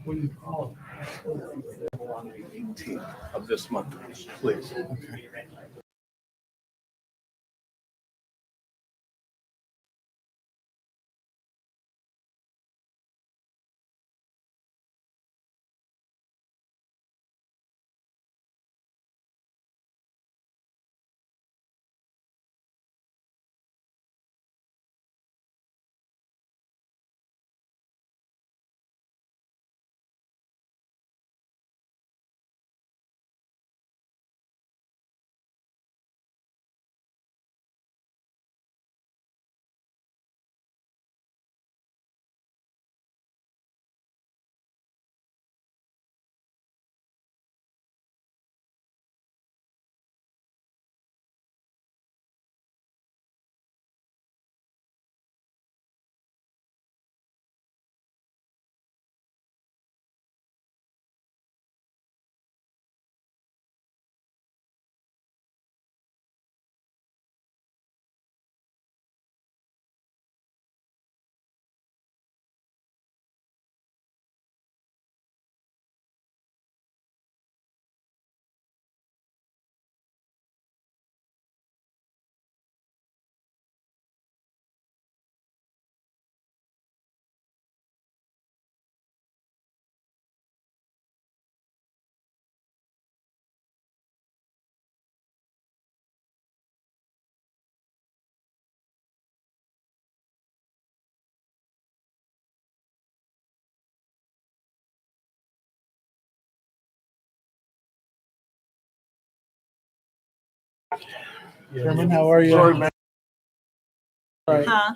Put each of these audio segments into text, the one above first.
When you call, on the 18th of this month, please. Okay. Chairman, how are you? Sorry, man. All right. Huh?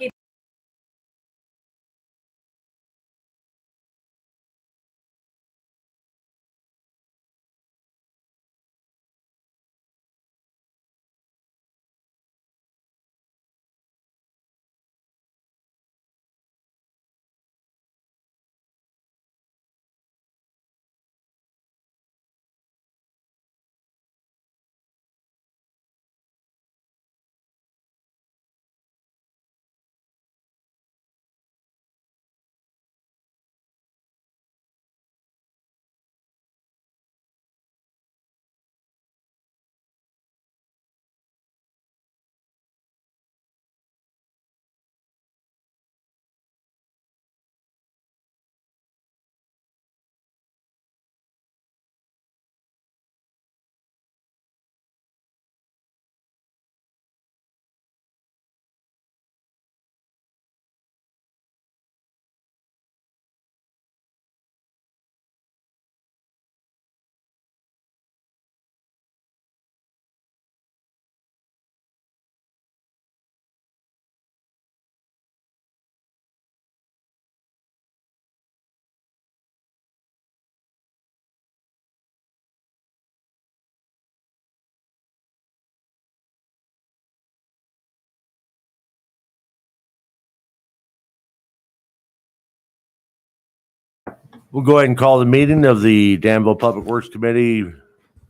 We'll go ahead and call the meeting of the Danville Public Works Committee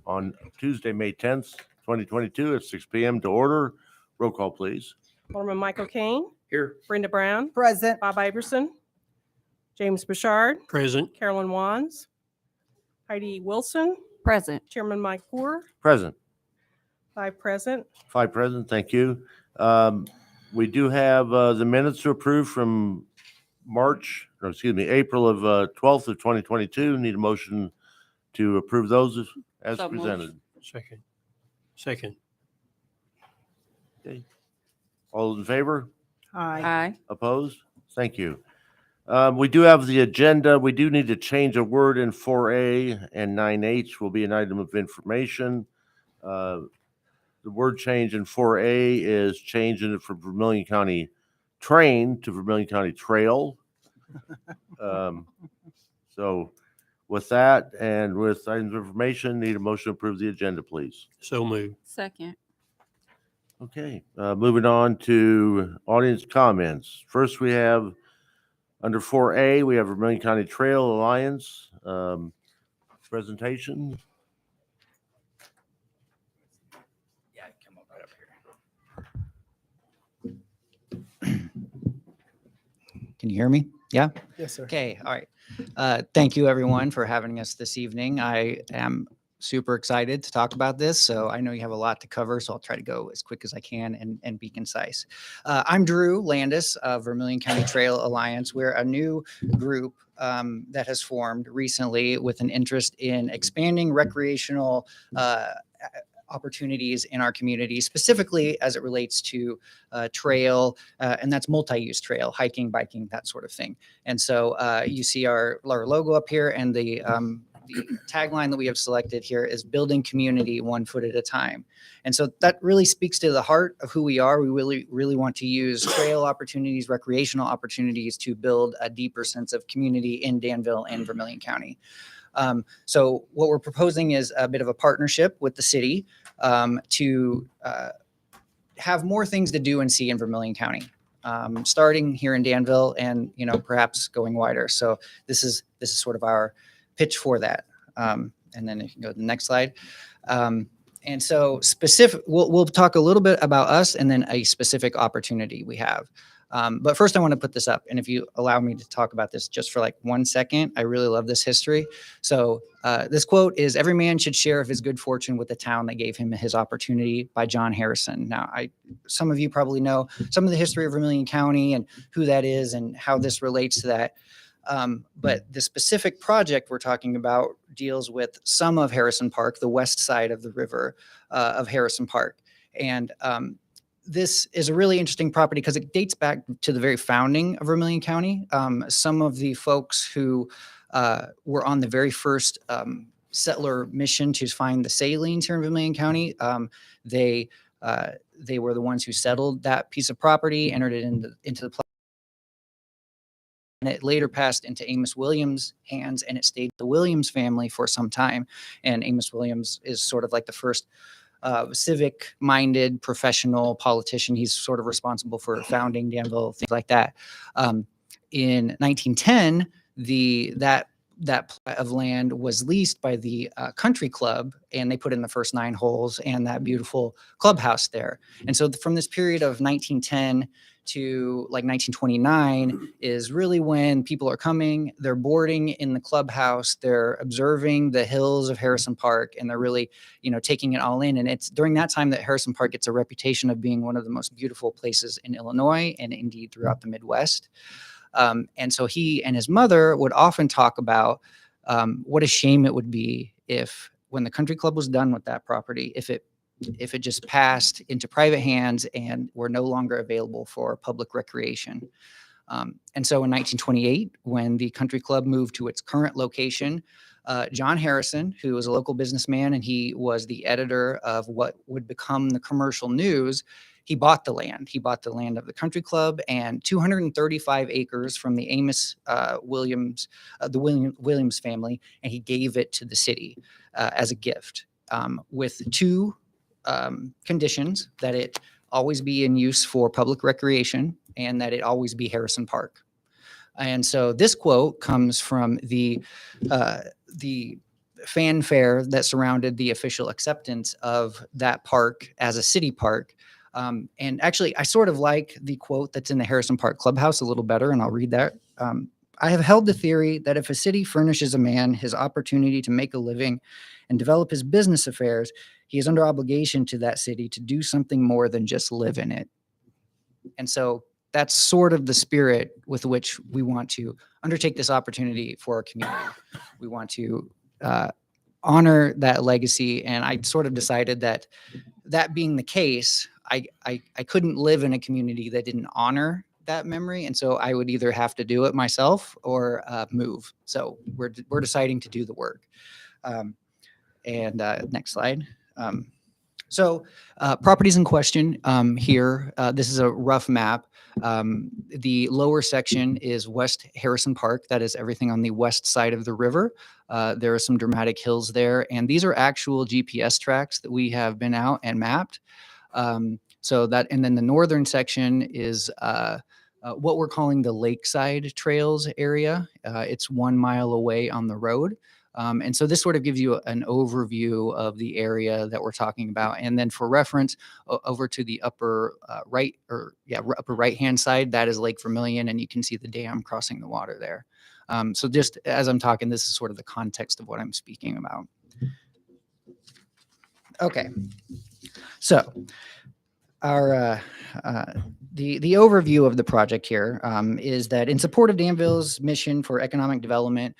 on Tuesday, May 10th, 2022 at 6 p.m. to order. Roll call, please. Alderman Michael Kane. Here. Brenda Brown. Present. Bob Iverson. James Bouchard. Present. Carolyn Wands. Heidi Wilson. Present. Chairman Mike Poor. Present. 5 present. 5 present. Thank you. We do have the minutes to approve from April of 12th of 2022. Need a motion to approve those as So moved. presented. Second. Okay. All those in favor? Aye. Opposed? Thank you. We do have the agenda. We do need to change a word in 4A, and 9H will be an item of information. The word change in 4A is changing it from Vermilion County Train to Vermilion County Trail. So with that and with items of information, need a motion to approve the agenda, please. So moved. Second. Okay, moving on to audience comments. First, we have under 4A, we have Vermilion County Trail Alliance presentation. Yeah, come up right up here. Can you hear me? Yeah? Yes, sir. Okay, all right. Thank you, everyone, for having us this evening. I am super excited to talk about this. So I know you have a lot to cover, so I'll try to go as quick as I can and be concise. I'm Drew Landis of Vermilion County Trail Alliance. We're a new group that has formed recently with an interest in expanding recreational opportunities in our community, specifically as it relates to trail, and that's multi-use trail, hiking, biking, that sort of thing. And so you see our logo up here, and the tagline that we have selected here is building community one foot at a time. And so that really speaks to the heart of who we are. We really want to use trail opportunities, recreational opportunities to build a deeper sense of community in Danville and Vermilion County. So what we're proposing is a bit of a partnership with the city to have more things to do and see in Vermilion County, starting here in Danville and, perhaps going wider. So this is sort of our pitch for that. And then if you go to the next slide. And so we'll talk a little bit about us and then a specific opportunity we have. But first I want to put this up. And if you allow me to talk about this just for like 1 second, I really love this history. So this quote is, "Every man should share of his good fortune with the town that gave him his opportunity," by John Harrison. Now, some of you probably know some of the history of Vermilion County and who that is and how this relates to that. But the specific project we're talking about deals with some of Harrison Park, the west side of the river of Harrison Park. And this is a really interesting property because it dates back to the very founding of Vermilion County. Some of the folks who were on the very first settler mission to find the salines here in Vermilion County, they were the ones who settled that piece of property, entered it into the and it later passed into Amos Williams' hands, and it stayed with the Williams family for some time. And Amos Williams is sort of like the first civic-minded professional politician. He's sort of responsible for founding Danville, things like that. In 1910, that plot of land was leased by the country club, and they put in the first 9 holes and that beautiful clubhouse there. And so from this period of 1910 to like 1929 is really when people are coming, they're boarding in the clubhouse, they're observing the hills of Harrison Park, and they're really, taking it all in. And it's during that time that Harrison Park gets a reputation of being one of the most beautiful places in Illinois and indeed throughout the Midwest. And so he and his mother would often talk about what a shame it would be if, when the country club was done with that property, if it just passed into private hands and were no longer available for public recreation. And so in 1928, when the country club moved to its current location, John Harrison, who was a local businessman and he was the editor of what would become the Commercial News, he bought the land. He bought the land of the country club and 235 acres from the Amos Williams, the Williams family, and he gave it to the city as a gift with 2 conditions: that it always be in use for public recreation and that it always be Harrison Park. And so this quote comes from the fanfare that surrounded the official acceptance of that park as a city park. And actually, I sort of like the quote that's in the Harrison Park Clubhouse a little better, and I'll read that. "I have held the theory that if a city furnishes a man his opportunity to make a living and develop his business affairs, he is under obligation to that city to do something more than just live in it." And so that's sort of the spirit with which we want to undertake this opportunity for our community. We want to honor that legacy. And I sort of decided that being the case, I couldn't live in a community that didn't honor that memory. And so I would either have to do it myself or move. So we're deciding to do the work. Next slide. So properties in question here, this is a rough map. The lower section is West Harrison Park. That is everything on the west side of the river. There are some dramatic hills there, and these are actual GPS tracks that we have been out and mapped. And then the northern section is what we're calling the Lakeside Trails area. It's 1 mile away on the road. And so this sort of gives you an overview of the area that we're talking about. And then for reference, over to the upper right-hand side, that is Lake Vermilion, and you can see the dam crossing the water there. So just as I'm talking, this is sort of the context of what I'm speaking about. Okay. So our the overview of the project here is that in support of Danville's mission for economic development,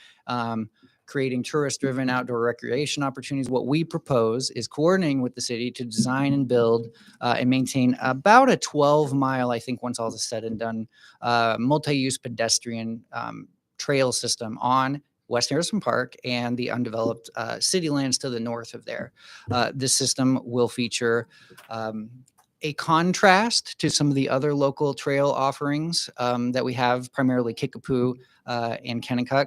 creating tourist-driven outdoor recreation opportunities, what we propose is coordinating with the city to design and build and maintain about a 12-mile, I think once all is said and done, multi-use pedestrian trail system on West Harrison Park and the undeveloped city lands to the north of there. This system will feature a contrast to some of the other local trail offerings that we have, primarily Kickapoo and Kennecott.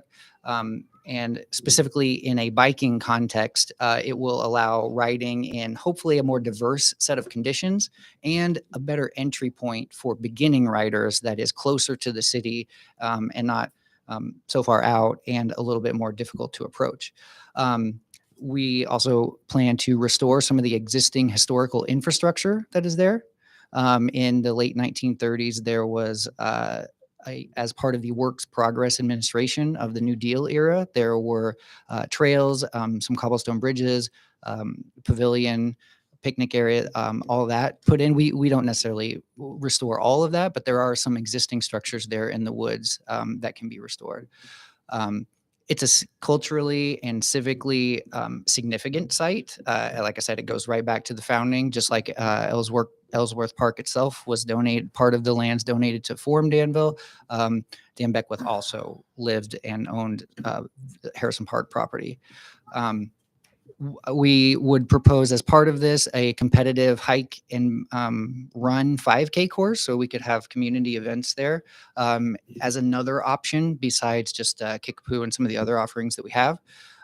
And specifically in a biking context, it will allow riding in hopefully a more diverse set of conditions and a better entry point for beginning riders that is closer to the city and not so far out and a little bit more difficult to approach. We also plan to restore some of the existing historical infrastructure that is there. In the late 1930s, there was, as part of the Works Progress Administration of the New Deal era, there were trails, some cobblestone bridges, pavilion, picnic area, all of that put in. We don't necessarily restore all of that, but there are some existing structures there in the woods that can be restored. It's a culturally and civically significant site. Like I said, it goes right back to the founding, just like Ellsworth Park itself was donated, part of the lands donated to form Danville. Dan Beckwith also lived and owned Harrison Park property. We would propose as part of this a competitive hike and run 5K course, so we could have community events there as another option besides just Kickapoo and some of the other offerings that we have.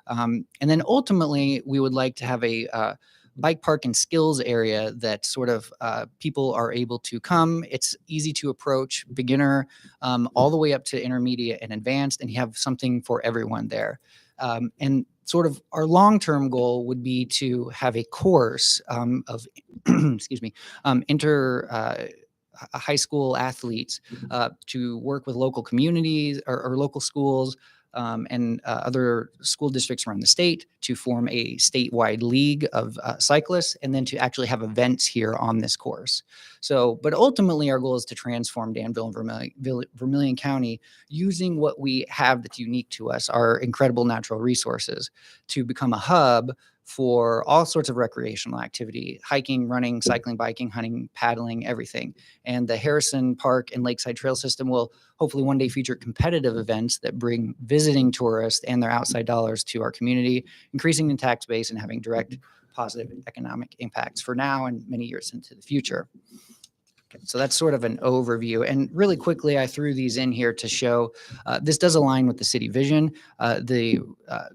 And then ultimately, we would like to have a bike park and skills area that sort of people are able to come. It's easy to approach, beginner, all the way up to intermediate and advanced, and you have something for everyone there. And sort of our long-term goal would be to have a course of, excuse me, high school athletes to work with local communities or local schools and other school districts around the state to form a statewide league of cyclists, and then to actually have events here on this course. So, but ultimately our goal is to transform Danville and Vermilion County using what we have that's unique to us, our incredible natural resources, to become a hub for all sorts of recreational activity: hiking, running, cycling, biking, hunting, paddling, everything. And the Harrison Park and Lakeside Trail System will hopefully one day feature competitive events that bring visiting tourists and their outside dollars to our community, increasing the tax base and having direct positive economic impacts for now and many years into the future. Okay, so that's sort of an overview. And really quickly, I threw these in here to show this does align with the city vision. The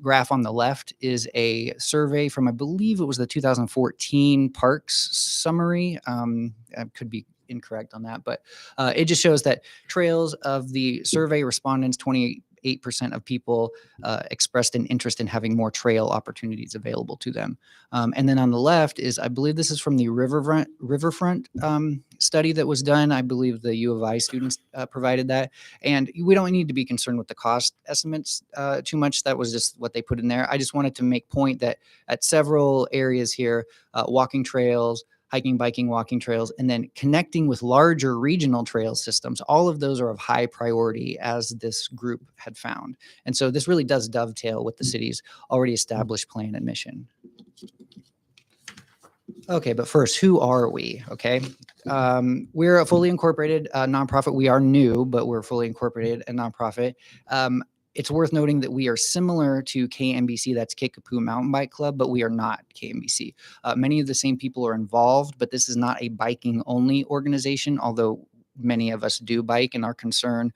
graph on the left is a survey from, I believe it was the 2014 Parks Summary. I could be incorrect on that, but it just shows that trails of the survey respondents, 28% of people expressed an interest in having more trail opportunities available to them. And then on the left is, I believe this is from the Riverfront study that was done. I believe the U of I students provided that. And we don't need to be concerned with the cost estimates too much. That was just what they put in there. I just wanted to make point that at several areas here, walking trails, hiking, biking, walking trails, and then connecting with larger regional trail systems. All of those are of high priority, as this group had found. And so this really does dovetail with the city's already established plan and mission. Okay, but first, who are we? Okay, we're a fully incorporated nonprofit. We are new, but we're fully incorporated and nonprofit. It's worth noting that we are similar to KMBC, that's Kickapoo Mountain Bike Club, but we are not KMBC. Many of the same people are involved, but this is not a biking only organization, although many of us do bike, and our concern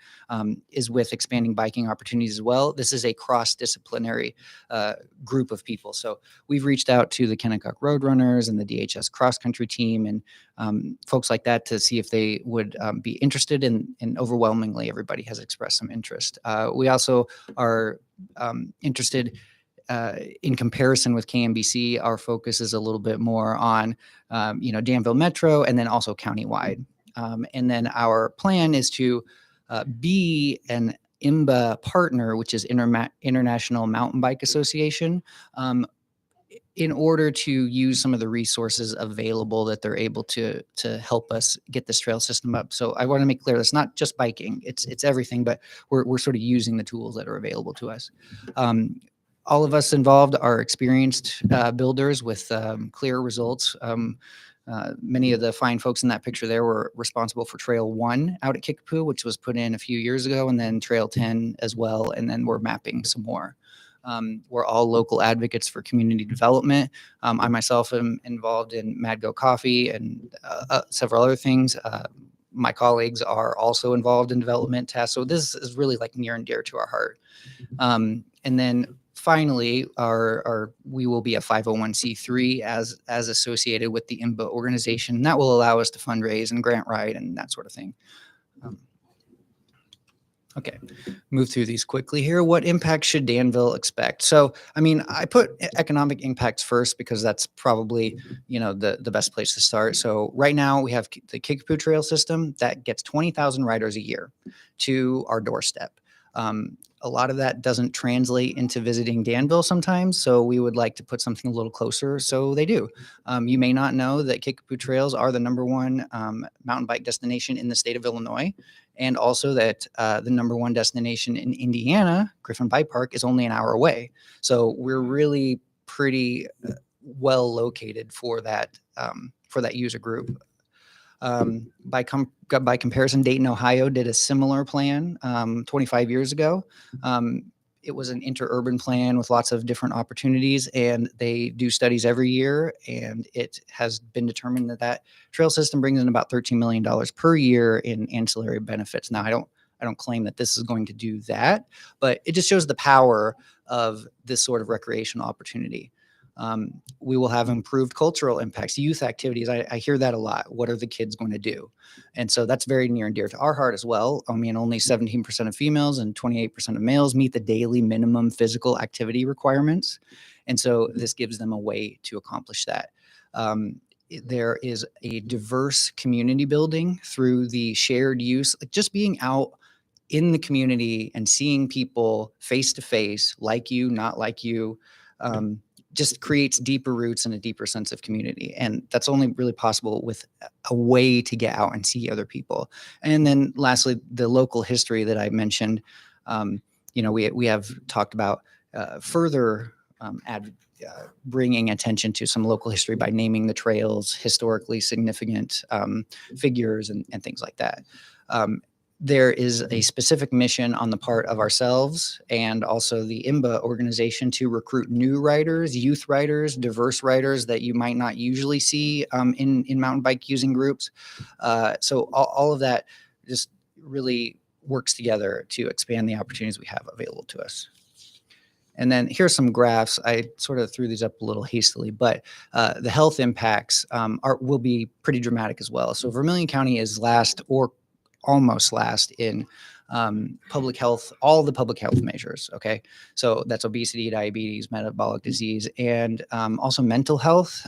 is with expanding biking opportunities as well. This is a cross-disciplinary group of people. So we've reached out to the Kennecott Roadrunners and the DHS cross-country team and folks like that to see if they would be interested in, and overwhelmingly everybody has expressed some interest. We also are interested in comparison with KMBC. Our focus is a little bit more on, Danville Metro and then also countywide. And then our plan is to be an IMBA partner, which is International Mountain Bike Association, in order to use some of the resources available that they're able to help us get this trail system up. So I want to make clear that's not just biking; it's everything. But we're sort of using the tools that are available to us. All of us involved are experienced builders with clear results. Many of the fine folks in that picture there were responsible for Trail 1 out at Kickapoo, which was put in a few years ago, and then Trail 10 as well, and then we're mapping some more. We're all local advocates for community development. I myself am involved in Mad Go Coffee and several other things. My colleagues are also involved in development tasks. So this is really like near and dear to our heart. And then finally, we will be a 501c3 as associated with the IMBA organization. And that will allow us to fundraise and grant write and that sort of thing. Okay, move through these quickly here. What impact should Danville expect? So, I mean, I put economic impacts first because that's probably, the best place to start. So right now we have the Kickapoo Trail system that gets 20,000 riders a year to our doorstep. A lot of that doesn't translate into visiting Danville sometimes, so we would like to put something a little closer, so they do. You may not know that Kickapoo Trails are the #1 mountain bike destination in the state of Illinois, and also that the #1 destination in Indiana, Griffin Bike Park, is only an hour away. So we're really pretty well located for that user group. By comparison, Dayton, Ohio did a similar plan 25 years ago. It was an interurban plan with lots of different opportunities, and they do studies every year. And it has been determined that trail system brings in about $13 million per year in ancillary benefits. Now, I don't claim that this is going to do that, but it just shows the power of this sort of recreational opportunity. We will have improved cultural impacts, youth activities. I hear that a lot. What are the kids going to do? And so that's very near and dear to our heart as well. I mean, only 17% of females and 28% of males meet the daily minimum physical activity requirements. And so this gives them a way to accomplish that. There is a diverse community building through the shared use, like just being out in the community and seeing people face to face, like you, not like you, just creates deeper roots and a deeper sense of community. And that's only really possible with a way to get out and see other people. And then lastly, the local history that I mentioned, we have talked about further bringing attention to some local history by naming the trails historically significant figures and things like that. There is a specific mission on the part of ourselves and also the IMBA organization to recruit new riders, youth riders, diverse riders that you might not usually see in mountain bike using groups. So all of that just really works together to expand the opportunities we have available to us. And then here's some graphs. I sort of threw these up a little hastily, but the health impacts will be pretty dramatic as well. So Vermilion County is last or almost last in public health, all the public health measures. Okay. So that's obesity, diabetes, metabolic disease, and also mental health.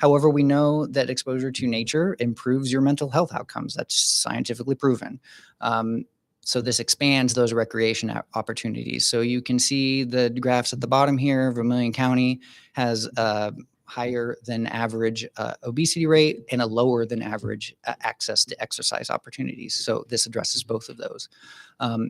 However, we know that exposure to nature improves your mental health outcomes. That's scientifically proven. So this expands those recreation opportunities. So you can see the graphs at the bottom here. Vermilion County has higher than average obesity rate and a lower than average access to exercise opportunities. So this addresses both of those.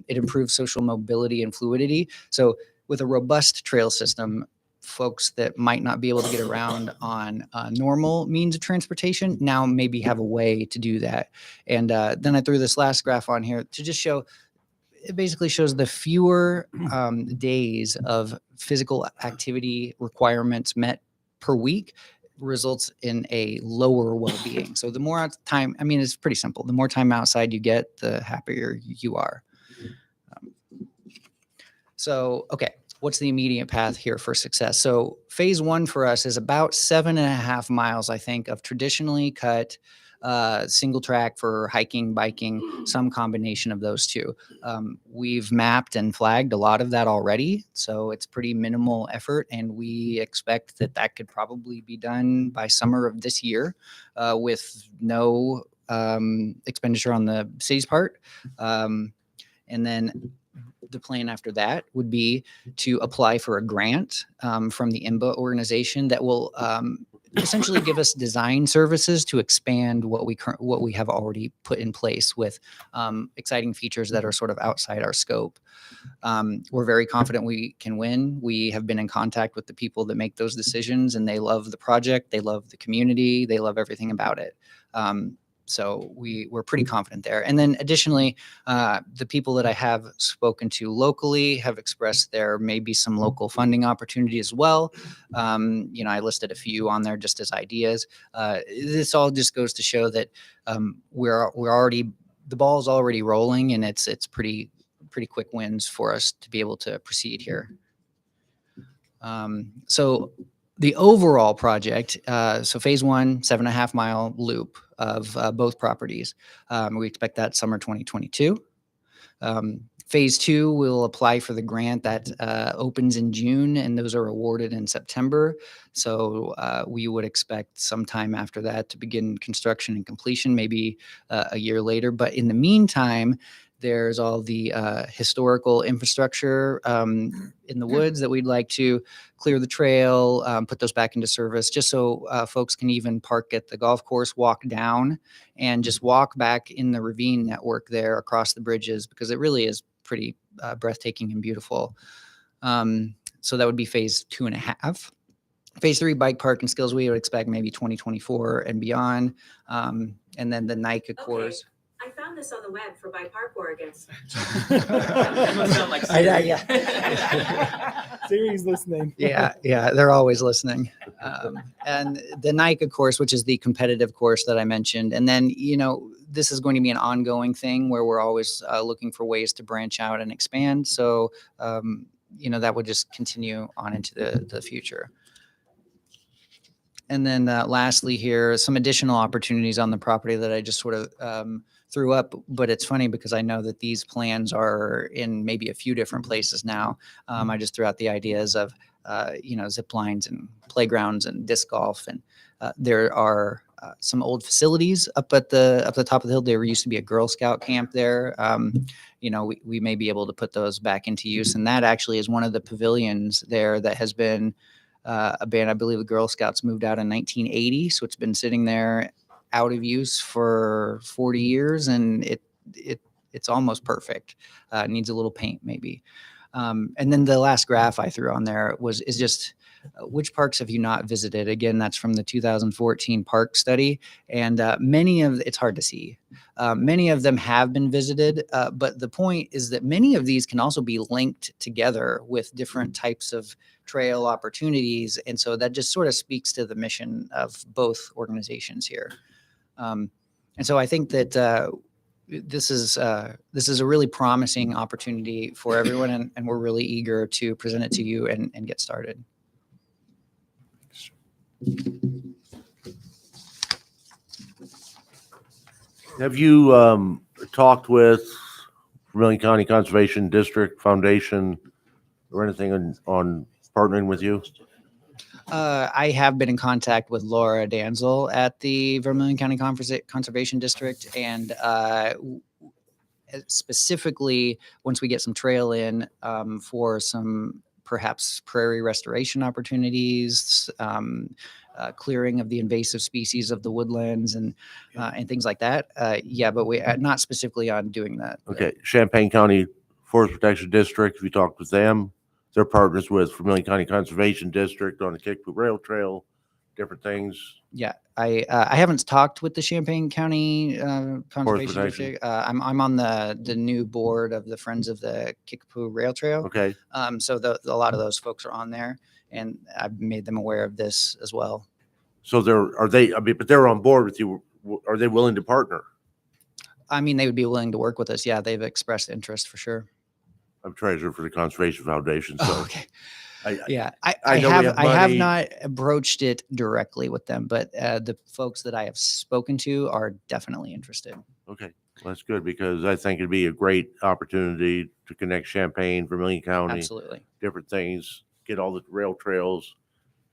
It improves social mobility and fluidity. So with a robust trail system, folks that might not be able to get around on normal means of transportation now maybe have a way to do that. And then I threw this last graph on here to just show, it basically shows the fewer days of physical activity requirements met per week results in a lower well-being. So the more time, I mean, it's pretty simple. The more time outside you get, the happier you are. Okay, what's the immediate path here for success? So phase 1 for us is about 7.5 miles, I think, of traditionally cut single track for hiking, biking, some combination of those two. We've mapped and flagged a lot of that already, so it's pretty minimal effort, and we expect that could probably be done by summer of this year with no expenditure on the city's part. And then the plan after that would be to apply for a grant from the IMBA organization that will essentially give us design services to expand what we have already put in place with exciting features that are sort of outside our scope. We're very confident we can win. We have been in contact with the people that make those decisions, and they love the project. They love the community. They love everything about it. So we're pretty confident there. And then additionally, the people that I have spoken to locally have expressed there may be some local funding opportunity as well. I listed a few on there just as ideas. This all just goes to show that we're already, the ball's already rolling, and it's pretty quick wins for us to be able to proceed here. So the overall project, so phase 1, 7.5 mile loop of both properties. We expect that summer 2022. Phase 2, we'll apply for the grant that opens in June, and those are awarded in September. So we would expect sometime after that to begin construction and completion, maybe a year later. But in the meantime, there's all the historical infrastructure in the woods that we'd like to clear the trail, put those back into service, just so folks can even park at the golf course, walk down, and just walk back in the ravine network there across the bridges, because it really is pretty breathtaking and beautiful. So that would be phase 2.5. Phase 3, bike park and skills, we would expect maybe 2024 and beyond. And then the NICA course. I found this on the web for by Park Oregons. Siri's listening. Yeah, they're always listening. And the NICA course, which is the competitive course that I mentioned. And then, this is going to be an ongoing thing where we're always looking for ways to branch out and expand. So, that would just continue on into the future. And then lastly here, some additional opportunities on the property that I just sort of threw up, but it's funny because I know that these plans are in maybe a few different places now. I just threw out the ideas of, zip lines and playgrounds and disc golf. And there are some old facilities up at the top of the hill. There used to be a Girl Scout camp there. We may be able to put those back into use. And that actually is one of the pavilions there that has been abandoned. I believe the Girl Scouts moved out in 1980. So it's been sitting there out of use for 40 years, and it's almost perfect. It needs a little paint maybe. And then the last graph I threw on there is just which parks have you not visited? Again, that's from the 2014 park study, and it's hard to see. Many of them have been visited, but the point is that many of these can also be linked together with different types of trail opportunities, and so that just sort of speaks to the mission of both organizations here. And so I think that this is a really promising opportunity for everyone, and we're really eager to present it to you and get started. Have you talked with Vermilion County Conservation District Foundation or anything on partnering with you? I have been in contact with Laura Danville at the Vermilion County Conservation District, and specifically once we get some trail in for some perhaps prairie restoration opportunities, clearing of the invasive species of the woodlands and things like that. But we not specifically on doing that. Okay, Champaign County Forest Protection District, we talked with them. They're partners with Vermilion County Conservation District on the Kickapoo Rail Trail, different things. Yeah, I haven't talked with the Champaign County Conservation District. I'm on the new board of the Friends of the Kickapoo Rail Trail. Okay. So a lot of those folks are on there, and I've made them aware of this as well. So but they're on board with you. Are they willing to partner? I mean, they would be willing to work with us. Yeah, they've expressed interest for sure. I'm treasurer for the Conservation Foundation. So okay. I have not broached it directly with them, but the folks that I have spoken to are definitely interested. Okay, well, that's good, because I think it'd be a great opportunity to connect Champaign, Vermilion County, Absolutely. different things, get all the rail trails,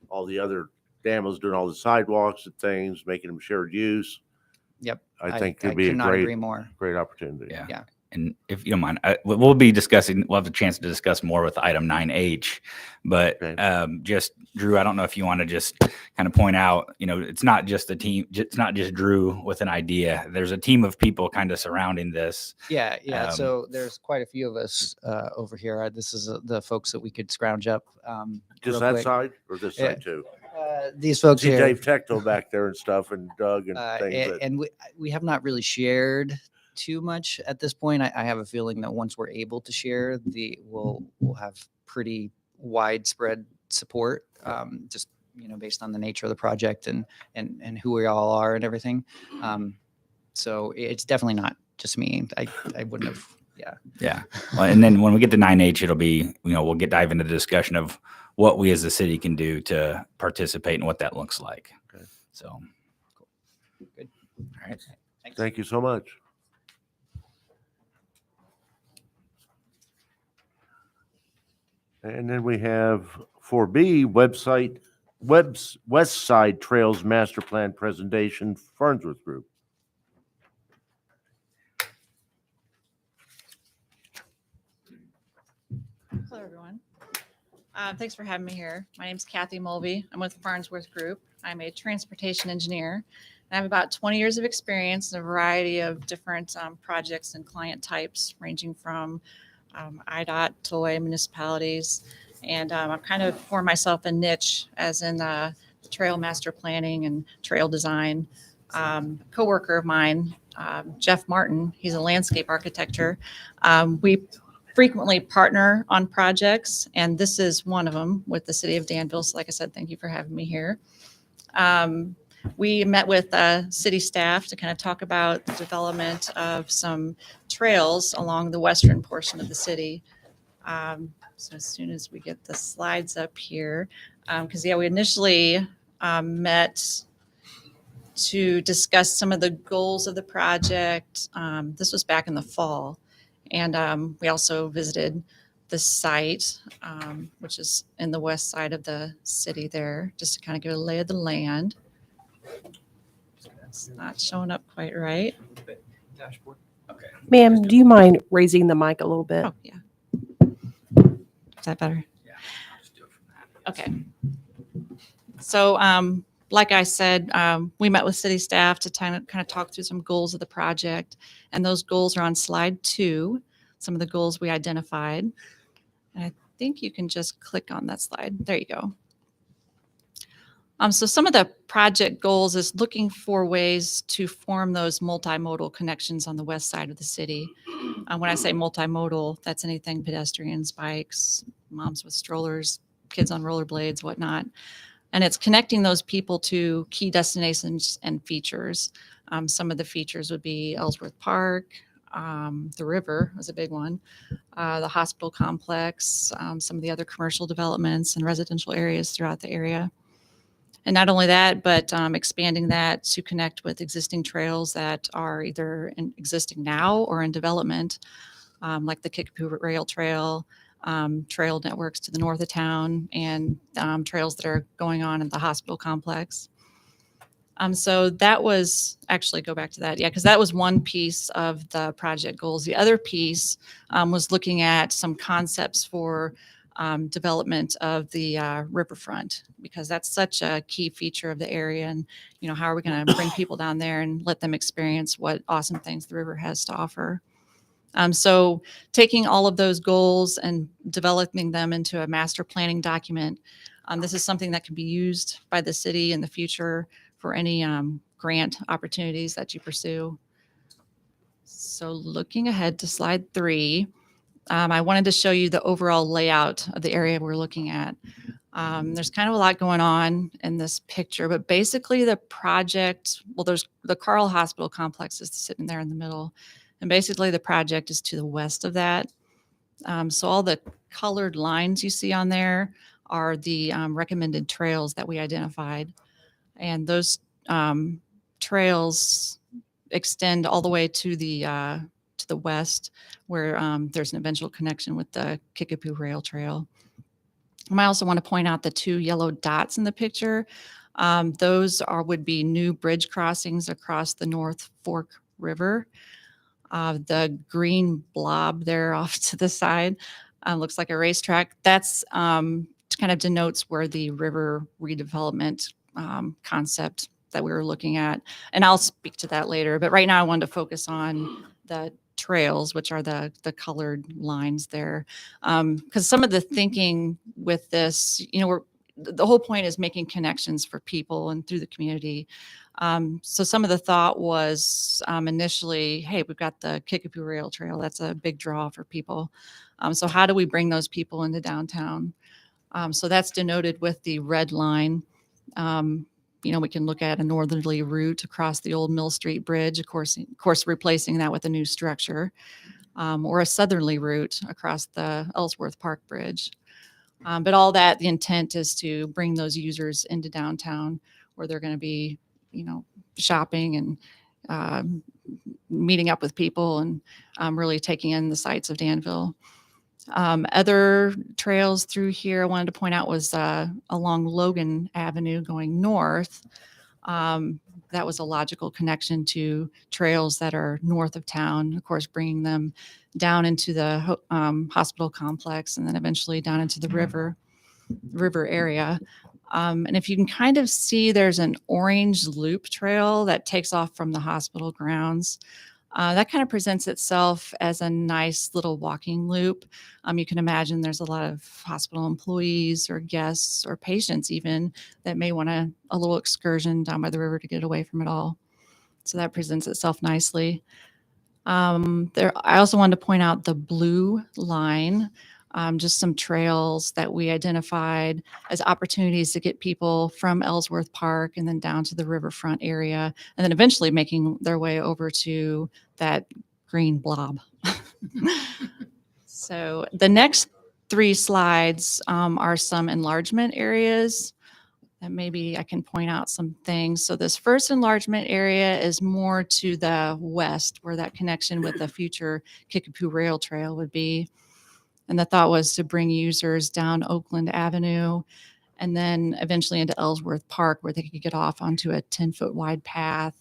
all the other damos doing all the sidewalks and things, making them shared use. Yep. I think I it'd be a could not agree more. great opportunity. Yeah. Yeah. and if you don't mind, we'll be discussing, we'll have a chance to discuss more with item 9H, but Okay. just Drew, I don't know if you want to just kind of point out, it's not just a team, it's not just Drew with an idea. There's a team of people kind of surrounding this. Yeah. Um, So there's quite a few of us over here. This is the folks that we could scrounge up. Just real that quick. side or this Yeah. side too? These folks See here. Dave Techno back there and stuff and Doug and things. that- And we have not really shared too much at this point. I have a feeling that once we're able to share, we'll have pretty widespread support, just based on the nature of the project and who we all are and everything. So it's definitely not just me. I wouldn't have. Yeah. Yeah. Well, and then when we get to 9H, it'll be, we'll dive into the discussion of what we as a city can do to participate and what that looks like. Okay. So. Good. All right. Thanks. Thank you so much. And then we have 4B, West Side Trails Master Plan Presentation, Farnsworth Group. Hello, everyone. Thanks for having me here. My name is Kathy Mulvey. I'm with Farnsworth Group. I'm a transportation engineer. And I have about 20 years of experience in a variety of different projects and client types, ranging from IDOT, tollway municipalities. And I've kind of formed myself a niche as in the trail master planning and trail design. Coworker of mine, Jeff Martin, he's a landscape architecture. We frequently partner on projects, and this is one of them with the city of Danville. So like I said, thank you for having me here. We met with city staff to kind of talk about the development of some trails along the western portion of the city. So as soon as we get the slides up here, because we initially met to discuss some of the goals of the project. This was back in the fall. And we also visited the site, which is in the west side of the city there, just to kind of get a lay of the land. It's not showing up quite right. Dashboard. Okay. Ma'am, do you mind raising the mic a little bit? Oh, yeah. Is that better? Yeah. Just do it from that. Okay. So, like I said, we met with city staff to kind of talk through some goals of the project. And those goals are on slide 2, some of the goals we identified. And I think you can just click on that slide. There you go. So some of the project goals is looking for ways to form those multimodal connections on the west side of the city. When I say multimodal, that's anything pedestrians, bikes, moms with strollers, kids on rollerblades, whatnot. And it's connecting those people to key destinations and features. Some of the features would be Ellsworth Park, the river was a big one, the hospital complex, some of the other commercial developments and residential areas throughout the area. And not only that, but expanding that to connect with existing trails that are either existing now or in development, like the Kickapoo Rail Trail, trail networks to the north of town, and trails that are going on in the hospital complex. So that was actually, go back to that. Yeah, because that was one piece of the project goals. The other piece was looking at some concepts for development of the Riverfront, because that's such a key feature of the area. And, how are we going to bring people down there and let them experience what awesome things the river has to offer? So taking all of those goals and developing them into a master planning document, this is something that can be used by the city in the future for any grant opportunities that you pursue. So looking ahead to slide 3, I wanted to show you the overall layout of the area we're looking at. There's kind of a lot going on in this picture, but basically the project, well, there's the Carl Hospital complex is sitting there in the middle. And basically the project is to the west of that. So all the colored lines you see on there are the recommended trails that we identified. And those trails extend all the way to the west, where there's an eventual connection with the Kickapoo Rail Trail. I also want to point out the 2 yellow dots in the picture. Those would be new bridge crossings across the North Fork River. The green blob there off to the side looks like a racetrack. That's kind of denotes where the river redevelopment concept that we were looking at. And I'll speak to that later. But right now I wanted to focus on the trails, which are the colored lines there. Because some of the thinking with this, the whole point is making connections for people and through the community. So some of the thought was initially, hey, we've got the Kickapoo Rail Trail. That's a big draw for people. So how do we bring those people into downtown? So that's denoted with the red line. We can look at a northerly route across the old Mill Street Bridge, of course, replacing that with a new structure, or a southerly route across the Ellsworth Park Bridge. But all that, the intent is to bring those users into downtown where they're going to be, shopping and meeting up with people and really taking in the sights of Danville. Other trails through here I wanted to point out was along Logan Avenue going north. That was a logical connection to trails that are north of town, of course, bringing them down into the hospital complex and then eventually down into the river area. And if you can kind of see, there's an orange loop trail that takes off from the hospital grounds. That kind of presents itself as a nice little walking loop. You can imagine there's a lot of hospital employees or guests or patients even that may want a little excursion down by the river to get away from it all. So that presents itself nicely. I also wanted to point out the blue line, just some trails that we identified as opportunities to get people from Ellsworth Park and then down to the Riverfront area, and then eventually making their way over to that green blob. So the next 3 slides are some enlargement areas that maybe I can point out some things. So this first enlargement area is more to the west, where that connection with the future Kickapoo Rail Trail would be. And the thought was to bring users down Oakland Avenue and then eventually into Ellsworth Park, where they could get off onto a 10-foot wide path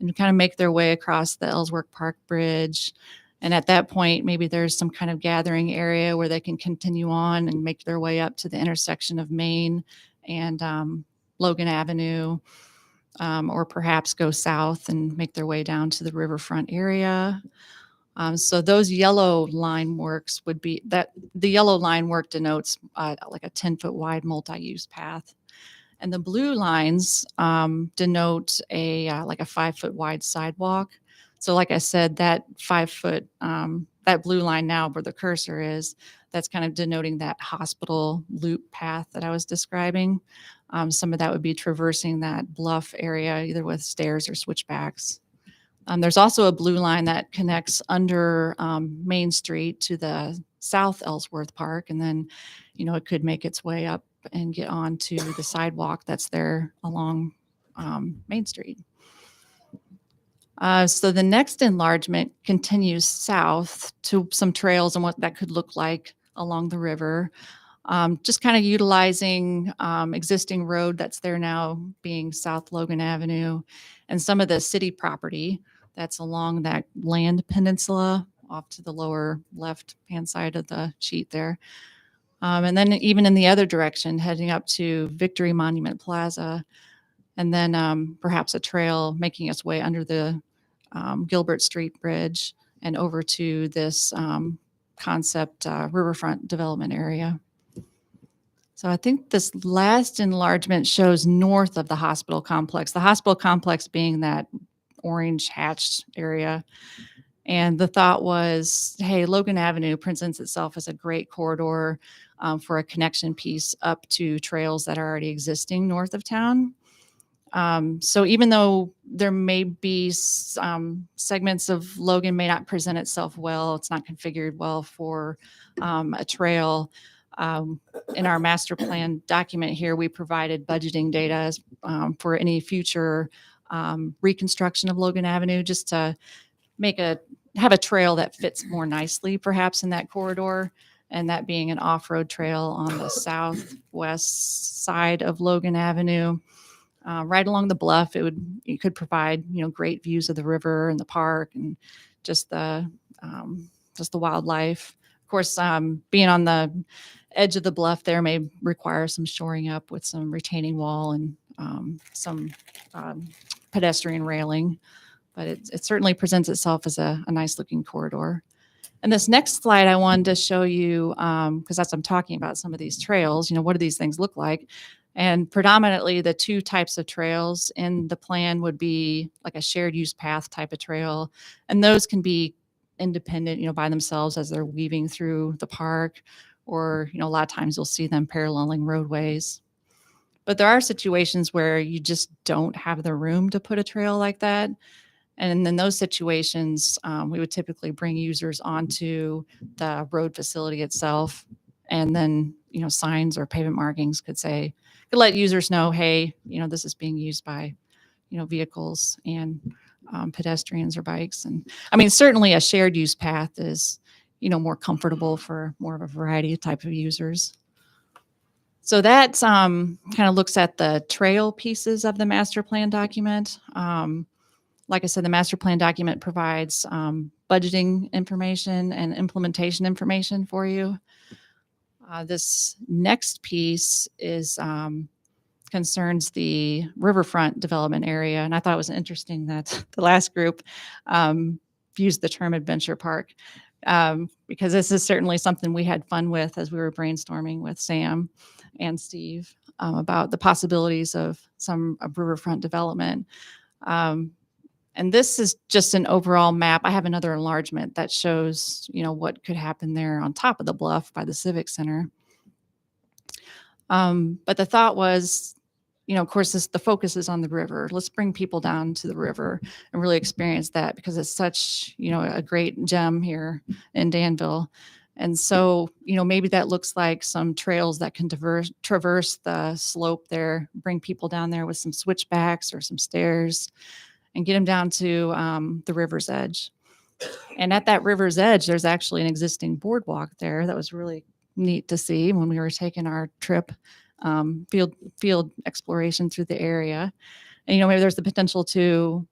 and kind of make their way across the Ellsworth Park Bridge. And at that point, maybe there's some kind of gathering area where they can continue on and make their way up to the intersection of Main and Logan Avenue, or perhaps go south and make their way down to the Riverfront area. So those yellow line works would be that the yellow line work denotes like a 10-foot wide multi-use path. And the blue lines denote like a 5-foot wide sidewalk. So like I said, that 5-foot, that blue line now where the cursor is, that's kind of denoting that hospital loop path that I was describing. Some of that would be traversing that bluff area, either with stairs or switchbacks. There's also a blue line that connects under Main Street to the South Ellsworth Park. And then, it could make its way up and get onto the sidewalk that's there along Main Street. So the next enlargement continues south to some trails and what that could look like along the river. Just kind of utilizing existing road that's there now, being South Logan Avenue, and some of the city property that's along that land peninsula off to the lower left-hand side of the sheet there. And then even in the other direction, heading up to Victory Monument Plaza, and then perhaps a trail making its way under the Gilbert Street Bridge and over to this concept Riverfront development area. So I think this last enlargement shows north of the hospital complex, the hospital complex being that orange hatched area. And the thought was, hey, Logan Avenue presents itself as a great corridor for a connection piece up to trails that are already existing north of town. So even though there may be segments of Logan may not present itself well, it's not configured well for a trail. In our master plan document here, we provided budgeting data for any future reconstruction of Logan Avenue, just to have a trail that fits more nicely perhaps in that corridor, and that being an off-road trail on the southwest side of Logan Avenue. Right along the bluff, it could provide, great views of the river and the park, and just the wildlife. Of course, being on the edge of the bluff there may require some shoring up with some retaining wall and some pedestrian railing, but it certainly presents itself as a nice looking corridor. And this next slide I wanted to show you, because as I'm talking about some of these trails, what do these things look like? And predominantly the two types of trails in the plan would be like a shared use path type of trail. And those can be independent, by themselves as they're weaving through the park, or, a lot of times you'll see them paralleling roadways. But there are situations where you just don't have the room to put a trail like that. And in those situations, we would typically bring users onto the road facility itself. And then, signs or pavement markings could let users know, hey, this is being used by, vehicles and pedestrians or bikes. And I mean, certainly a shared use path is, more comfortable for more of a variety of type of users. So that kind of looks at the trail pieces of the master plan document. Like I said, the master plan document provides budgeting information and implementation information for you. This next piece is concerns the Riverfront development area. And I thought it was interesting that the last group used the term adventure park, because this is certainly something we had fun with as we were brainstorming with Sam and Steve about the possibilities of some Riverfront development. And this is just an overall map. I have another enlargement that shows, what could happen there on top of the bluff by the Civic Center. But the thought was, of course, the focus is on the river. Let's bring people down to the river and really experience that, because it's such, a great gem here in Danville. And so, maybe that looks like some trails that can traverse the slope there, bring people down there with some switchbacks or some stairs, and get them down to the river's edge. And at that river's edge, there's actually an existing boardwalk there that was really neat to see when we were taking our trip, field exploration through the area. And, maybe there's the potential to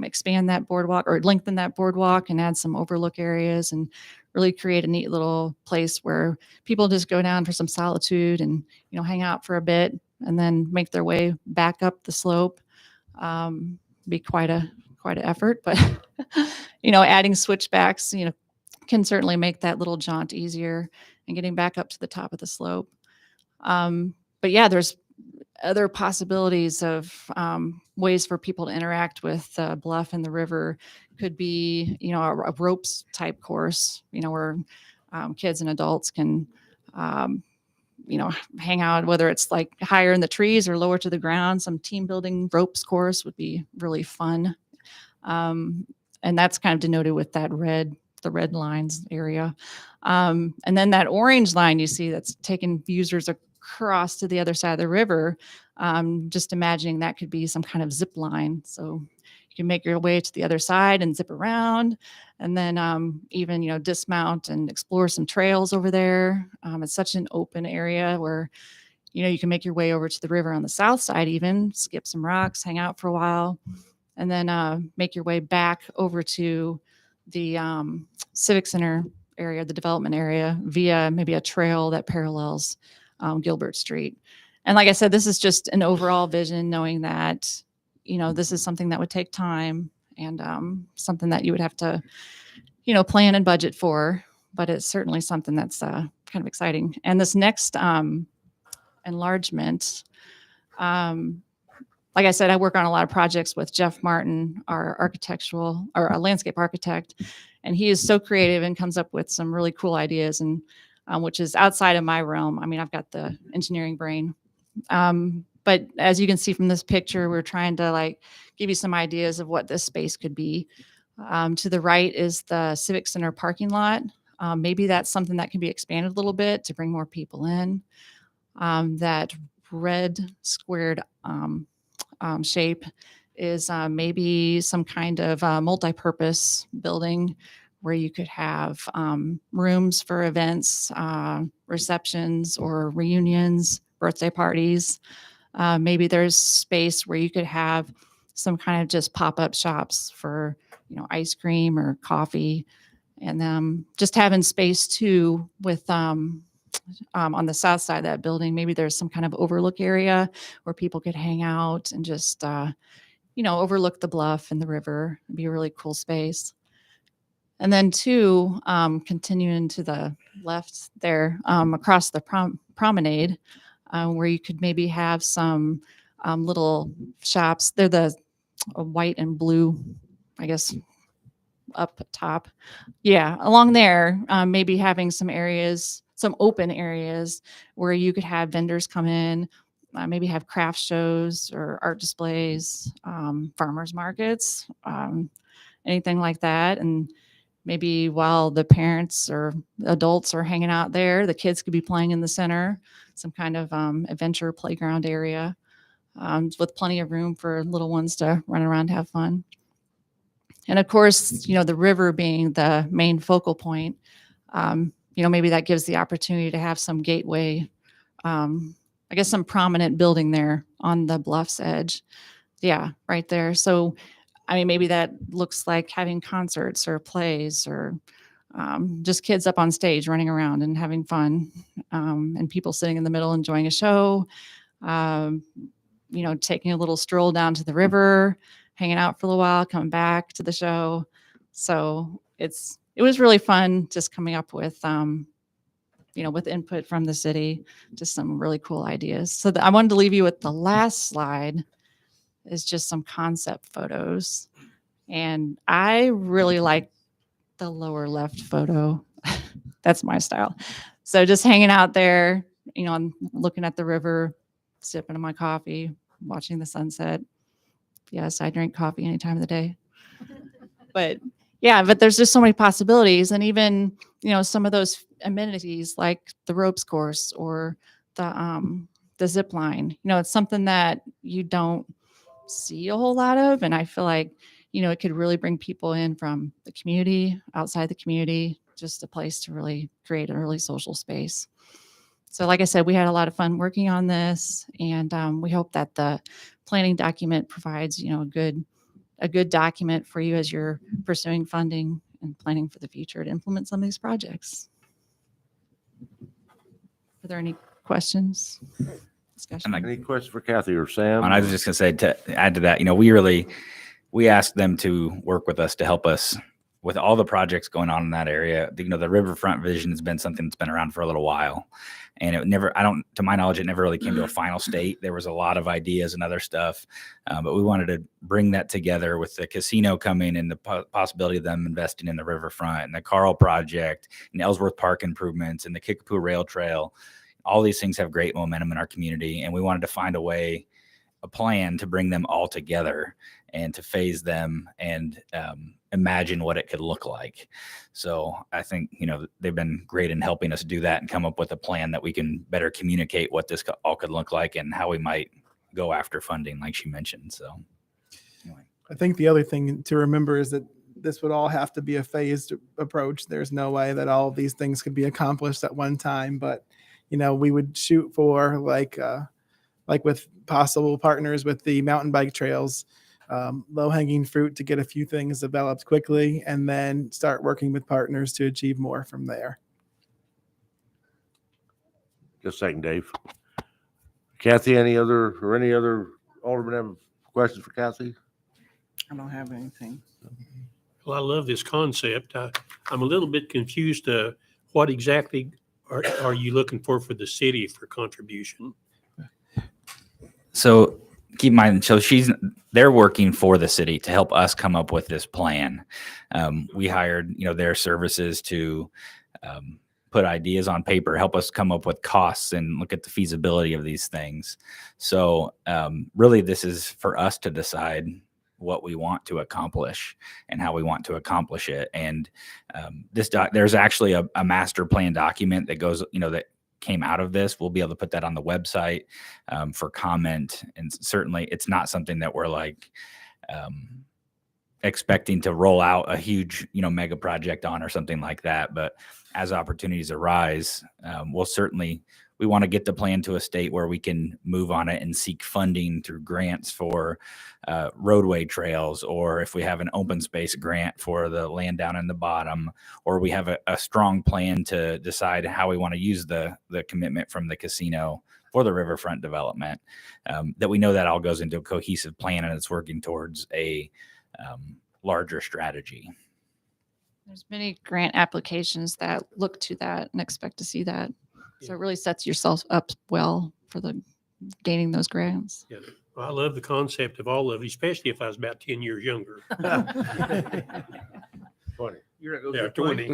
expand that boardwalk or lengthen that boardwalk and add some overlook areas and really create a neat little place where people just go down for some solitude and, hang out for a bit and then make their way back up the slope. Be quite an effort, but adding switchbacks, can certainly make that little jaunt easier and getting back up to the top of the slope. But yeah, there's other possibilities of ways for people to interact with the bluff and the river. Could be, a ropes type course, where kids and adults can hang out, whether it's like higher in the trees or lower to the ground. Some team building ropes course would be really fun. And that's kind of denoted with the red lines area. And then that orange line you see that's taking users across to the other side of the river. Just imagining that could be some kind of zip line. So you can make your way to the other side and zip around, and then even, dismount and explore some trails over there. It's such an open area where, you can make your way over to the river on the south side, even skip some rocks, hang out for a while, and then make your way back over to the Civic Center area, the development area, via maybe a trail that parallels Gilbert Street. And like I said, this is just an overall vision, knowing that, this is something that would take time and something that you would have to, plan and budget for, but it's certainly something that's kind of exciting. And this next enlargement, like I said, I work on a lot of projects with Jeff Martin, our landscape architect, and he is so creative and comes up with some really cool ideas, and which is outside of my realm. I mean, I've got the engineering brain. But as you can see from this picture, we're trying to give you some ideas of what this space could be. To the right is the Civic Center parking lot. Maybe that's something that can be expanded a little bit to bring more people in. That red squared shape is maybe some kind of multi-purpose building where you could have rooms for events, receptions or reunions, birthday parties. Maybe there's space where you could have some kind of just pop-up shops for ice cream or coffee, and just having space too with on the south side of that building. Maybe there's some kind of overlook area where people could hang out and just overlook the bluff and the river. It'd be a really cool space. And then two, continuing to the left there, across the promenade, where you could maybe have some little shops. They're the white and blue, I guess, up top. Yeah, along there, maybe having some areas, some open areas where you could have vendors come in, maybe have craft shows or art displays, farmers markets, anything like that. And maybe while the parents or adults are hanging out there, the kids could be playing in the center, some kind of adventure playground area, with plenty of room for little ones to run around and have fun. And of course, the river being the main focal point, maybe that gives the opportunity to have some gateway, I guess some prominent building there on the bluff's edge. Yeah, right there. So maybe that looks like having concerts or plays or just kids up on stage running around and having fun, and people sitting in the middle enjoying a show, taking a little stroll down to the river, hanging out for a little while, coming back to the show. So it was really fun just coming up with, with input from the city, just some really cool ideas. So I wanted to leave you with the last slide is just some concept photos. And I really like the lower left photo. That's my style. So just hanging out there, I'm looking at the river, sipping on my coffee, watching the sunset. Yes, I drink coffee any time of the day. But there's just so many possibilities. And even, some of those amenities like the ropes course or the zip line, it's something that you don't see a whole lot of. And I feel like, it could really bring people in from the community, outside the community, just a place to really create a really social space. So like I said, we had a lot of fun working on this, and we hope that the planning document provides, a good document for you as you're pursuing funding and planning for the future to implement some of these projects. Are there any questions? Discussion? Any questions for Kathy or Sam? And I was just going to say, to add to that, we asked them to work with us to help us with all the projects going on in that area. The Riverfront vision has been something that's been around for a little while, and to my knowledge, it never really came to a final state. There was a lot of ideas and other stuff, but we wanted to bring that together with the casino coming and the possibility of them investing in the Riverfront and the Carl project and Ellsworth Park improvements and the Kickapoo Rail Trail. All these things have great momentum in our community, and we wanted to find a plan to bring them all together and to phase them and imagine what it could look like. So I think, they've been great in helping us do that and come up with a plan that we can better communicate what this all could look like and how we might go after funding, like she mentioned. So anyway. I think the other thing to remember is that this would all have to be a phased approach. There's no way that all of these things could be accomplished at one time, but we would shoot for like with possible partners with the mountain bike trails, low-hanging fruit to get a few things developed quickly, and then start working with partners to achieve more from there. Just a second, Dave. Kathy, any other aldermen have questions for Kathy? I don't have anything. Well, I love this concept. I'm a little bit confused. What exactly are you looking for the city for contribution? So keep in mind, they're working for the city to help us come up with this plan. We hired, their services to put ideas on paper, help us come up with costs and look at the feasibility of these things. So really, this is for us to decide what we want to accomplish and how we want to accomplish it. And there's actually a master plan document that goes, that came out of this. We'll be able to put that on the website for comment. And certainly it's not something that we're expecting to roll out a huge, mega project on or something like that. But as opportunities arise, we'll certainly we want to get the plan to a state where we can move on it and seek funding through grants for roadway trails, or if we have an open space grant for the land down in the bottom, or we have a strong plan to decide how we want to use the commitment from the casino for the riverfront development, that we know that all goes into a cohesive plan and it's working towards a larger strategy. There's many grant applications that look to that and expect to see that. So it really sets yourself up well for the gaining those grants. Yeah. Well, I love the concept of all of it, especially if I was about 10 years younger. 20. Yeah, 20.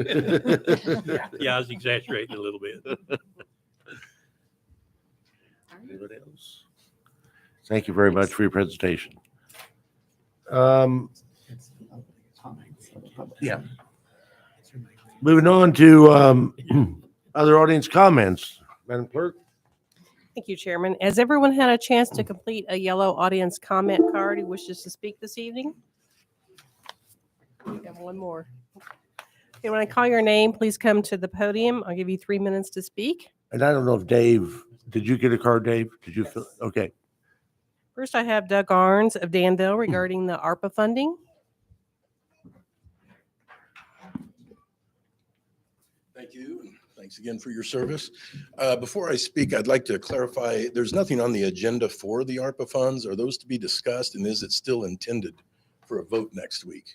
Yeah, I was exaggerating a little bit. Anybody else? Thank you very much for your presentation. Yeah. Moving on to other audience comments. Madam Clerk? Thank you, Chairman. Has everyone had a chance to complete a yellow audience comment card who wishes to speak this evening? We have one more. Okay, when I call your name, please come to the podium. I'll give you 3 minutes to speak. And I don't know if Dave, did you get a card, Dave? Did you fill? Okay. First, I have Doug Arns of Danville regarding the ARPA funding. Thank you. And thanks again for your service. Before I speak, I'd like to clarify, there's nothing on the agenda for the ARPA funds. Are those to be discussed? And is it still intended for a vote next week?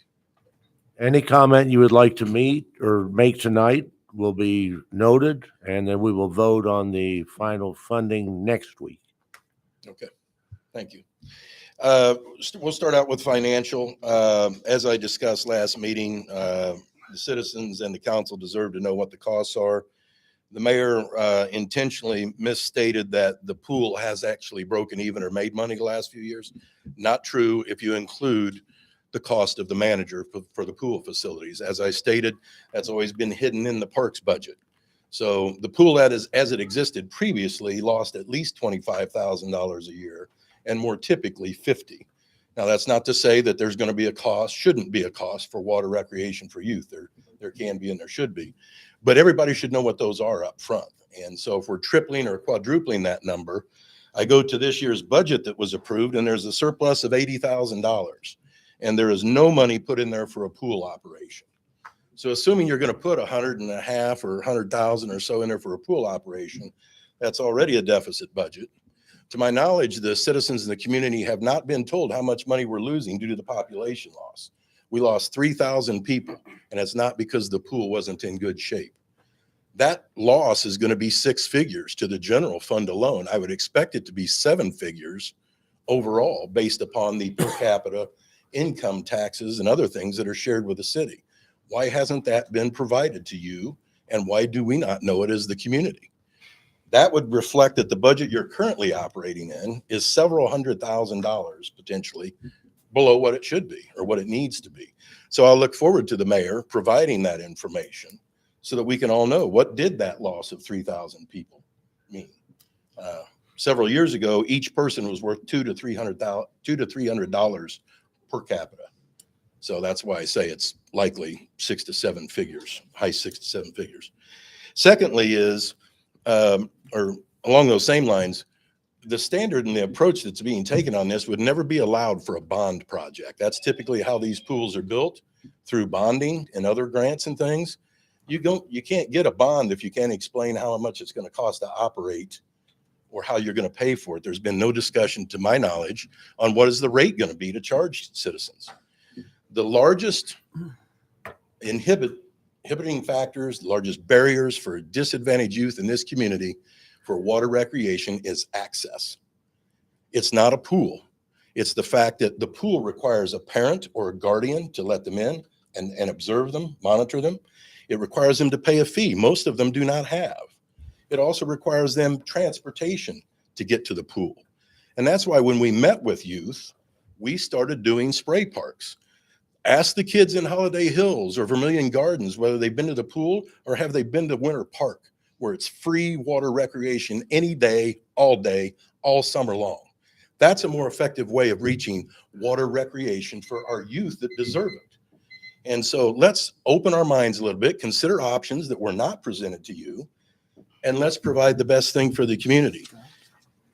Any comment you would like to meet or make tonight will be noted, and then we will vote on the final funding next week. Okay, thank you. We'll start out with financial. As I discussed last meeting, the citizens and the council deserve to know what the costs are. The mayor intentionally misstated that the pool has actually broken even or made money the last few years. Not true if you include the cost of the manager for the pool facilities. As I stated, that's always been hidden in the parks budget. So the pool that is, as it existed previously, lost at least $25,000 a year, and more typically 50. Now, that's not to say that there's going to be a cost, shouldn't be a cost for water recreation for youth. There can be and there should be, but everybody should know what those are up front. And so if we're tripling or quadrupling that number, I go to this year's budget that was approved and there's a surplus of $80,000 and there is no money put in there for a pool operation. So assuming you're going to put $150,000 or $100,000 or so in there for a pool operation, that's already a deficit budget. To my knowledge, the citizens in the community have not been told how much money we're losing due to the population loss. We lost 3,000 people, and it's not because the pool wasn't in good shape. That loss is going to be 6 figures to the general fund alone. I would expect it to be 7 figures overall based upon the per capita income taxes and other things that are shared with the city. Why hasn't that been provided to you, and why do we not know it as the community? That would reflect that the budget you're currently operating in is several $100,000 potentially below what it should be or what it needs to be. So I'll look forward to the mayor providing that information so that we can all know what did that loss of 3,000 people mean. Several years ago, each person was worth $200 to $300 per capita. So that's why I say it's likely 6 to 7 figures, high 6 to 7 figures. Secondly is, or along those same lines, the standard and the approach that's being taken on this would never be allowed for a bond project. That's typically how these pools are built, through bonding and other grants and things. You can't get a bond if you can't explain how much it's going to cost to operate or how you're going to pay for it. There's been no discussion, to my knowledge, on what is the rate going to be to charge citizens. The largest inhibiting factors, the largest barriers for disadvantaged youth in this community for water recreation is access. It's not a pool. It's the fact that the pool requires a parent or a guardian to let them in and observe them, monitor them. It requires them to pay a fee. Most of them do not have. It also requires them transportation to get to the pool. And that's why when we met with youth, we started doing spray parks. Ask the kids in Holiday Hills or Vermilion Gardens whether they've been to the pool or have they been to Winter Park, where it's free water recreation any day, all summer long. That's a more effective way of reaching water recreation for our youth that deserve it. And so let's open our minds a little bit, consider options that were not presented to you. and let's provide the best thing for the community.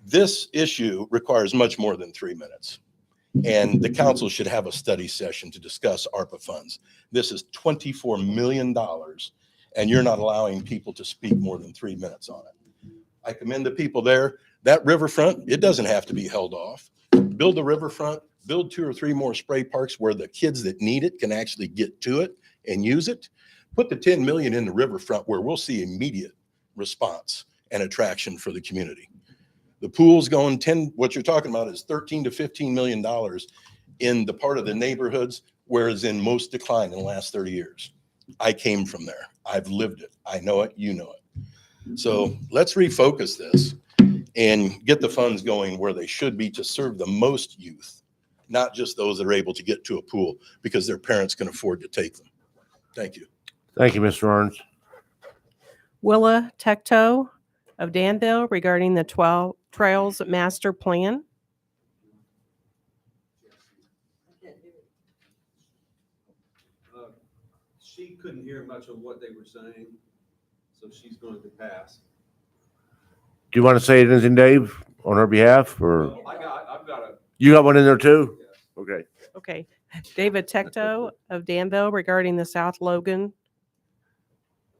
This issue requires much more than 3 minutes. And the council should have a study session to discuss ARPA funds. This is $24 million, and you're not allowing people to speak more than 3 minutes on it. I commend the people there. That riverfront, it doesn't have to be held off. Build the riverfront, build 2 or 3 more spray parks where the kids that need it can actually get to it and use it. Put the 10 million in the riverfront where we'll see immediate response and attraction for the community. The pool's going what you're talking about is $13 to $15 million in the part of the neighborhoods, whereas in most decline in the last 30 years. I came from there. I've lived it. I know it. You know it. So let's refocus this and get the funds going where they should be to serve the most youth, not just those that are able to get to a pool because their parents can afford to take them. Thank you. Thank you, Mr. Arns. Willa Tecto of Danville regarding the 12 Trails Master Plan. She couldn't hear much of what they were saying, so she's going to pass. Do you want to say anything, Dave, on her behalf, or I've got a. you got one in there too? Okay. Okay. David Tecto of Danville regarding the South Logan.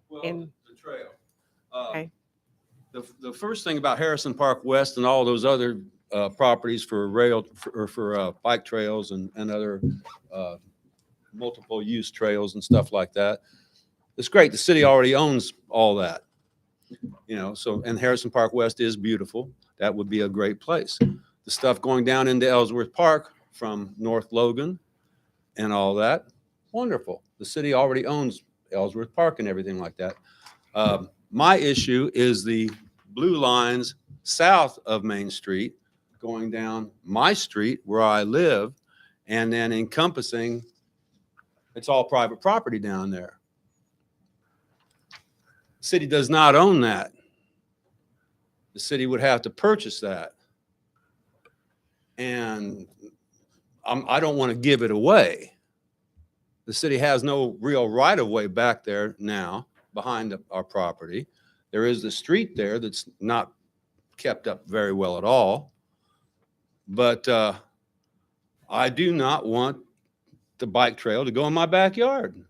Well, And- the trail. Okay. The first thing about Harrison Park West and all those other properties for bike trails and other multiple use trails and stuff like that. It's great. The city already owns all that, you know, so, and Harrison Park West is beautiful. That would be a great place. The stuff going down into Ellsworth Park from North Logan and all that, wonderful. The city already owns Ellsworth Park and everything like that. My issue is the blue lines south of Main Street going down my street where I live and then encompassing, it's all private property down there. City does not own that. The city would have to purchase that. And I don't want to give it away. The city has no real right of way back there now behind our property. There is the street there that's not kept up very well at all. But I do not want the bike trail to go in my backyard.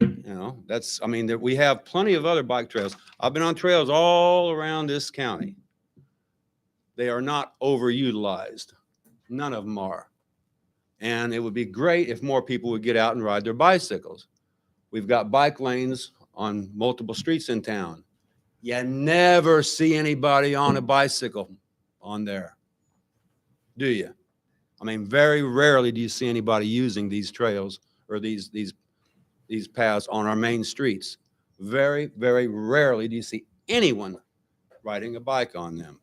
You know, that's, I mean, we have plenty of other bike trails. I've been on trails all around this county. They are not overutilized. None of them are. And it would be great if more people would get out and ride their bicycles. We've got bike lanes on multiple streets in town. You never see anybody on a bicycle on there, do you? I mean, very rarely do you see anybody using these trails or these paths on our main streets. Very, very rarely do you see anyone riding a bike on them.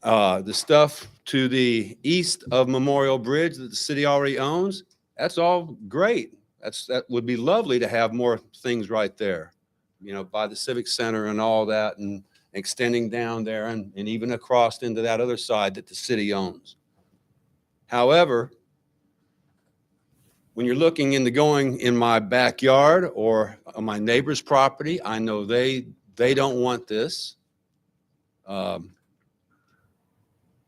The stuff to the east of Memorial Bridge that the city already owns, that's all great. That would be lovely to have more things right there, you know, by the Civic Center and all that, and extending down there and even across into that other side that the city owns. However, when you're looking into going in my backyard or on my neighbor's property, I know they don't want this.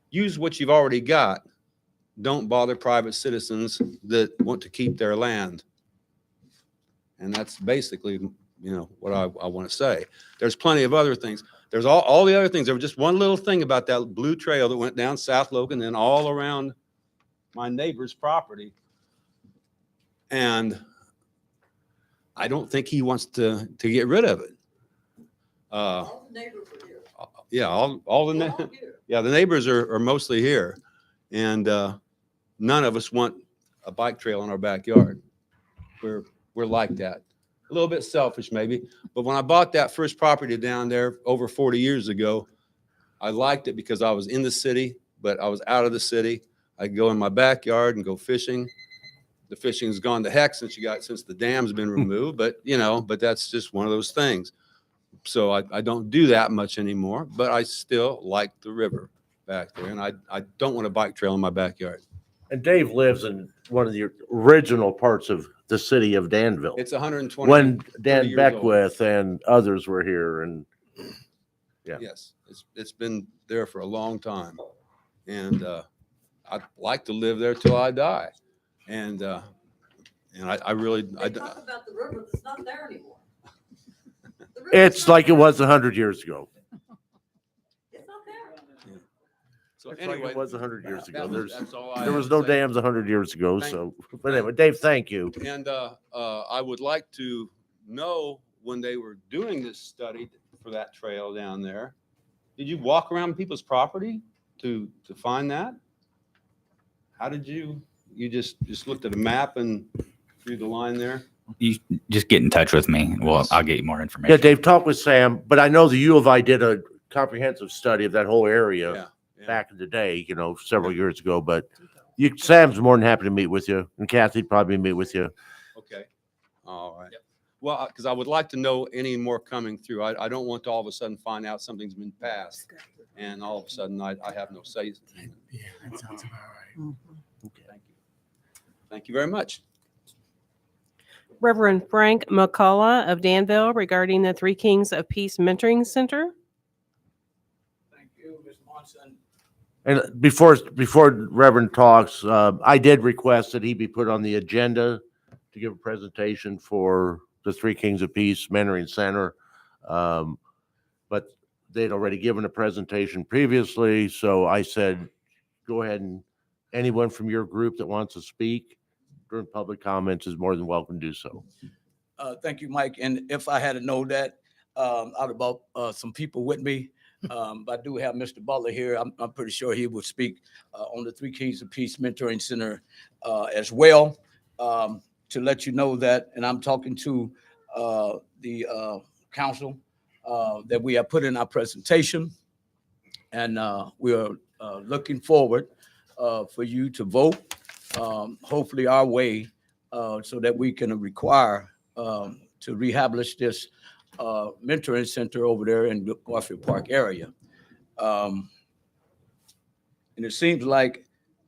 Use what you've already got. Don't bother private citizens that want to keep their land. And that's basically, you know, what I want to say. There's plenty of other things. There's all the other things. There was just one little thing about that blue trail that went down South Logan and all around my neighbor's property. And I don't think he wants to get rid of it. All the neighbors are here. Yeah, all the They're all here. yeah, the neighbors are mostly here, and none of us want a bike trail in our backyard. We're like that. A little bit selfish maybe, but when I bought that first property down there over 40 years ago, I liked it because I was in the city, but I was out of the city. I could go in my backyard and go fishing. The fishing's gone to heck since the dam's been removed, but you know, but that's just one of those things. So I don't do that much anymore, but I still like the river back there, and I don't want a bike trail in my backyard. And Dave lives in one of the original parts of the city of Danville. It's 120. When 30 Dan years old. Beckwith and others were here, and yeah. Yes, it's been there for a long time. And I'd like to live there till I die. And I really, They talk about the river that's not there anymore. The river's it's not like it there. was 100 years ago. It's not there. so It's like anyway. it was 100 years ago. That's all I There have was to no say. dams 100 years ago. Thank- So, but anyway, Dave, thank you. And I would like to know when they were doing this study for that trail down there, did you walk around people's property to find that? How did you just looked at a map and drew the line there? You just get in touch with me. Well, I'll get you more information. Yeah, Dave, talk with Sam. But I know the U of I did a comprehensive study of that whole area Yeah. back in the day, several years ago. But Sam's more than happy to meet with you, and Kathy'd probably meet with you. Okay. All right. Well, because I would like to know any more coming through. I don't want to all of a sudden find out something's been passed and all of a sudden I have no say. Yeah, that sounds about right. Okay. Thank you. Thank you very much. Reverend Frank McCullough of Danville regarding the Three Kings of Peace Mentoring Center. Thank you, Ms. Monson. And before Reverend talks, I did request that he be put on the agenda to give a presentation for the Three Kings of Peace Mentoring Center. But they'd already given a presentation previously, so I said, go ahead, and anyone from your group that wants to speak during public comments is more than welcome to do so. Thank you, Mike. And if I had known that, out about some people with me, I do have Mr. Butler here. I'm pretty sure he would speak on the Three Kings of Peace Mentoring Center as well. To let you know that, and I'm talking to the council that we have put in our presentation, and we are looking forward for you to vote, hopefully our way, so that we can require to reestablish this mentoring center over there in the Garfield Park area. And it seems like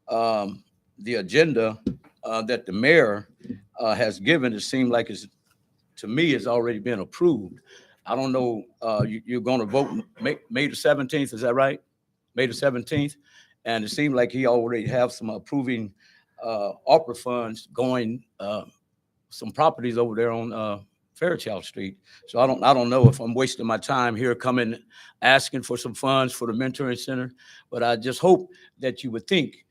the agenda that the mayor has given, it seems like to me, it's already been approved. I don't know, you're going to vote May the 17th, is that right? May the 17th? And it seemed like he already have some approving Arpa funds going, some properties over there on Fairchild Street. So I don't know if I'm wasting my time here coming, asking for some funds for the mentoring center, but I just hope that you would think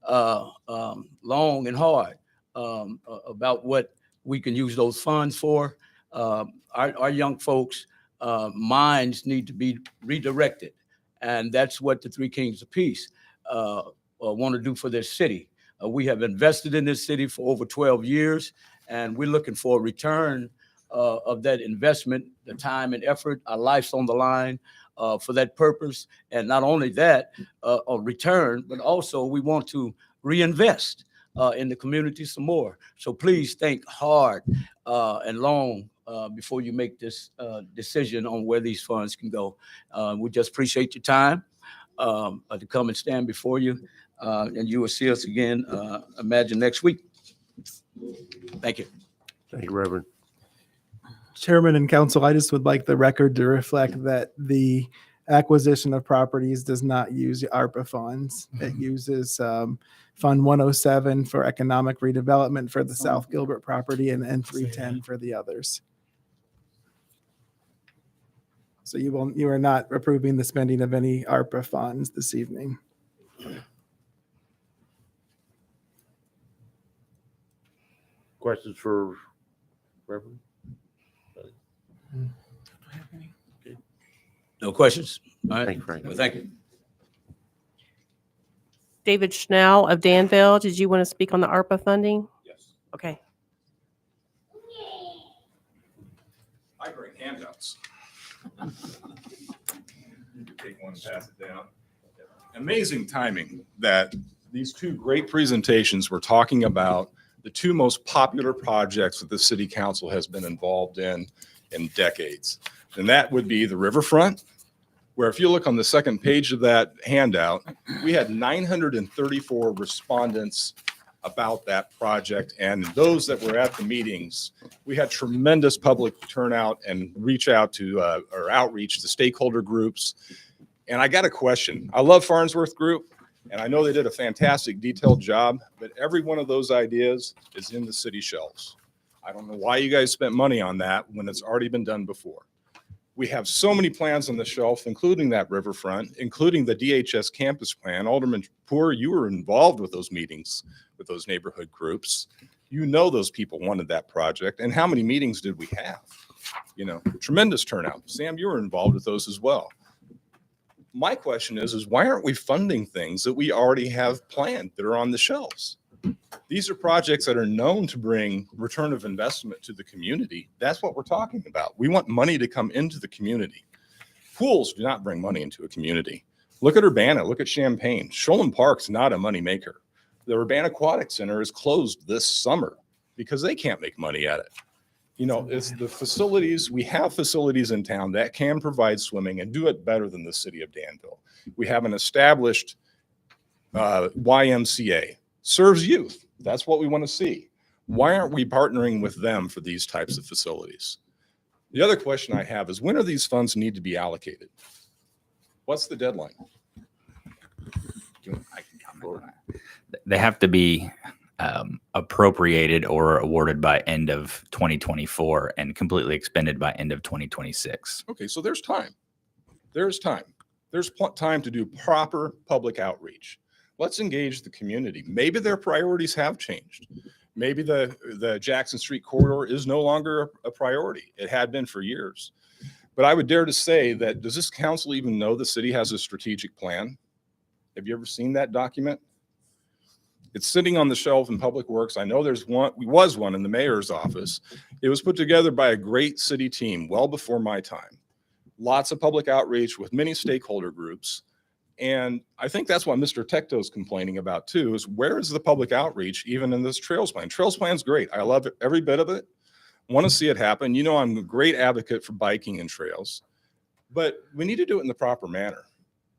long and hard about what we can use those funds for. Our young folks' minds need to be redirected, and that's what the Three Kings of Peace want to do for this city. We have invested in this city for over 12 years, and we're looking for a return of that investment, the time and effort, our life's on the line for that purpose. And not only that, a return, but also we want to reinvest in the community some more. So please think hard and long before you make this decision on where these funds can go. We just appreciate your time to come and stand before you. And you will see us again, imagine next week. Thank you. Thank you, Reverend. Chairman and council, I just would like the record to reflect that the acquisition of properties does not use ARPA funds. It uses Fund 107 for economic redevelopment for the South Gilbert property and 310 for the others. So you are not approving the spending of any ARPA funds this evening. Questions for Reverend? No questions? All right. Thank you, Frank. Well, thank you. David Schnell of Danville, did you want to speak on the ARPA funding? Yes. Okay. I bring handouts. You can take one and pass it down. Amazing timing that these two great presentations were talking about the two most popular projects that the city council has been involved in decades. And that would be the Riverfront, where if you look on the second page of that handout, we had 934 respondents about that project. And those that were at the meetings, we had tremendous public turnout and outreach to stakeholder groups. And I got a question. I love Farnsworth Group, and I know they did a fantastic detailed job, but every one of those ideas is in the city shelves. I don't know why you guys spent money on that when it's already been done before. We have so many plans on the shelf, including that Riverfront, including the DHS campus plan. Alderman Poor, you were involved with those meetings with those neighborhood groups. You know those people wanted that project. And how many meetings did we have? You know, tremendous turnout. Sam, you were involved with those as well. My question is why aren't we funding things that we already have planned that are on the shelves? These are projects that are known to bring return of investment to the community. That's what we're talking about. We want money to come into the community. Pools do not bring money into a community. Look at Urbana, look at Champaign. Sholem Park's not a money maker. The Urbana Aquatic Center is closed this summer because they can't make money at it. You know, it's the facilities, we have facilities in town that can provide swimming and do it better than the city of Danville. We have an established YMCA, serves youth. That's what we want to see. Why aren't we partnering with them for these types of facilities? The other question I have is when are these funds need to be allocated? What's the deadline? I can comment on that. They have to be appropriated or awarded by end of 2024 and completely expended by end of 2026. Okay, so there's time. There's time. There's time to do proper public outreach. Let's engage the community. Maybe their priorities have changed. Maybe the Jackson Street corridor is no longer a priority. It had been for years. But I would dare to say that, does this council even know the city has a strategic plan? Have you ever seen that document? It's sitting on the shelf in Public Works. I know there's one, was one in the mayor's office. It was put together by a great city team well before my time. Lots of public outreach with many stakeholder groups. And I think that's what Mr. Tecto is complaining about too, is where is the public outreach even in this trails plan? Trails plan's great. I love it, every bit of it. Want to see it happen. You know, I'm a great advocate for biking and trails, but we need to do it in the proper manner.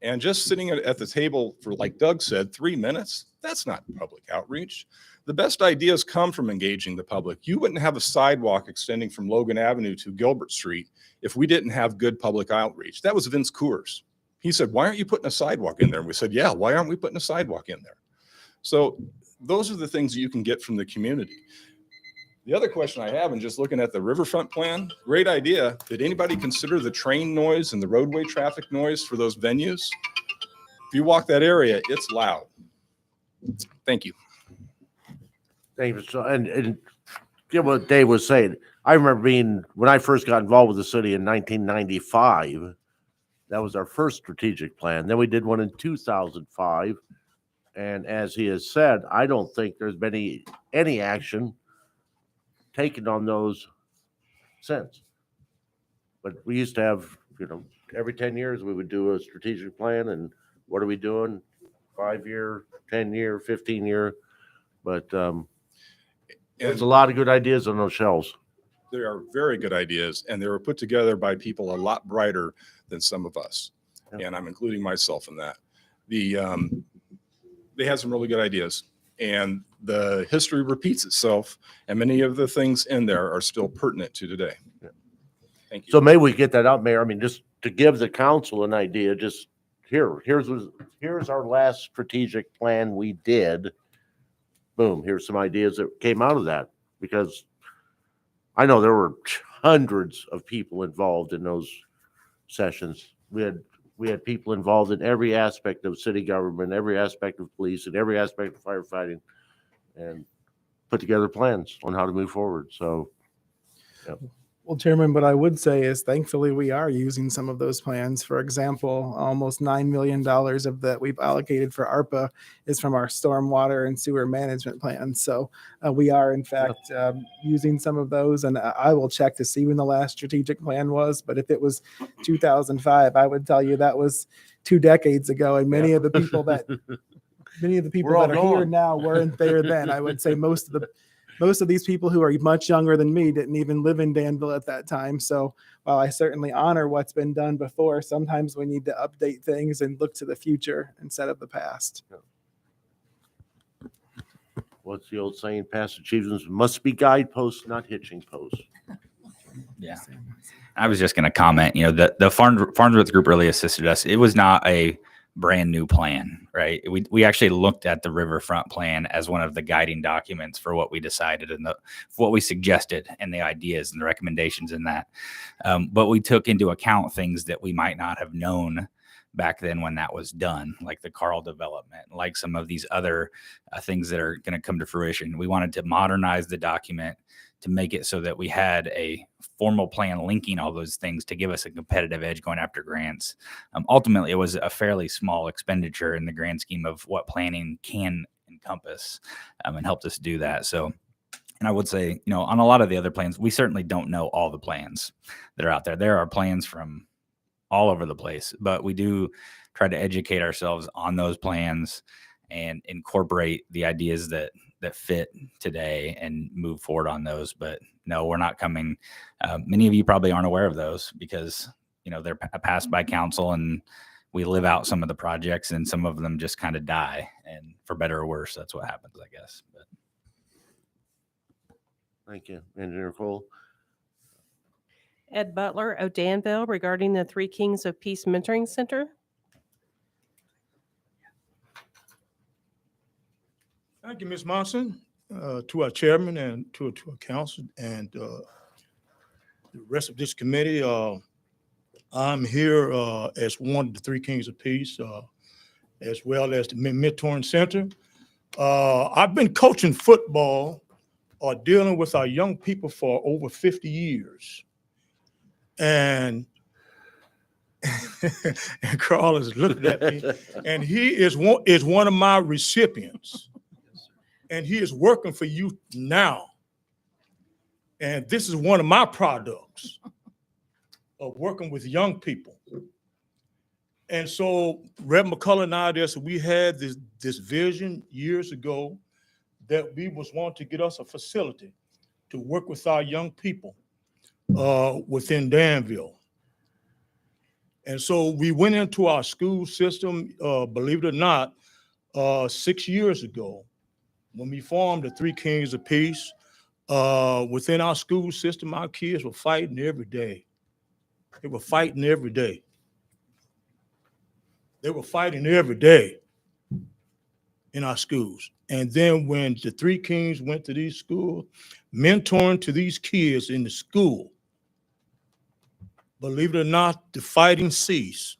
And just sitting at the table for, like Doug said, 3 minutes, that's not public outreach. The best ideas come from engaging the public. You wouldn't have a sidewalk extending from Logan Avenue to Gilbert Street if we didn't have good public outreach. That was Vince Coors. He said, why aren't you putting a sidewalk in there? And we said, yeah, why aren't we putting a sidewalk in there? So those are the things that you can get from the community. The other question I have, and just looking at the Riverfront plan, great idea. Did anybody consider the train noise and the roadway traffic noise for those venues? If you walk that area, it's loud. Thank you. Thank you. So, and get what Dave was saying. I remember when I first got involved with the city in 1995, that was our first strategic plan. Then we did one in 2005. And as he has said, I don't think there's been any action taken on those since. But we used to have, every 10 years we would do a strategic plan, and what are we doing? 5-year, 10-year, 15-year. But there's a lot of good ideas on those shelves. They are very good ideas, and they were put together by people a lot brighter than some of us. Yeah. And I'm including myself in that. They had some really good ideas, and the history repeats itself, and many of the things in there are still pertinent to today. Yeah. Thank you. So maybe we get that out, Mayor. I mean, just to give the council an idea, just here's our last strategic plan we did. Boom, here's some ideas that came out of that, because I know there were hundreds of people involved in those sessions. We had people involved in every aspect of city government, every aspect of police, and every aspect of firefighting, and put together plans on how to move forward. So, yeah. Well, Chairman, what I would say is thankfully we are using some of those plans. For example, almost $9 million of that we've allocated for ARPA is from our stormwater and sewer management plans. So we are in fact using some of those, and I will check to see when the last strategic plan was. But if it was 2005, I would tell you that was 2 decades ago. And many of the people that are here now weren't there then. I would say most of most of these people who are much younger than me didn't even live in Danville at that time. So while I certainly honor what's been done before, sometimes we need to update things and look to the future instead of the past. What's the old saying? Past achievements must be guideposts, not hitching posts. Yeah. I was just going to comment, the Farnsworth group really assisted us. It was not a brand new plan, right? We actually looked at the Riverfront plan as one of the guiding documents for what we decided and what we suggested and the ideas and the recommendations in that. But we took into account things that we might not have known back then when that was done, like the Carl development, like some of these other things that are going to come to fruition. We wanted to modernize the document to make it so that we had a formal plan linking all those things to give us a competitive edge going after grants. Ultimately, it was a fairly small expenditure in the grand scheme of what planning can encompass, and helped us do that. So, and I would say, on a lot of the other plans, we certainly don't know all the plans that are out there. There are plans from all over the place, but we do try to educate ourselves on those plans and incorporate the ideas that fit today and move forward on those. But no, we're not coming. Many of you probably aren't aware of those because, they're passed by council and we live out some of the projects and some of them just kind of die. And for better or worse, that's what happens, I guess. But Thank you. Engineer Cole. Ed Butler of Danville regarding the Three Kings of Peace Mentoring Center. Thank you, Ms. Monson, to our chairman and to our council and the rest of this committee. I'm here as one of the Three Kings of Peace, as well as the Mentoring Center. I've been coaching football or dealing with our young people for over 50 years. And and Carl is looking at me, and he is one of my recipients. And he is working for you now. And this is one of my products of working with young people. And so Rev McCullough and I, we had this vision years ago that we was wanting to get us a facility to work with our young people within Danville. And so we went into our school system, believe it or not, 6 years ago, when we formed the Three Kings of Peace. Within our school system, our kids were fighting every day. They were fighting every day. They were fighting every day in our schools. And then when the Three Kings went to these schools, mentoring to these kids in the school, believe it or not, the fighting ceased.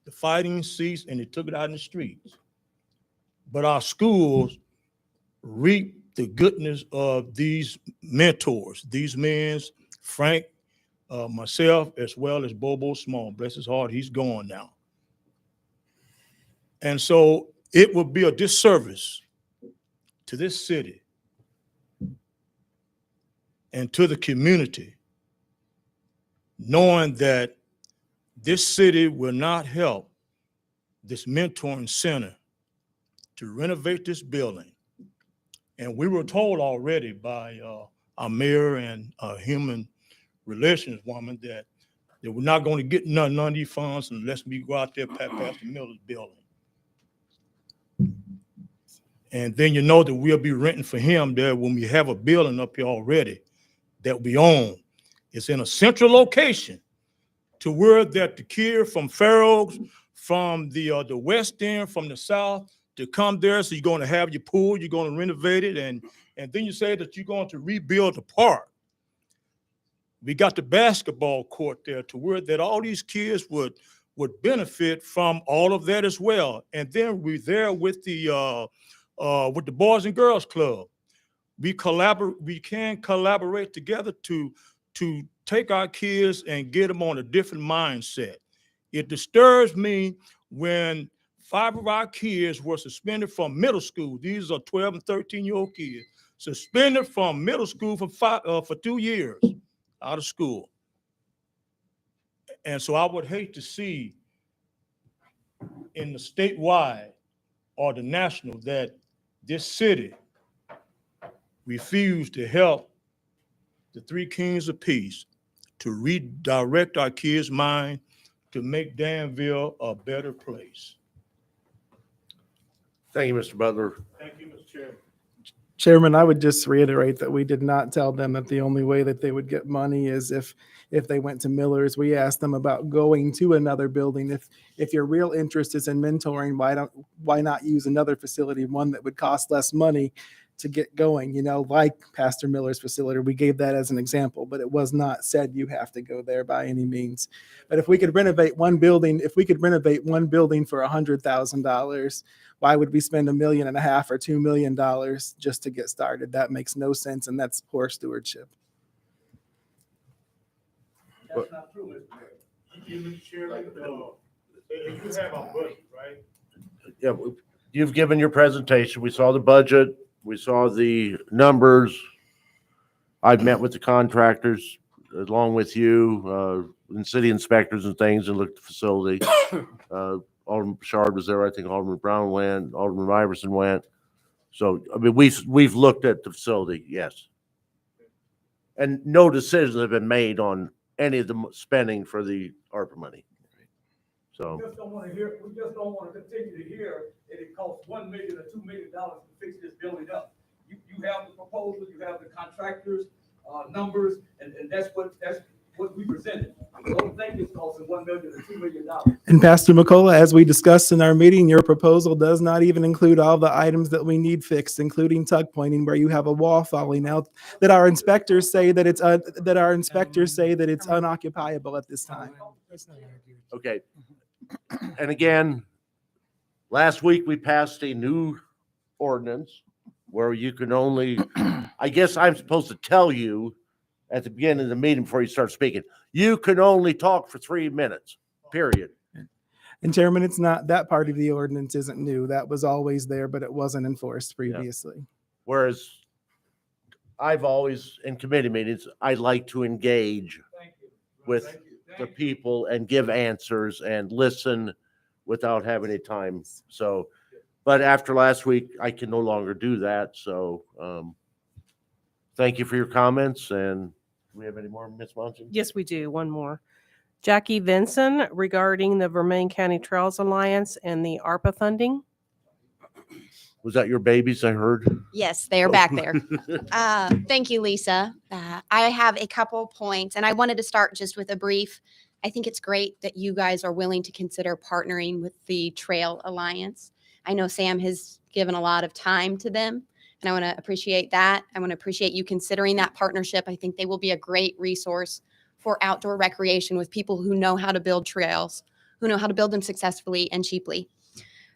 The fighting ceased and they took it out in the streets. But our schools reap the goodness of these mentors, these men, Frank, myself, as well as Bobo Small. Bless his heart, he's gone now. And so it would be a disservice to this city and to the community, knowing that this city will not help this mentoring center to renovate this building. And we were told already by our mayor and human relations woman that we're not going to get none of these funds unless we go out there past the Miller's building. And then you know that we'll be renting for him there when we have a building up here already that we own. It's in a central location to where that the kid from Fair Oaks, from the West End, from the South, to come there. So you're going to have your pool, you're going to renovate it, and then you say that you're going to rebuild the park. We got the basketball court there to where that all these kids would benefit from all of that as well. And then we're there with the Boys and Girls Club. We can collaborate together to take our kids and get them on a different mindset. It disturbs me when 5 of our kids were suspended from middle school. These are 12 and 13-year-old kids, suspended from middle school for 2 years out of school. And so I would hate to see in the statewide or the national that this city refuse to help the three kings of peace to redirect our kids' mind to make Danville a better place. Thank you, Mr. Butler. Thank you, Mr. Chairman. Chairman, I would just reiterate that we did not tell them that the only way that they would get money is if they went to Miller's. We asked them about going to another building. If your real interest is in mentoring, why not use another facility, one that would cost less money to get going, like Pastor Miller's facility. We gave that as an example, but it was not said you have to go there by any means. But if we could renovate one building for $100,000, why would we spend $1.5 million or $2 million just to get started? That makes no sense, and that's poor stewardship. That's not true, Mr. Mayor. Mr. Chairman, you have a budget, right? Yeah, you've given your presentation. We saw the budget. We saw the numbers. I've met with the contractors along with you, and city inspectors and things, and looked at the facility. Alderman Bouchard was there. I think Alderman Brown went, Alderman Iverson went. So, I mean, we've looked at the facility, yes. And no decisions have been made on any of the spending for the ARPA money. So. We just don't want to continue to hear that it costs $1 million or $2 million to fix this building up. You have the proposal, you have the contractors, numbers, and that's what we presented. Don't think it's costing $1 million or $2 million. And Pastor McCullough, as we discussed in our meeting, your proposal does not even include all the items that we need fixed, including tuck pointing, where you have a wall falling out that our inspectors say that it's unoccupiable at this time. Okay. And again, last week we passed a new ordinance where you can only, I guess I'm supposed to tell you at the beginning of the meeting before you start speaking, you can only talk for 3 minutes, period. And Chairman, it's not, that part of the ordinance isn't new. That was always there, but it wasn't enforced previously. Whereas I've always, in committee meetings, I like to engage with the people and give answers and listen without having any time. So, but after last week, I can no longer do that. So, thank you for your comments. And do we have any more, Ms. Monson? Yes, we do. One more. Jackie Vinson regarding the Vermilion County Trails Alliance and the ARPA funding. Was that your babies I heard? Yes, they are back there. Thank you, Lisa. I have a couple points, and I wanted to start just with a brief. I think it's great that you guys are willing to consider partnering with the Trail Alliance. I know Sam has given a lot of time to them, and I want to appreciate that. I want to appreciate you considering that partnership. I think they will be a great resource for outdoor recreation with people who know how to build trails, who know how to build them successfully and cheaply.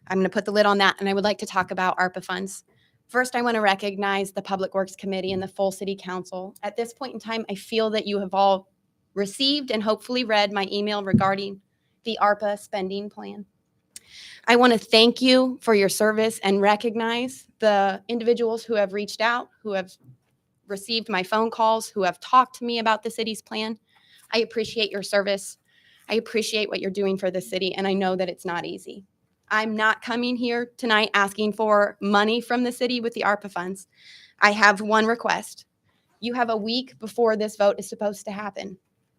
I'm going to put the lid on that, and I would like to talk about ARPA funds. First, I want to recognize the Public Works Committee and the full City Council. At this point in time, I feel that you have all received and hopefully read my email regarding the ARPA spending plan. I want to thank you for your service and recognize the individuals who have reached out, who have received my phone calls, who have talked to me about the city's plan. I appreciate your service. I appreciate what you're doing for the city, and I know that it's not easy. I'm not coming here tonight asking for money from the city with the ARPA funds. I have one request. You have a week before this vote is supposed to happen.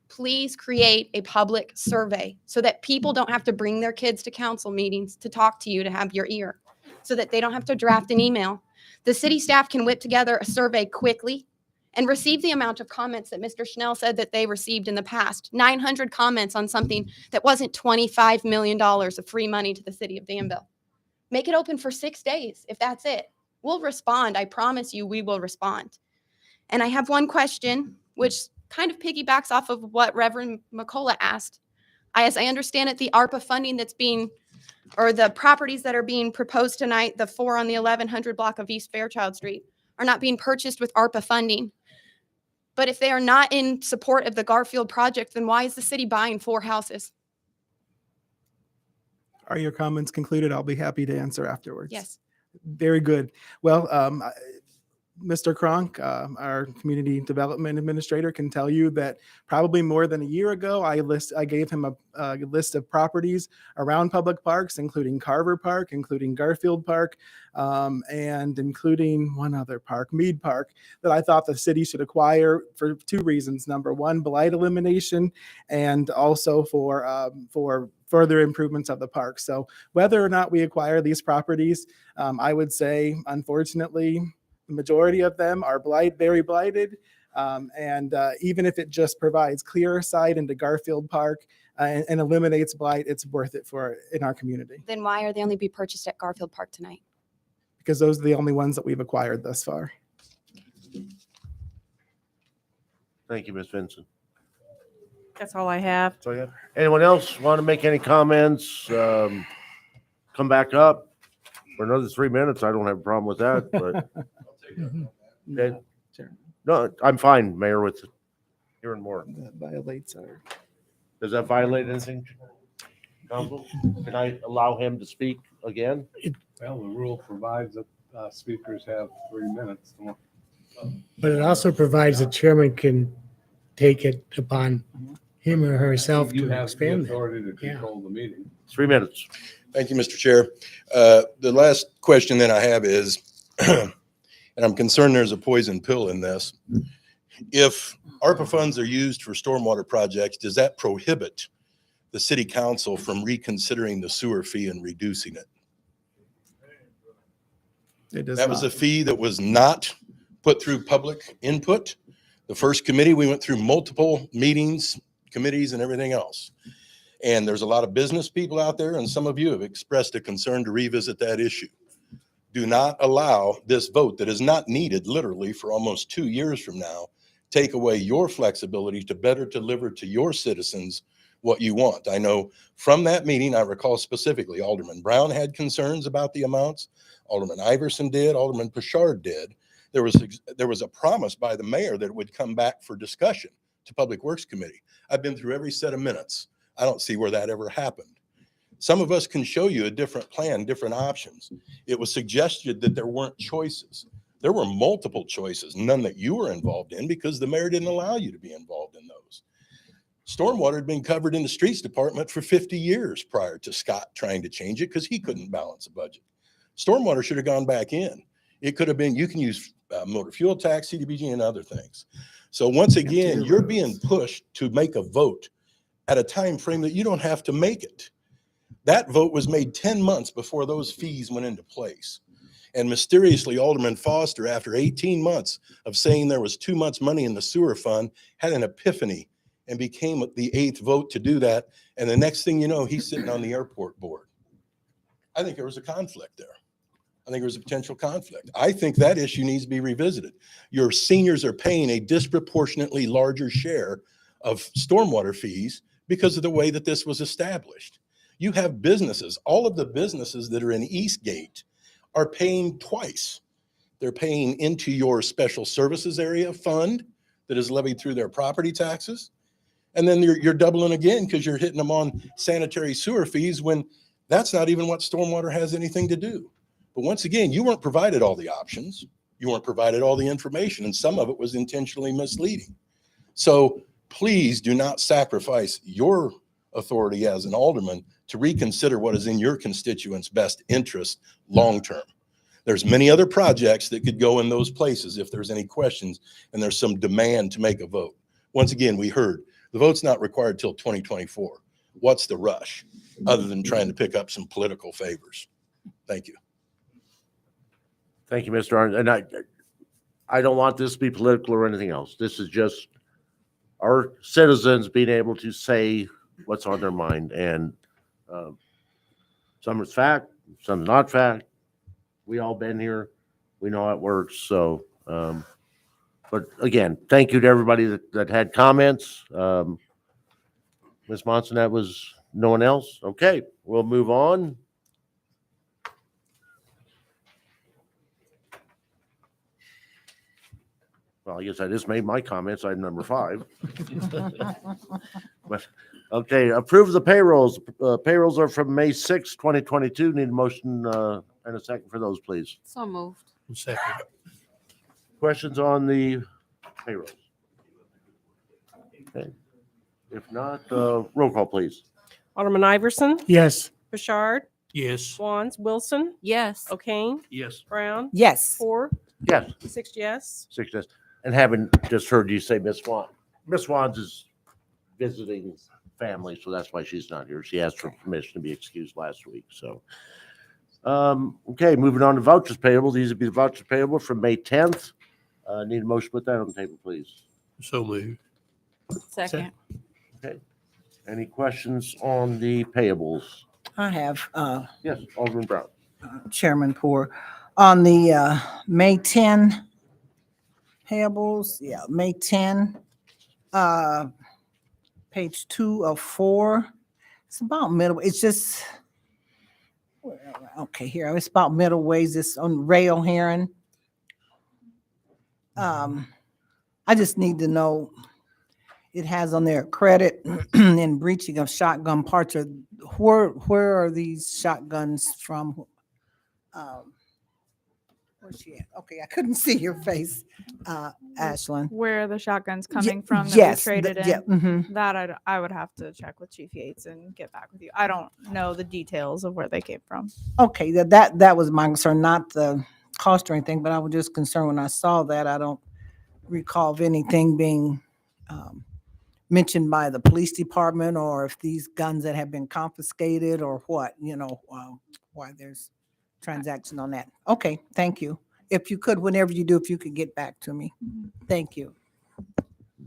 Please create a public survey so that people don't have to bring their kids to council meetings to talk to you, to have your ear, so that they don't have to draft an email. The city staff can whip together a survey quickly and receive the amount of comments that Mr. Schnell said that they received in the past. 900 comments on something that wasn't $25 million of free money to the city of Danville. Make it open for 6 days if that's it. We'll respond. I promise you we will respond. And I have one question, which kind of piggybacks off of what Reverend McCullough asked. As I understand it, the ARPA funding that's being, or the properties that are being proposed tonight, the 4 on the 1100 block of East Fairchild Street, are not being purchased with ARPA funding. But if they are not in support of the Garfield project, then why is the city buying 4 houses? Are your comments concluded? I'll be happy to answer afterwards. Yes. Very good. Well, Mr. Kronk, our community development administrator, can tell you that probably more than a year ago, I gave him a list of properties around public parks, including Carver Park, including Garfield Park, and including one other park, Mead Park, that I thought the city should acquire for two reasons. Number one, blight elimination, and also for further improvements of the park. So whether or not we acquire these properties, I would say, unfortunately, the majority of them are very blighted. And even if it just provides clearer sight into Garfield Park and eliminates blight, it's worth it in our community, Then why are they only be purchased at Garfield Park tonight? because those are the only ones that we've acquired thus far. Thank you, Ms. Vincent. That's all I have. So, yeah. Anyone else want to make any comments? Come back up for another 3 minutes. I don't have a problem with that, but No, no, I'm fine, Mayor, with hearing more. that violates our. Does that violate anything, Council? Can I allow him to speak again? Well, the rule provides that speakers have 3 minutes. But it also provides the chairman can take it upon him or herself You to have the expand it. authority to control the meeting. 3 minutes. Thank you, Mr. Chair. The last question that I have is, and I'm concerned there's a poison pill in this. If ARPA funds are used for stormwater projects, does that prohibit the city council from reconsidering the sewer fee and reducing it? It does That was not. a fee that was not put through public input. The first committee, we went through multiple meetings, committees, and everything else. And there's a lot of business people out there, and some of you have expressed a concern to revisit that issue. Do not allow this vote that is not needed literally for almost 2 years from now, take away your flexibility to better deliver to your citizens what you want. I know from that meeting, I recall specifically Alderman Brown had concerns about the amounts. Alderman Iverson did, Alderman Pashard did. There was a promise by the mayor that it would come back for discussion to Public Works Committee. I've been through every set of minutes. I don't see where that ever happened. Some of us can show you a different plan, different options. It was suggested that there weren't choices. There were multiple choices, none that you were involved in because the mayor didn't allow you to be involved in those. Stormwater had been covered in the streets department for 50 years prior to Scott trying to change it because he couldn't balance a budget. Stormwater should have gone back in. It could have been, you can use motor fuel tax, CDBG, and other things. So once again, you're being pushed to make a vote at a time frame that you don't have to make it. That vote was made 10 months before those fees went into place. And mysteriously, Alderman Foster, after 18 months of saying there was too much money in the sewer fund, had an epiphany and became the 8th vote to do that. And the next thing you know, he's sitting on the airport board. I think there was a conflict there. I think there was a potential conflict. I think that issue needs to be revisited. Your seniors are paying a disproportionately larger share of stormwater fees because of the way that this was established. You have businesses, all of the businesses that are in Eastgate are paying twice. They're paying into your special services area fund that is levied through their property taxes. And then you're doubling again because you're hitting them on sanitary sewer fees when that's not even what stormwater has anything to do. But once again, you weren't provided all the options. You weren't provided all the information, and some of it was intentionally misleading. So please do not sacrifice your authority as an alderman to reconsider what is in your constituents' best interest long-term. There's many other projects that could go in those places if there's any questions and there's some demand to make a vote. Once again, we heard the vote's not required till 2024. What's the rush other than trying to pick up some political favors? Thank you. Thank you, Mr. Arns. And I don't want this to be political or anything else. This is just our citizens being able to say what's on their mind. And some is fact, some is not fact. We all been here. We know how it works. So, but again, thank you to everybody that had comments. Ms. Monson, that was no one else? Okay, we'll move on. Well, I guess I just made my comments. Item number 5. But okay, approve the payrolls. Payrolls are from May 6, 2022. Need a motion and a second for those, please. So moved. Second. Questions on the payrolls? Okay. If not, roll call, please. Alderman Iverson, Yes. Bouchard, Yes. Wands, Wilson, Yes. O'Kane, Yes. Brown, Yes. 4, Yes. 6 yes. 6 yes. And having just heard you say Miss Swan, Miss Swans is visiting family, so that's why she's not here. She asked for permission to be excused last week, so. Okay, moving on to vouchers payable. These would be the vouchers payable from May 10th. Need a motion to put that on the table, please. So moved. Second. Okay. Any questions on the payables? I have, Yes, Alderman Brown. Chairman Poor, on the May 10 payables, May 10, page 2 of 4. It's about middle, it's just, okay, here, it's about middle ways, it's on rail hearing. I just need to know, it has on there credit and breaching of shotgun parts. Where are these shotguns from? Where's she at? Okay, I couldn't see your face, Ashlyn. Where are the shotguns coming from that Yes, we traded in? yeah, mhm. That I would have to check with Chief Yates and get back with you. I don't know the details of where they came from. Okay, that was my concern, not the cost or anything, but I was just concerned when I saw that. I don't recall of anything being mentioned by the police department, or if these guns that have been confiscated or what, why there's transaction on that. Okay, thank you. If you could, whenever you do, if you could get back to me. Thank you.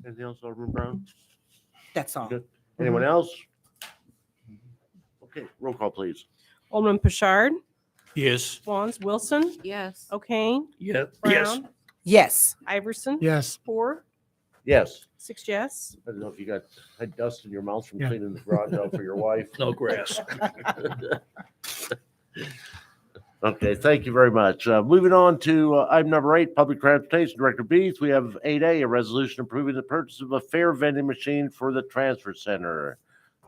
Anything else, Alderman Brown? That's all. Good. Anyone else? Okay, roll call, please. Alderman Bouchard, Yes. Wands, Wilson, Yes. O'Kane, Yes. Brown, Yes. Iverson, Yes. 4, Yes. 6 yes. I don't know if you had dust in your mouth from Yeah. cleaning the garage out for your wife. No grass. Okay, thank you very much. Moving on to item number 8, Public Transportation Director Beeth. We have 8A, a resolution approving the purchase of a fare vending machine for the transfer center.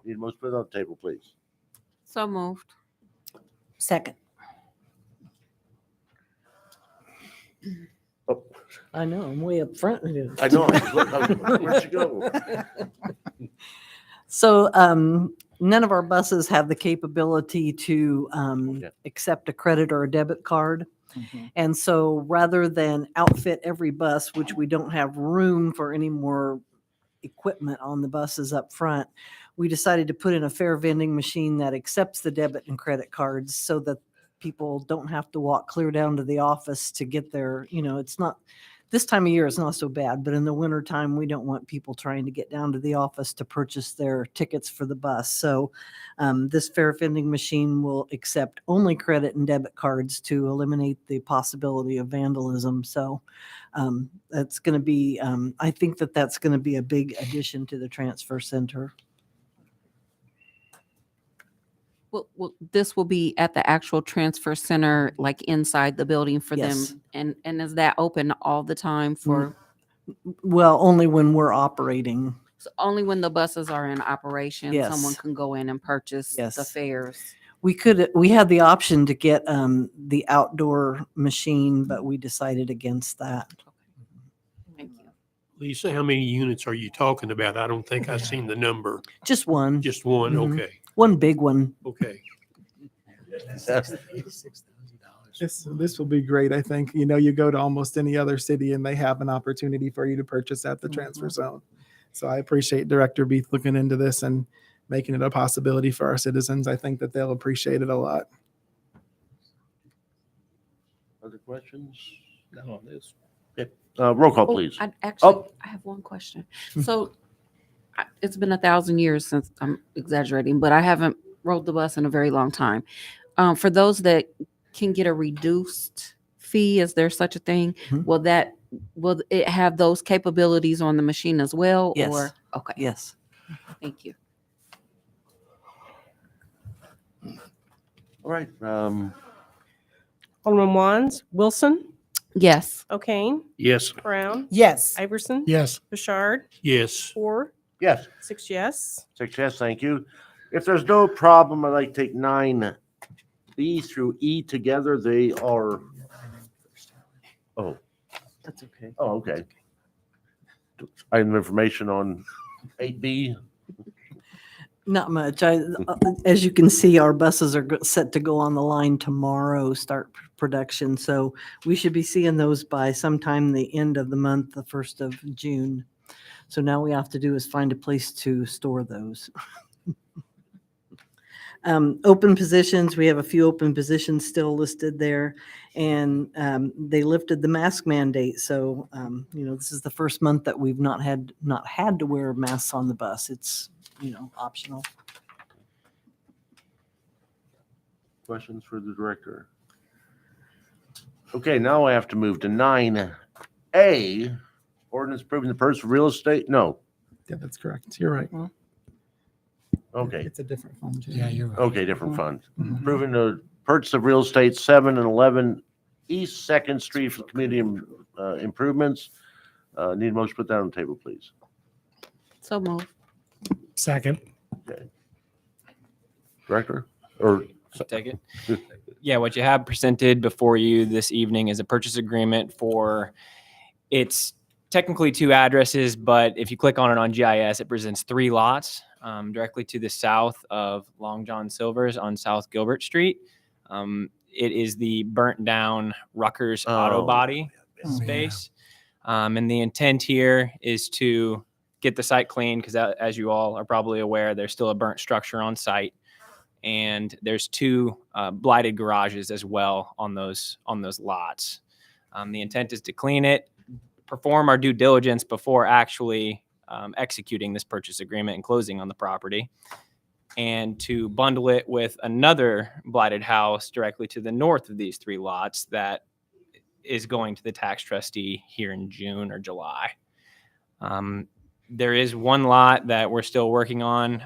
Need a motion to put it on the table, please. So moved. Second. Oh, I know, I'm way up front. I know. Where'd you go? So none of our buses have the capability to Yeah. accept a credit or a debit card. And so rather than outfit every bus, which we don't have room for any more equipment on the buses up front, we decided to put in a fare vending machine that accepts the debit and credit cards so that people don't have to walk clear down to the office to get their, it's not, this time of year is not so bad, but in the winter time, we don't want people trying to get down to the office to purchase their tickets for the bus. So this fare vending machine will accept only credit and debit cards to eliminate the possibility of vandalism. So that's going to be, I think that's going to be a big addition to the transfer center. Well, this will be at the actual transfer center, like inside the building for Yes. them. And is that open all the time for, Well, only when we're operating. so only when the buses are in operation, Yes. someone can go in and purchase the Yes. fares? We had the option to get the outdoor machine, but we decided against that. Thank you. Lisa, how many units are you talking about? I don't think I've seen the number. Just one. Just one. Mhm. Okay. One big one. Okay. This will be great, I think. You go to almost any other city and they have an opportunity for you to purchase at the transfer zone. So I appreciate Director Beeth looking into this and making it a possibility for our citizens. I think that they'll appreciate it a lot. Other questions? Not on this. Okay. Roll call, Oh, please. I actually, Oh. I have one question. So it's been 1,000 years since, I'm exaggerating, but I haven't rode the bus in a very long time. For those that can get a reduced fee, is there such a thing? Mhm. Will it have those capabilities on the machine as well? Yes. Or, okay, Yes. thank you. All right. Alderman Wands, Wilson, Yes. O'Kane, Yes. Brown, Yes. Iverson, Yes. Bouchard, Yes. 4, Yes. 6 yes. 6 yes, thank you. If there's no problem, I'd like to take 9B through E together. They are, That's okay. Oh, okay. Item information on 8B. Not much. As you can see, our buses are set to go on the line tomorrow, start production. So we should be seeing those by sometime the end of the month, the 1st of June. So now we have to do is find a place to store those. Open positions, we have a few open positions still listed there, and they lifted the mask mandate. So, this is the first month that we've not had to wear masks on the bus. It's, optional. Questions for the director? Okay, now I have to move to 9A, ordinance approving the purchase of real estate. No, Yeah, that's correct. You're right. okay. It's a different fund. Yeah, you're right. Okay, different fund. Mhm. Approving the purchase of real estate 7 and 11 East Second Street for community improvements. Need a motion to put that on the table, please. So move. Second. Director? Or Take it. Yeah, what you have presented before you this evening is a purchase agreement for, it's technically 2 addresses, but if you click on it on GIS, it presents 3 lots directly to the south of Long John Silver's on South Gilbert Street. It is the burnt down Rutgers Auto Body space. And the intent here is to get the site clean because as you all are probably aware, there's still a burnt structure on site. And there's 2 blighted garages as well on those lots. The intent is to clean it, perform our due diligence before actually executing this purchase agreement and closing on the property, and to bundle it with another blighted house directly to the north of these 3 lots that is going to the tax trustee here in June or July. There is 1 lot that we're still working on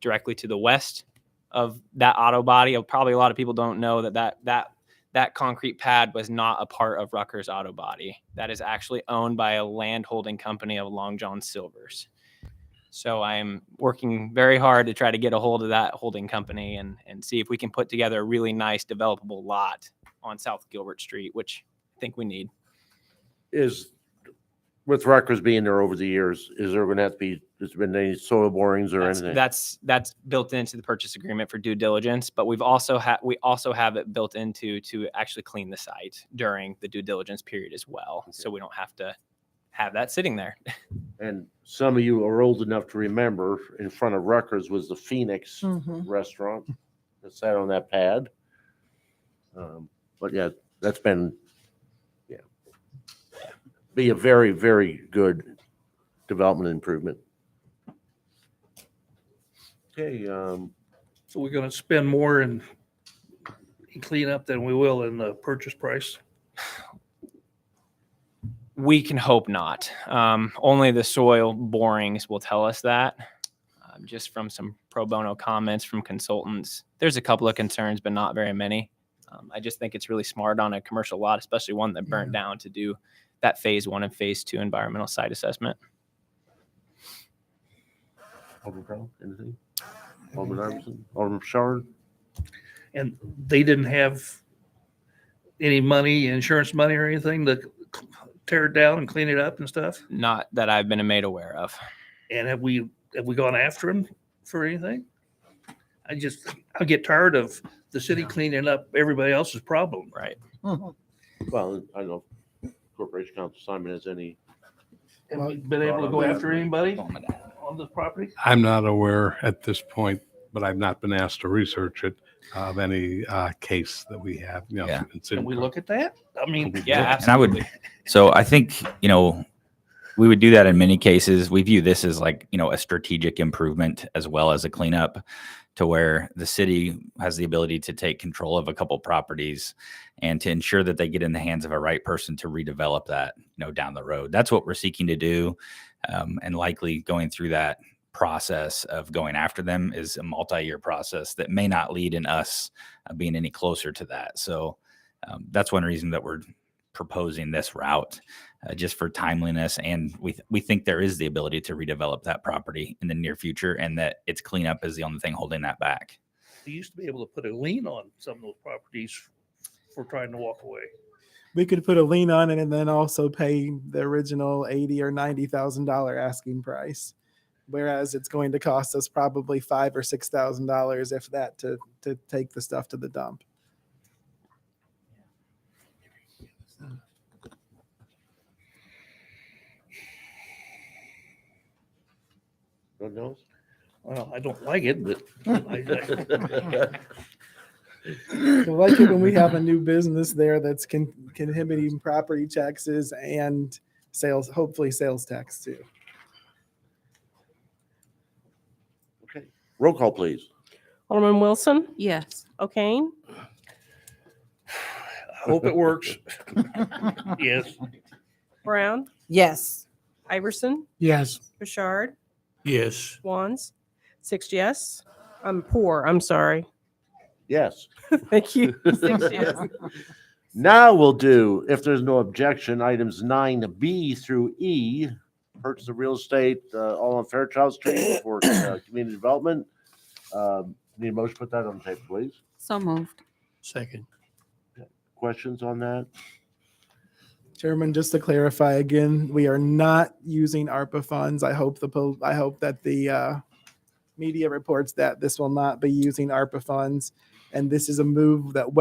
directly to the west of that auto body. Probably a lot of people don't know that concrete pad was not a part of Rutgers Auto Body. That is actually owned by a land holding company of Long John Silver's. So I'm working very hard to try to get a hold of that holding company and see if we can put together a really nice developable lot on South Gilbert Street, which I think we need. is, with Rutgers being there over the years, is there going to have to be, has there been any soil borings or anything? That's built into the purchase agreement for due diligence, but we also have it built into to actually clean the site during the due diligence period as well. So we don't have to have that sitting there. And some of you are old enough to remember in front of Rutgers was the Phoenix restaurant that sat on that pad. But yeah, that's been, be a very, very good development improvement. Okay, So we're going to spend more in cleanup than we will in the purchase price. We can hope not. Only the soil borings will tell us that. Just from some pro bono comments from consultants, there's a couple of concerns, but not very many. I just think it's really smart on a commercial lot, especially one that burnt down, to do that phase 1 and phase 2 environmental site assessment. Alderman Crowe, anything? Alderman Iverson, Alderman Bouchard? And they didn't have any money, insurance money or anything to tear it down and clean it up and stuff? Not that I've been made aware of. And have we gone after them for anything? I get tired of the city cleaning up everybody else's problem. Right. Well, I don't know if Corporation Counsel Simon has any. Have we been able to go after anybody on this property? I'm not aware at this point, but I've not been asked to research it, of any case that we have. Yeah. Can we look at that? I mean, Yeah, And I would, so I think, we would do that in many cases. We view this as like, a strategic improvement as well as a cleanup, to where the city has the ability to take control of a couple properties and to ensure that they get in the hands of a right person to redevelop that, down the road. That's what we're seeking to do. And likely going through that process of going after them is a multi-year process that may not lead in us being any closer to that. So that's one reason that we're proposing this route, just for timeliness. And we think there is the ability to redevelop that property in the near future, and that its cleanup is the only thing holding that back. we used to be able to put a lien on some of those properties for trying to walk away. We could put a lien on it and then also pay the original $80,000 or $90,000 asking price. Whereas it's going to cost us probably $5,000 or $6,000, if that, to take the stuff to the dump. God knows. Well, I don't like it, but I like it when we have a new business there that's inhibiting property taxes and sales, hopefully sales tax too. Okay, roll call, please. Alderman Wilson, Yes. O'Kane, I hope it works. Yes. Brown, Yes. Iverson, Yes. Richard, Yes. Wands, 6 yes. I'm poor. I'm sorry. Yes. Thank you. 6 yes. Now we'll do, if there's no objection, items 9B through E, purchase of real estate, all on Fairchild Street for community development. Need a motion to put that on the table, please. So moved. Second. Questions on that? Chairman, just to clarify again, we are not using ARPA funds. I hope that the media reports that this will not be using ARPA funds. And this is a move that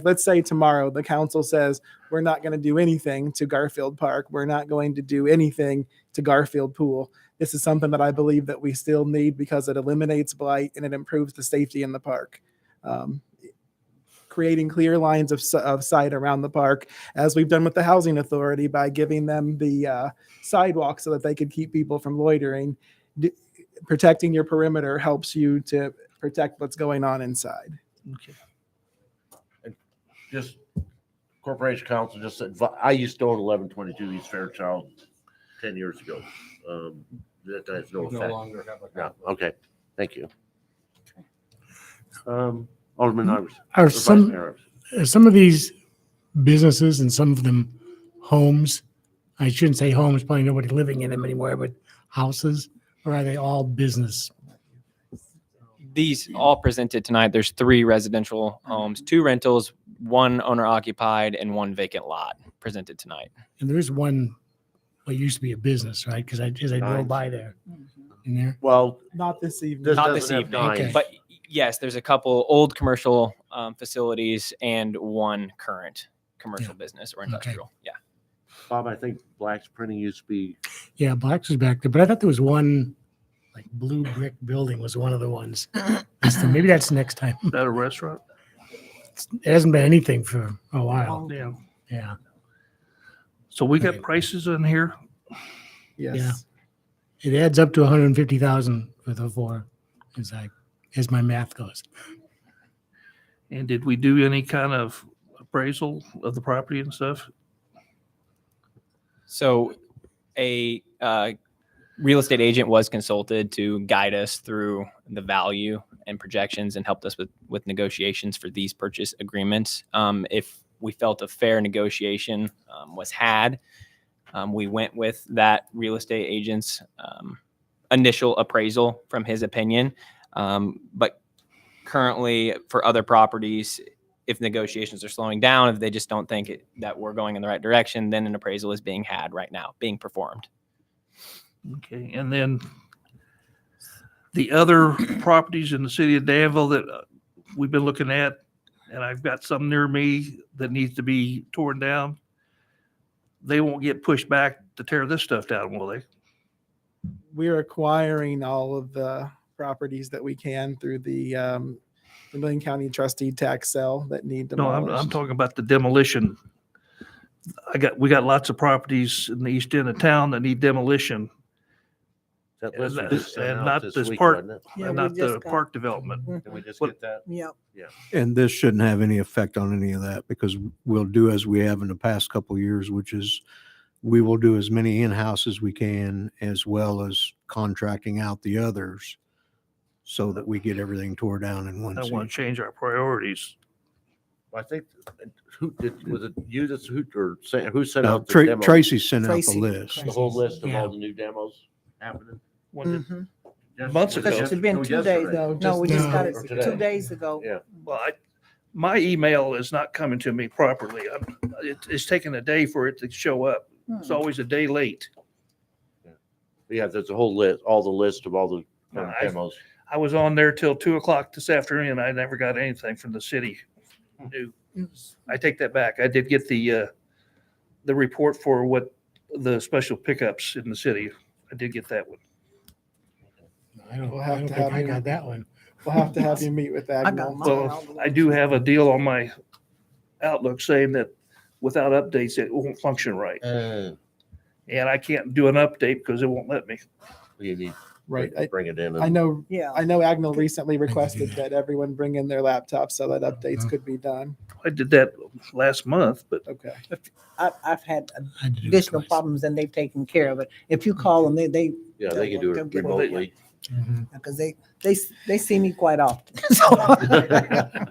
let's say tomorrow the council says we're not going to do anything to Garfield Park. We're not going to do anything to Garfield Pool. This is something that I believe that we still need because it eliminates blight and it improves the safety in the park. Creating clear lines of sight around the park, as we've done with the housing authority by giving them the sidewalk so that they could keep people from loitering. Protecting your perimeter helps you to protect what's going on inside. Okay. And just Corporation Council just said, I used to own 1122 East Fairchild 10 years ago. That has no effect. No longer have a. No, okay, thank you. Alderman Iverson. Are Vice Mayor Iverson. some of these businesses and some of them homes, I shouldn't say homes, probably nobody living in them anymore, but houses, or are they all business? These all presented tonight, there's 3 residential homes, 2 rentals, 1 owner occupied, and 1 vacant lot presented tonight. And there is one, what used to be a business, right? Because as I drove by there, in there. Well, Not this evening. This Not this doesn't have evening, nines. Okay. but yes, there's a couple old commercial facilities and 1 current commercial business or industrial. Yeah. Bob, I think Black's Printing used to be, Yeah, Black's was back there, but I thought there was one, like blue brick building was one of the ones. Maybe that's next time. Is that a restaurant? It hasn't been anything for a while. Yeah. Yeah. So we got prices in here. Yes. It adds up to 150,000 for the 4, as my math goes. And did we do any kind of appraisal of the property and stuff? So a real estate agent was consulted to guide us through the value and projections and helped us with negotiations for these purchase agreements. If we felt a fair negotiation was had, we went with that real estate agent's initial appraisal from his opinion. But currently for other properties, if negotiations are slowing down, if they just don't think that we're going in the right direction, then an appraisal is being had right now, being performed. Okay, and then the other properties in the city of Danville that we've been looking at, and I've got some near me that needs to be torn down. They won't get pushed back to tear this stuff down, will they? We're acquiring all of the properties that we can through the Vermilion County trustee tax sale that need No, demolished. I'm talking about the demolition. We got lots of properties in the east end of town that need demolition. that And list was sent out not this this week, park, wasn't it? Yeah, we not the just got- park development. Can we just What- get that? Yep. And this shouldn't have any effect on any of that because we'll do as we have in the past couple of years, which is we will do as many in-house as we can, as well as contracting out the others so that we get everything tore down in one I want season. to change our priorities. I think, was it you that's who sent Now, out the demo? Tracy sent out the Tracy. list. The whole list of Yeah. all the new demos happening? When did- Yes, Months was it ago. It's been 2 days. yesterday? No, we just got Or it today? 2 days ago. Yeah. Well, my email is not coming to me properly. It's taking a day for it to show up. It's always a day late. Yeah, there's a whole list, all the list of all the current demos. I was on there till 2 o'clock this afternoon. I never got anything from the city. New. I take that back. I did get the report for what the special pickups in the city. I did get that one. We'll have to have I you, got that one. we'll have to have you meet with got Agnell. mine. Well, I do have a deal on my Outlook saying that without updates, it won't function right. And I can't do an update because it won't let me. You need Right. bring it in. I know, Yeah. I know Agnell recently requested that everyone bring in their laptops so that updates could be done. I did that last month, but Okay. I've had I had to do it additional twice. problems and they've taken care of it. If you call them, they Yeah, they can do they'll it get- remotely. because they see me quite often. So-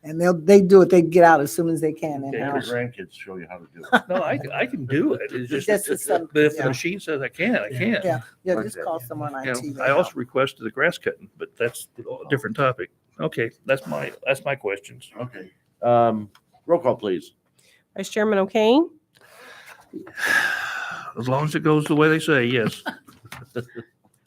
and they do it. They get out as soon as they can. And Okay, Your out. grandkids show you how to do it. no, I can do it. It's just, Just as some- but if the yeah. machine says I can't, I can't. Yeah, yeah. Just Okay. call someone on You know, TV. I also requested the grass cutting, but that's a different topic. Okay, that's my questions. Okay. Roll call, please. Vice Chairman O'Kane, As long as it goes the way they say, yes.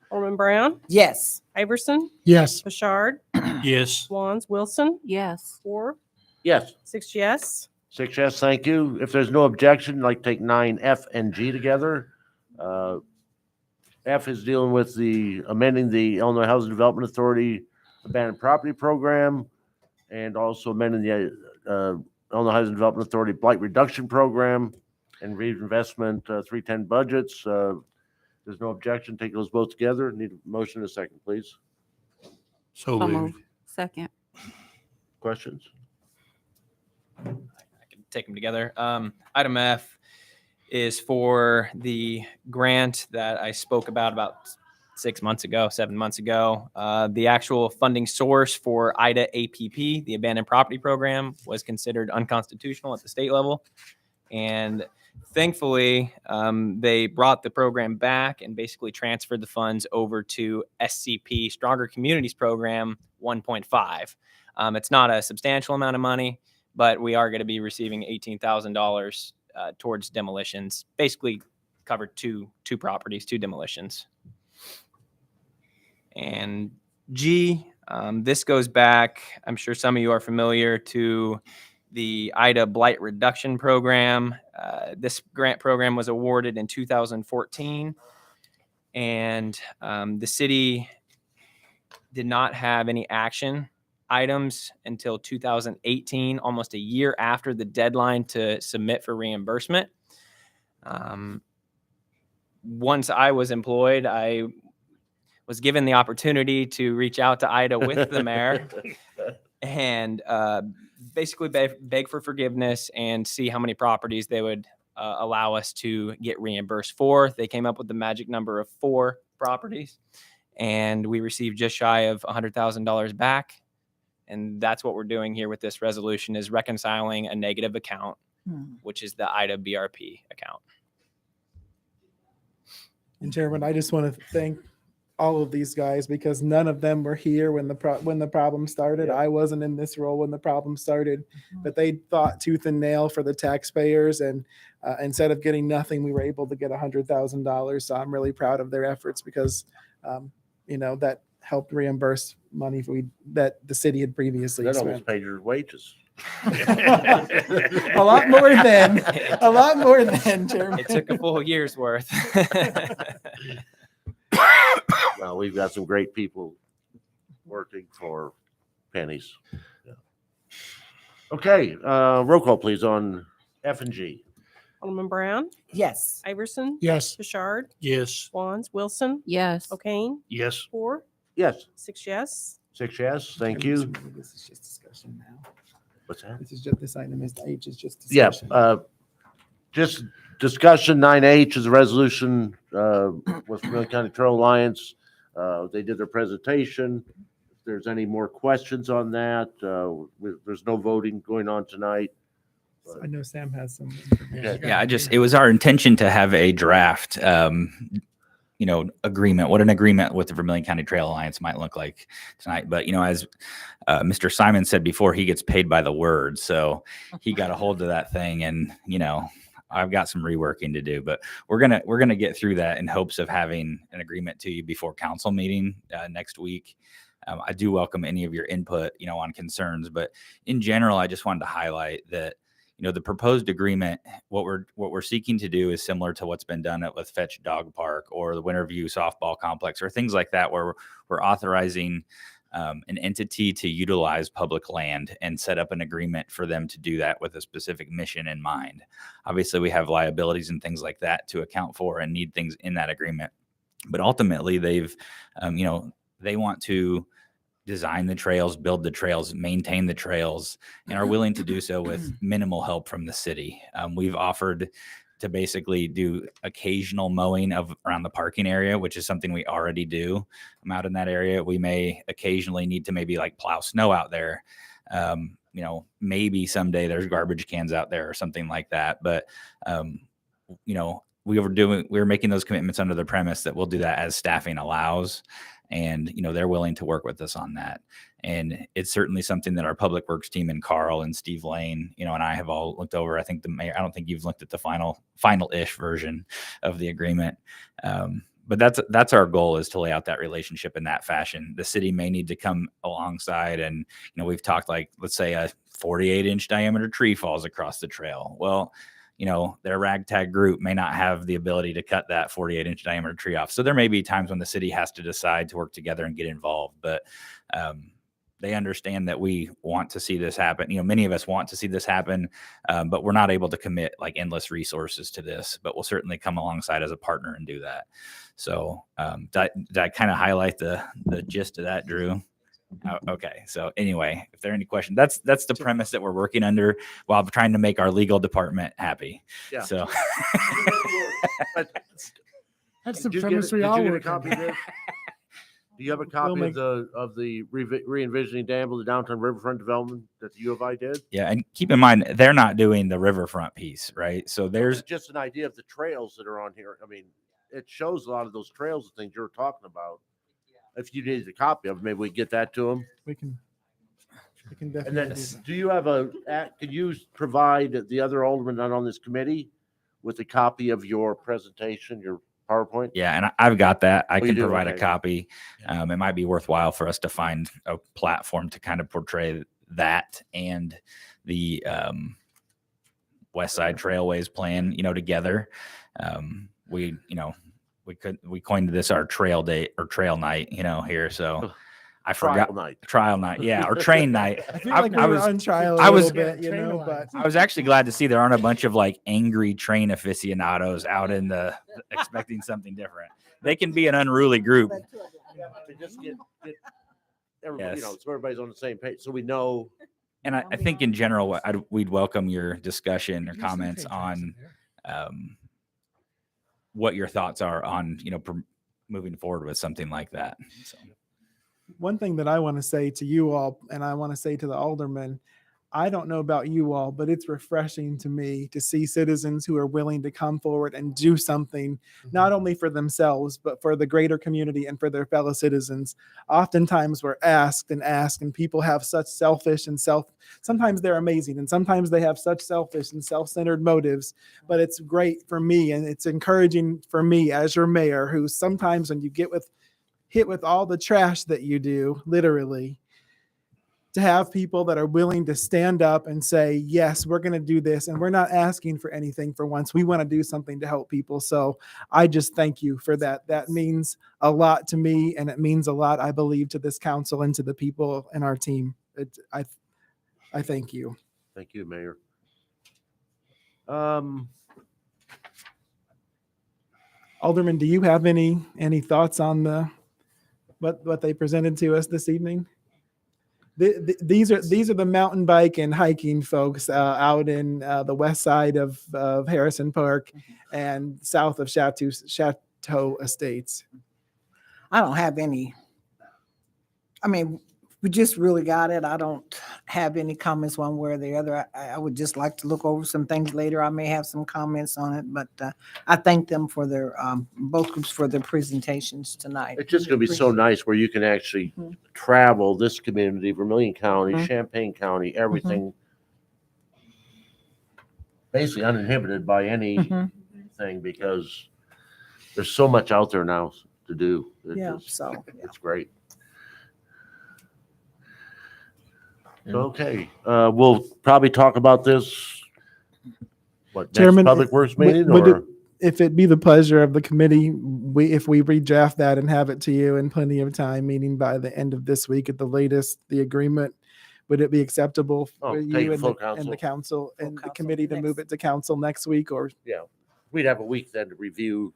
Alderman Brown, Yes. Iverson, Yes. Bouchard, Yes. Wands, Wilson, Yes. 4, Yes. 6 yes. 6 yes, thank you. If there's no objection, I'd like to take 9F and G together. F is dealing with the amending the Illinois Housing Development Authority abandoned property program and also amending the Illinois Housing Development Authority blight reduction program and reinvestment 310 budgets. There's no objection. Take those both together. Need a motion in a second, please. So So moved. moved. Second. Questions? I can take them together. Item F is for the grant that I spoke about 7 months ago. The actual funding source for IDA APP, the Abandoned Property Program, was considered unconstitutional at the state level. And thankfully, they brought the program back and basically transferred the funds over to SCP, Stronger Communities Program 1.5. It's not a substantial amount of money, but we are going to be receiving $18,000 towards demolitions. Basically, covered two properties, 2 demolitions. And G, this goes back. I'm sure some of you are familiar to the IDA Blight Reduction Program. This grant program was awarded in 2014, and the city did not have any action items until 2018, almost a year after the deadline to submit for reimbursement. Once I was employed, I was given the opportunity to reach out to IDA with the mayor and basically beg for forgiveness and see how many properties they would allow us to get reimbursed for. They came up with the magic number of 4 properties, and we received just shy of $100,000 back. And that's what we're doing here with this resolution, is reconciling a negative account, which is the IDA BRP account. And Chairman, I just want to thank all of these guys because none of them were here when the problem started. I wasn't in this role when the problem started, but they fought tooth and nail for the taxpayers. And instead of getting nothing, we were able to get $100,000. So I'm really proud of their efforts because, that helped reimburse money that the city had previously That spent. almost paid your wages. A lot more than, Chairman. It took a full year's worth. Well, we've got some great people working for pennies. Okay, roll call, please, on F and G. Alderman Brown, Yes. Iverson, Yes. Bouchard, Yes. Wands, Wilson, Yes. O'Kane, Yes. 4, Yes, 6 yes. 6 yes, thank you. This is just discussion now. What's that? This item is H is just Yeah, discussion. just discussion. 9H is a resolution with Vermilion County Trail Alliance. They did their presentation. If there's any more questions on that, there's no voting going on tonight. I know Sam has some Okay. Yeah, it was our intention to have a draft agreement, what an agreement with the Vermilion County Trail Alliance might look like tonight. But, as Mr. Simon said before, he gets paid by the word. So he got a hold of that thing, and, I've got some reworking to do, but we're going to get through that in hopes of having an agreement to you before council meeting next week. I do welcome any of your input, on concerns, but in general, I just wanted to highlight that, the proposed agreement, what we're seeking to do is similar to what's been done with Fetch Dog Park or the Winterview Softball Complex or things like that, where we're authorizing an entity to utilize public land and set up an agreement for them to do that with a specific mission in mind. Obviously, we have liabilities and things like that to account for and need things in that agreement. But ultimately, they want to design the trails, build the trails, maintain the trails, and are willing to do so with minimal help from the city. We've offered to basically do occasional mowing around the parking area, which is something we already do. I'm out in that area. We may occasionally need to maybe like plow snow out there. Maybe someday there's garbage cans out there or something like that. But, we're making those commitments under the premise that we'll do that as staffing allows. And, they're willing to work with us on that. And it's certainly something that our public works team and Carl and Steve Lane, and I have all looked over. I think the mayor, I don't think you've looked at the final-ish version of the agreement. But that's our goal, is to lay out that relationship in that fashion. The city may need to come alongside, and, we've talked, like, let's say a 48-inch diameter tree falls across the trail. Well, their ragtag group may not have the ability to cut that 48-inch diameter tree off. So there may be times when the city has to decide to work together and get involved, but they understand that we want to see this happen. Many of us want to see this happen, but we're not able to commit like endless resources to this, but we'll certainly come alongside as a partner and do that. So did I kind of highlight the gist of that, Drew? Okay. So anyway, if there are any questions, that's the premise that we're working under while trying to make our legal department happy. Yeah. So That's the Did you premise get, we did all you get a work copy under. of this? Do you have a copy of the re-envisioning Danville, the downtown Riverfront development that the U of I did? yeah, and keep in mind they're not doing the Riverfront piece, right? So there's Just an idea of the trails that are on here. I mean, it shows a lot of those trails and things you're talking about. If you need a copy of it, maybe we get that to them. We can And definitely then, do that. do you have could you provide the other aldermen not on this committee with a copy of your presentation, your PowerPoint? Yeah, and I've got that. I Oh, you can do? provide a Okay. copy. It might be worthwhile for us to find a platform to kind of portray that and the West Side Trailways plan, together. We coined this our trail day or trail night, here. So I forgot trial night. Yeah. Or train night. I feel like we were on trial a I was- little bit, but I was actually glad to see there aren't a bunch of like angry train aficionados out in the expecting something different. They can be an unruly group. To just get everybody, Yes. so everybody's on the same page, so we know. And I think in general, we'd welcome your discussion or comments on what your thoughts are on, moving forward with something like that. So. one thing that I want to say to you all, and I want to say to the aldermen, I don't know about you all, but it's refreshing to me to see citizens who are willing to come forward and do something, not only for themselves, but for the greater community and for their fellow citizens. Oftentimes we're asked, and people have such selfish and sometimes they're amazing, and sometimes they have such selfish and self-centered motives, but it's great for me, and it's encouraging for me as your mayor, who sometimes when you get hit with all the trash that you do, literally, to have people that are willing to stand up and say, yes, we're going to do this. And we're not asking for anything for once. We want to do something to help people. So I just thank you for that. That means a lot to me. And it means a lot, I believe, to this council and to the people in our team. I thank you. Thank you, Mayor. Alderman, do you have any thoughts on what they presented to us this evening? These are the mountain bike and hiking folks out in the west side of Harrison Park and south of Chateau Estates. I don't have any. I mean, we just really got it. I don't have any comments one way or the other. I would just like to look over some things later. I may have some comments on it, but I thank them for their, both groups for their presentations tonight. It's just gonna be so nice where you can actually travel this community, Vermilion County, Mhm. Champaign County, everything. Basically uninhibited by anything because there's so much out there now to do. Yeah, so, It's great. Okay, we'll probably talk about this, what, next Chairman, Public Works would- meeting would or? if it be the pleasure of the committee, if we redraft that and have it to you in plenty of time, meaning by the end of this week at the latest, the agreement, would it be acceptable Oh, for take you it and full the council and the council committee to move it to council next week, or? Yeah, we'd have a week then to review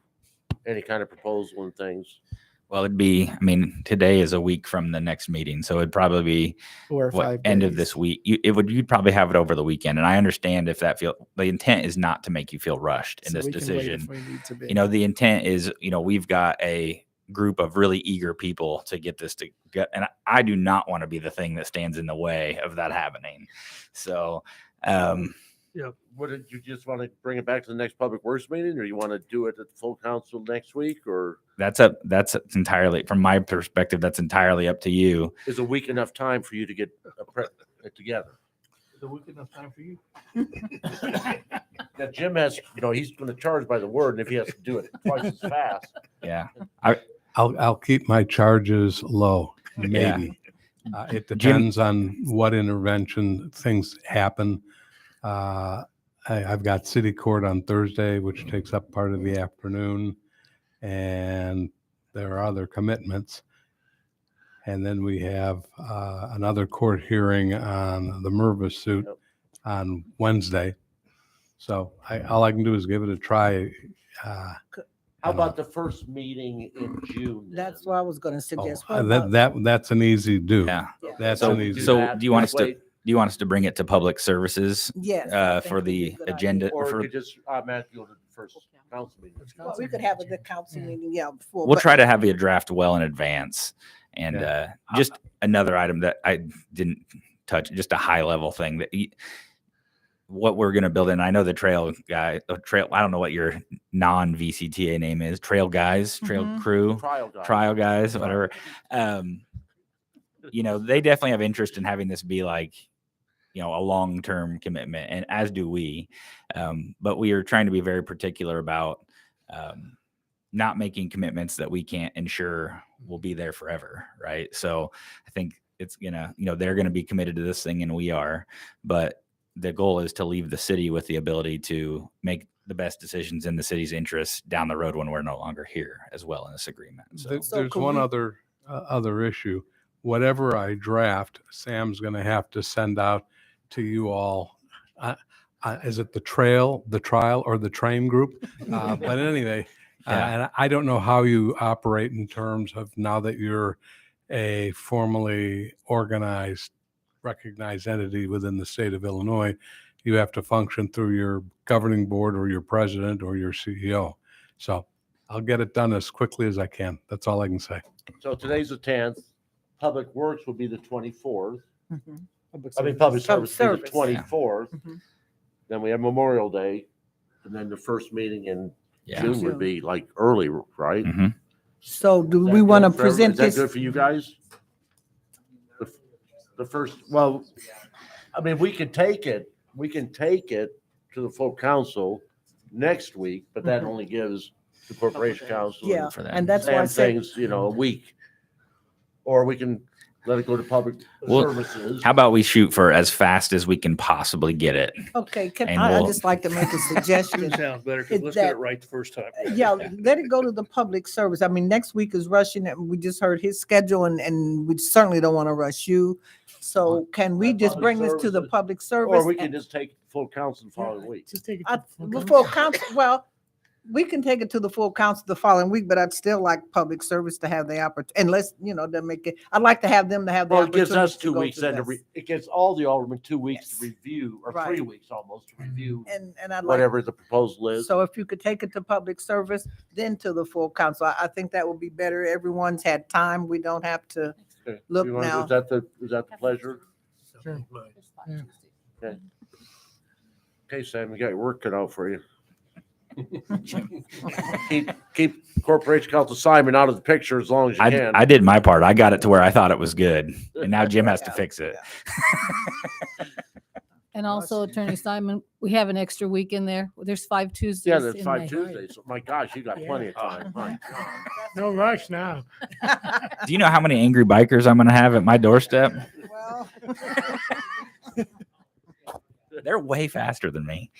any kind of proposal and things. Well, it'd be, I mean, today is a week from the next meeting, so it'd probably be 4 or 5 end of days. this week. You'd probably have it over the weekend, and I understand if the intent is not to make you feel rushed in So this we can wait if decision. we need to be. You know, the intent is, we've got a group of really eager people to get this to get, and I do not want to be the thing that stands in the way of that happening. So, Would you just want to bring it back to the next Public Works meeting, or you want to do it at full council next week, or? that's entirely, from my perspective, that's entirely up to you. Is a week enough time for you to get it together? Is a week enough time for you? Yeah, Jim has, he's going to charge by the word, and if he has to do it twice as fast. Yeah. I'll keep my charges low, Yeah. maybe. It depends on what intervention things happen. I've got city court on Thursday, which takes up part of the afternoon, and there are other commitments. And then we have another court hearing on the Mervis suit on Wednesday. So all I can do is give it a try. How about the first meeting in June? That's what I was gonna suggest. What Oh, that's an easy do. Yeah. That's So, an easy. so do you want us to? Do you want us to bring it to public services? Yes, I think For it'd be the a good agenda. Or for- we could just automatically go to the first council meeting. Well, we could have the council meeting, before. We'll but- try to have you draft well in advance. And just another item that I didn't touch, just a high level thing that what we're going to build in. I know the trail guy, I don't know what your non VCTA name is, trail guys, trail crew, trial guys, whatever. They definitely have interest in having this be like, a long-term commitment, and as do we. But we are trying to be very particular about not making commitments that we can't ensure will be there forever, right? So I think it's they're gonna be committed to this thing, and we are. But the goal is to leave the city with the ability to make the best decisions in the city's interests down the road when we're no longer here as well in this agreement. So There's one other issue. Whatever I draft, Sam's going to have to send out to you all. Is it the trial, or the train group? But anyway, and I don't know how you operate in terms of now that you're a formally organized, recognized entity within the state of Illinois. You have to function through your governing board or your president or your CEO. So I'll get it done as quickly as I can. That's all I can say. So today's the 10th. Public Works will be the 24th. Public Public service. Service will be the Public 24th. Then we have Memorial Day, and then the first meeting in June would be like early, right? So do Is we that want to good for everyone? present Is that this? good for you guys? The first, well, I mean, we can take it to the full council next week, but that only gives the corporation council Yeah, for that. and that's why I Sam said, things, a week. Or we can let it go to public Well, services. how about we shoot for as fast as we can possibly get it? okay, And I'd we'll- just like to make a suggestion. Sounds better, because Is let's get it that- right the first time. Yeah, let it go to the public service. I mean, next week is rushing, and we just heard his schedule, and we certainly don't want to rush you. So can we just Public bring this to the services, public service? Or we can just take full council the following week. Just take it. Before council, well, we can take it to the full council the following week, but I'd still like public service to have the opportunity, unless, to make it, I'd like to have them to have the Well, it opportunity. gives us to 2 go weeks through then this. it gives all the aldermen 2 weeks Yes. to review, or Right. 3 weeks almost to review And I'd like, whatever the proposal is. so if you could take it to public service, then to the full council, I think that would be better. Everyone's had time. We don't have to Okay. look You wanna- now. Is that the pleasure? Sure. Okay. Okay, Sam, you got your work cut out for you. Keep Corporation Counsel Simon out of the picture as long as you can. I did my part. I got it to where I thought it was good, and now Jim has to fix it. And also, Attorney Simon, we have an extra week in there. There's 5 Tuesdays. Yeah, that's in 5 May. Tuesdays. My gosh, you got plenty of time. My God. No rush now. Do you know how many angry bikers I'm going to have at my doorstep? Well, They're way faster than me.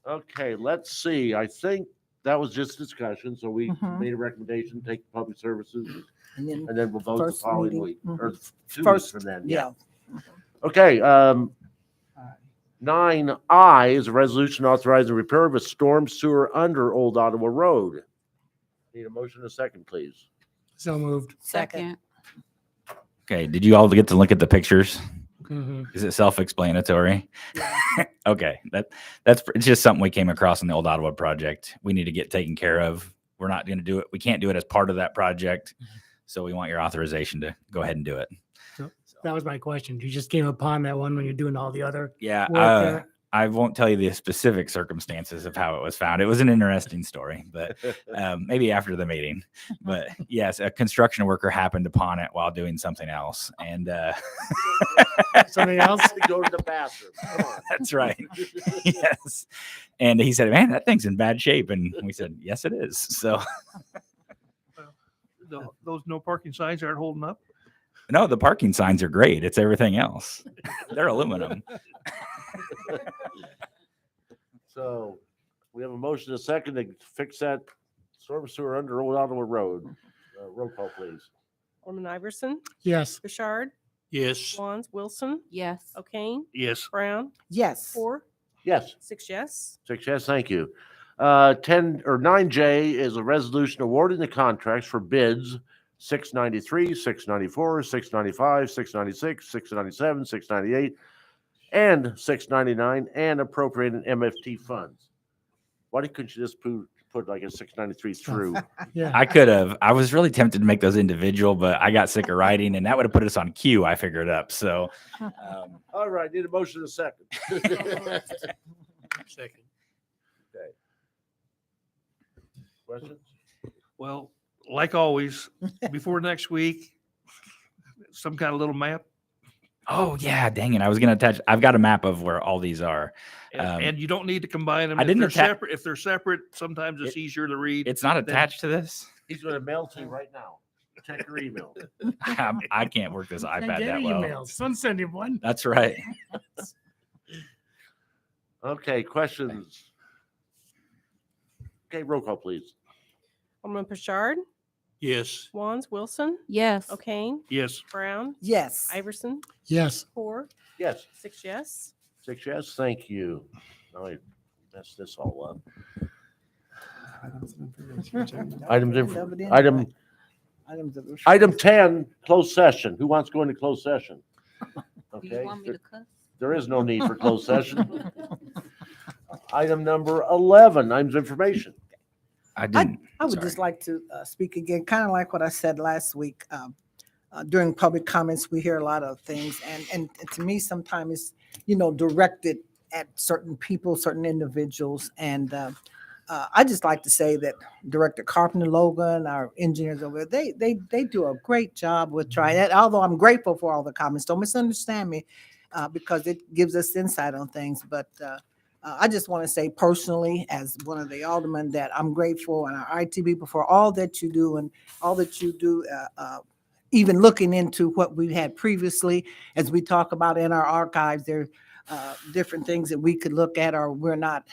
Okay, let's see. I think that was just discussion. So we Mhm. made a recommendation, take public services, and then and then we'll vote the First following meeting. week. Mhm. Or 2 weeks First, from then. yeah. Okay, 9I is a resolution authorizing repair of a storm sewer under Old Ottawa Road. Need a motion and a second, please. So moved. Second. Okay, did you all get to look at the pictures? Mhm. Is it self-explanatory? Okay, it's just something we came across in the Old Ottawa project. We need to get taken care of. We're not going to do it. We can't do it as part of that project. So we want your authorization to go ahead and do it. That was my question. You just came upon that one when you're doing all the other. Yeah, work there? I won't tell you the specific circumstances of how it was found. It was an interesting story, but maybe after the meeting. But yes, a construction worker happened upon it while doing something else, and Something else? Go to the bathroom. Come on. that's right. Yes, and he said, "Man, that thing's in bad shape," and we said, "Yes, it is." So Those no parking signs aren't holding up. no, the parking signs are great. It's everything else. They're aluminum. So we have a motion and a second to fix that storm sewer under Old Ottawa Road. Roll call, please. Alderman Iverson, Yes. Bouchard, Yes. Wands, Wilson, Yes. O'Kane, Yes. Brown, Yes. 4, Yes. 6 yes. 6 yes, thank you. 9J is a resolution awarding the contracts for bids 693, 694, 695, 696, 697, 698, and 699, and appropriating MFT funds. Why couldn't you just put like a 693 through? Yeah. I could have. I was really tempted to make those individual, but I got sick of writing, and that would have put us on queue. I figured up. So, All right, need a motion and a second. Second. Okay. Questions? Well, like always, before next week, some kind of little map. oh yeah, dang it! I was gonna attach. I've got a map of where all these are. And you don't need to combine them. I If didn't they're atta- separate, if they're separate, sometimes it's easier to read. It's not than- attached to this. He's going to mail to you right now. Check your email. I can't work this I iPad get that well. emails. Son send him one. That's right. Okay, questions? Okay, roll call, please. Alderman Bouchard, Yes. Wands, Wilson, Yes. O'Kane, Yes. Brown, Yes. Iverson, Yes. 4, Yes. 6 yes. 6 yes, thank you. Now I messed this all up. Item 10, closed session. Who wants to go into closed session? Do Okay, you want me to cuss? there is no need for closed session. Item number 11, items of information. I didn't. I would Sorry. just like to speak again, kind of like what I said last week. During public comments, we hear a lot of things, and to me, sometimes it's, directed at certain people, certain individuals. And I just like to say that Director Carpenter Logan, our engineers over there, they do a great job with trying that. Although I'm grateful for all the comments, don't misunderstand me, because it gives us insight on things. But I just want to say personally, as one of the aldermen, that I'm grateful and our IT people for all that you do and all that you do, even looking into what we had previously. As we talk about in our archives, there are different things that we could look at, or we're not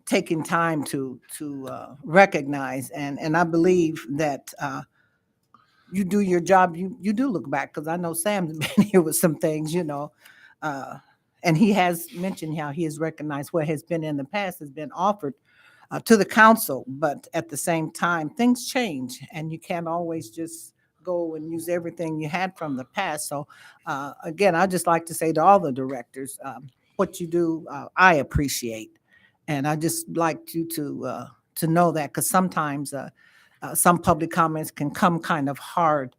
taking time to recognize. And I believe that you do your job. You do look back, because I know Sam's been here with some things, and he has mentioned how he has recognized what has been in the past has been offered to the council. But at the same time, things change, and you can't always just go and use everything you had from the past. So again, I just like to say to all the directors, what you do, I appreciate. And I just like you to know that, because sometimes some public comments can come kind of hard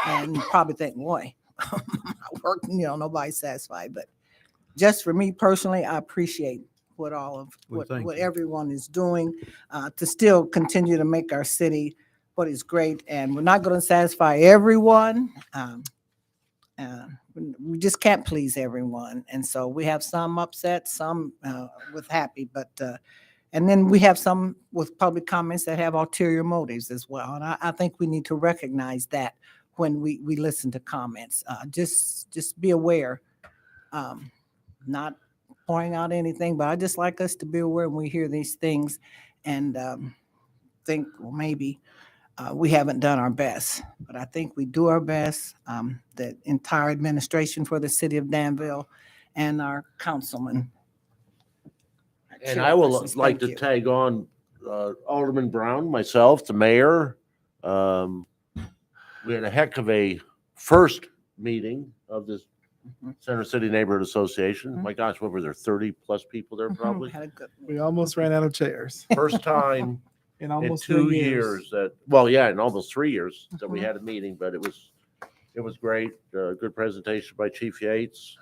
and probably think, boy, I work, nobody's satisfied. But just for me personally, I appreciate what what everyone is doing to still continue to make our city what is great. And we're not going to satisfy everyone. We just can't please everyone. And so we have some upset, some with happy, but and then we have some with public comments that have ulterior motives as well. And I think we need to recognize that when we listen to comments. Just be aware, not pointing out anything, but I just like us to be aware when we hear these things and think, well, maybe we haven't done our best. But I think we do our best. The entire administration for the city of Danville and our councilman. And I would Chairpersons, like thank to you. tag on Alderman Brown, myself, the mayor. We had a heck of a first meeting of this Center City Neighborhood Association. My gosh, what were there, 30 plus people there probably? Had a good one. We almost ran out of chairs First time in in almost 2 3 years that, well, yeah, in almost 3 years that we had a meeting, but it was great. Good presentation by Chief Yates.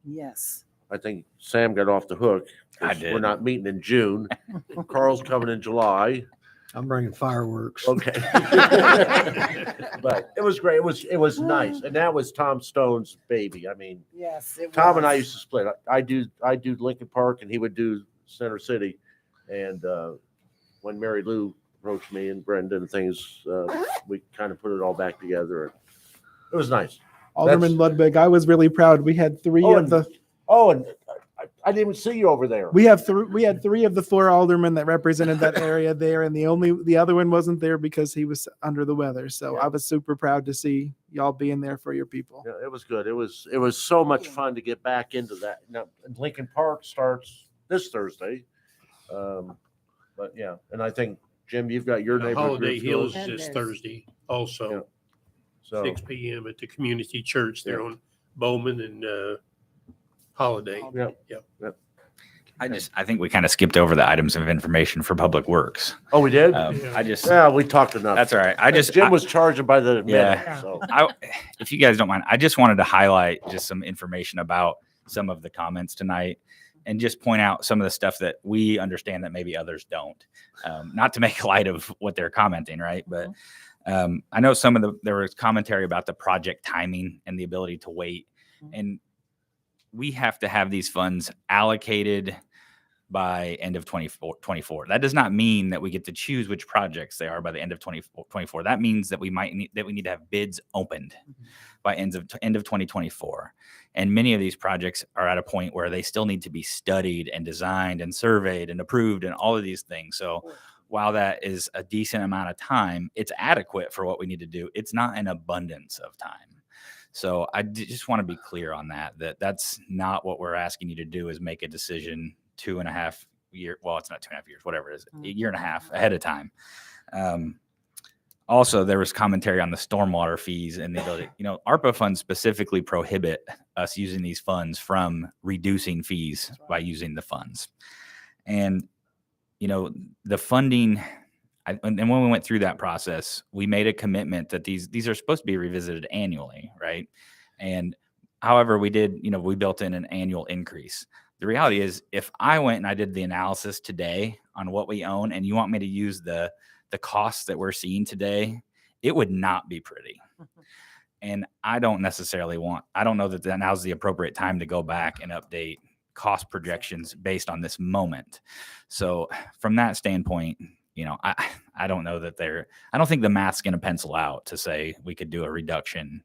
Yes. I think Sam got off the hook. 'Cause I did. We're not meeting in June. Carl's coming in July. I'm bringing fireworks. Okay. But it was great. It was nice. And that was Tom Stone's baby. I mean, Yes. It Tom and I was. used to split. I do Lincoln Park and he would do Center City. And when Mary Lou approached me and Brenda and things, we kind of put it all back together. It was nice. Alderman Ludwig, I was really proud. We had three Oh, of the and I didn't even see you over there. we had 3 of the 4 aldermen that represented that area there, and the other one wasn't there because he was under the weather. So I was super proud to see y'all being there for your people. Yeah, it was good. It was so much fun to get back into that. Now, Lincoln Park starts this Thursday. But yeah, and I think, Jim, you've got your The neighborhood. Holiday groups Hills going. is Thursday also, So 6 p.m. at the community church there on Bowman and Holiday. Yep. I think we kind of skipped over the items of information for Public Works. Oh, we did? Yeah. We talked enough. That's all right. Jim was charging by the minute. Yeah. So. If you guys don't mind, I just wanted to highlight just some information about some of the comments tonight and just point out some of the stuff that we understand that maybe others don't. Not to make light of what they're commenting, right? But I know there was commentary about the project timing and the ability to wait. And we have to have these funds allocated by end of 2024. That does not mean that we get to choose which projects they are by the end of 2024. That means that we need to have bids opened by end of 2024. And many of these projects are at a point where they still need to be studied and designed and surveyed and approved and all of these things. So while that is a decent amount of time, it's adequate for what we need to do. It's not an abundance of time. So I just want to be clear on that's not what we're asking you to do, is make a decision 2.5 years. Well, it's not 2.5 years, whatever it is, a year and a half ahead of time. Also, there was commentary on the stormwater fees and the ability, ARPA funds specifically prohibit us using these funds from reducing fees by using the funds. And, the funding, and when we went through that process, we made a commitment that these are supposed to be revisited annually, right? And however we did, we built in an annual increase. The reality is, if I went and I did the analysis today on what we own, and you want me to use the costs that we're seeing today, it would not be pretty. And I don't know that now's the appropriate time to go back and update cost projections based on this moment. So from that standpoint, I don't know that I don't think the math's going to pencil out to say we could do a reduction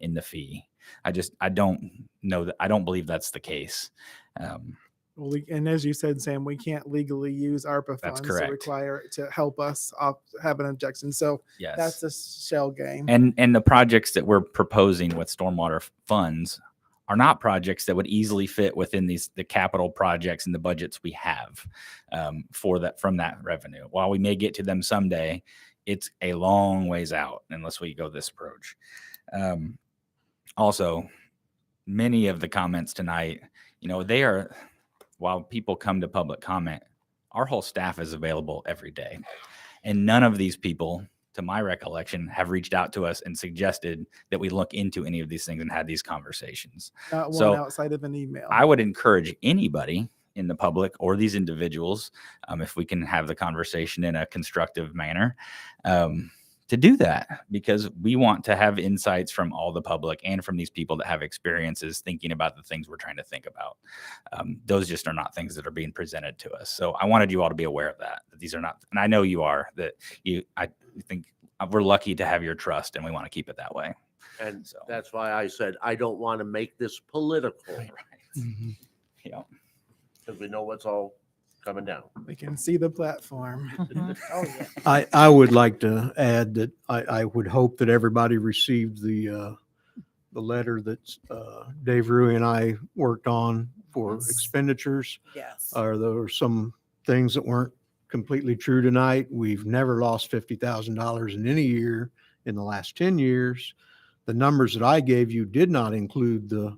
in the fee. I don't know that. I don't believe that's the case. And as you said, Sam, we can't legally use ARPA That's funds correct. to help us have an objection. So Yes. that's a shell game. And the projects that we're proposing with stormwater funds are not projects that would easily fit within the capital projects and the budgets we have from that revenue. While we may get to them someday, it's a long ways out unless we go this approach. Also, many of the comments tonight, they are, while people come to public comment, our whole staff is available every day. And none of these people to my recollection, have reached out to us and suggested that we look into any of these things and had these conversations. Not one So outside of an email. I would encourage anybody in the public or these individuals, if we can have the conversation in a constructive manner, to do that, because we want to have insights from all the public and from these people that have experiences thinking about the things we're trying to think about. Those just are not things that are being presented to us. So I wanted you all to be aware of that these are not, and I know you are, I think we're lucky to have your trust and we want to keep it that way. And that's why I said, I don't want to make this political. Right. Yeah. Because we know what's all coming down. We can see the platform. Oh, yeah. I would like to add that I would hope that everybody received the letter that Dave Rui and I worked on for expenditures. Yes. There were some things that weren't completely true tonight. We've never lost $50,000 in any year in the last 10 years. The numbers that I gave you did not include the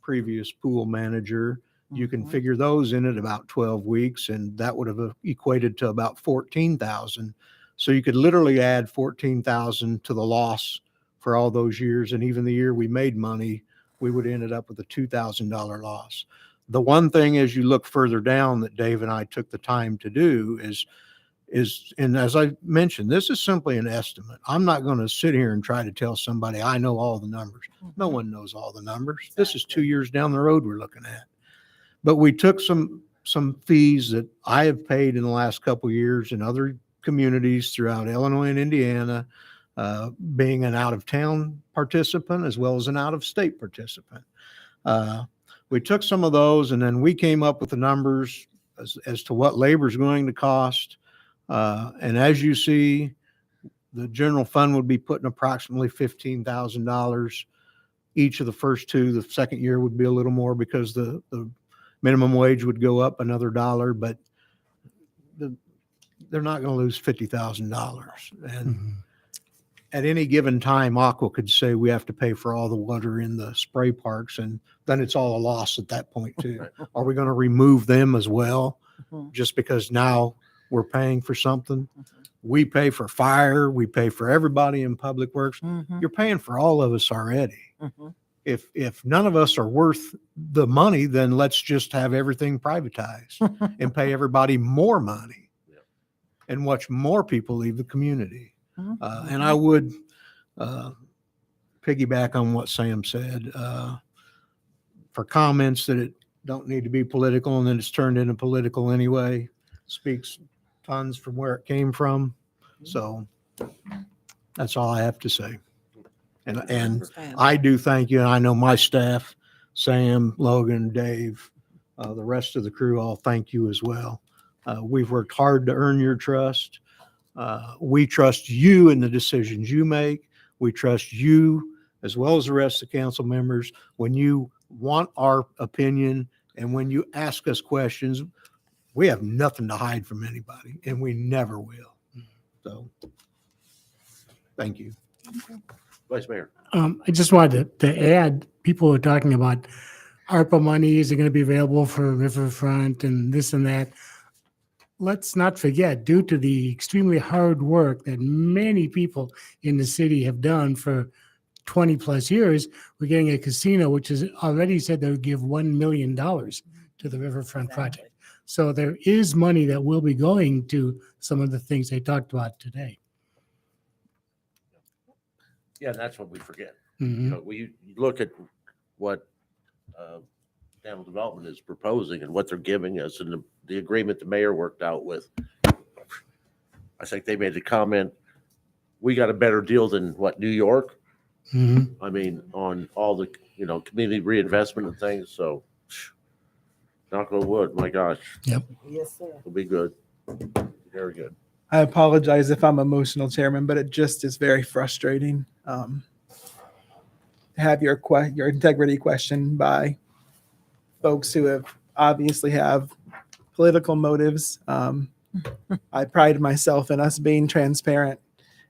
previous pool manager. You can figure those in at about 12 weeks, and that would have equated to about 14,000. So you could literally add 14,000 to the loss for all those years. And even the year we made money, we would have ended up with a $2,000 loss. The one thing as you look further down that Dave and I took the time to do is, and as I mentioned, this is simply an estimate. I'm not going to sit here and try to tell somebody I know all the numbers. No one knows all the numbers. This is 2 years down the road we're looking at. But we took some fees that I have paid in the last couple of years in other communities throughout Illinois and Indiana, being an out-of-town participant as well as an out-of-state participant. We took some of those, and then we came up with the numbers as to what labor is going to cost. And as you see, the general fund would be putting approximately $15,000 each of the first two. The second year would be a little more because the minimum wage would go up another $1, but they're not going to lose $50,000. And at any given time, Aqua could say we have to pay for all the water in the spray parks, and then it's all a loss at that point too. Are we going to remove them as well? Just because now we're paying for something? We pay for fire, we pay for everybody in public works. You're paying for all of us already. If none of us are worth the money, then let's just have everything privatized and pay everybody more money and watch more people leave the community. And I would piggyback on what Sam said, for comments that it don't need to be political and then it's turned into political anyway, speaks tons from where it came from. So that's all I have to say. And I do thank you. And I know my staff, Sam, Logan, Dave, the rest of the crew, all thank you as well. We've worked hard to earn your trust. We trust you in the decisions you make. We trust you as well as the rest of the council members. When you want our opinion and when you ask us questions, we have nothing to hide from anybody, and we never will. So thank you. Vice Mayor. I just wanted to add, people are talking about ARPA money, is it going to be available for Riverfront and this and that. Let's not forget, due to the extremely hard work that many people in the city have done for 20 plus years, we're getting a casino, which has already said they would give $1 million to the Riverfront project. So there is money that will be going to some of the things they talked about today. Yeah, that's what we forget. Mhm. But we look at what Danville Development is proposing and what they're giving us, and the agreement the mayor worked out with. I think they made the comment, we got a better deal than what, New York? Mhm. I mean, on all the, community reinvestment and things. So knock on wood, my gosh, Yep. Yes, sir. it'll be good. Very good. I apologize if I'm emotional, Chairman, but it just is very frustrating to have your integrity questioned by folks who obviously have political motives. I pride myself in us being transparent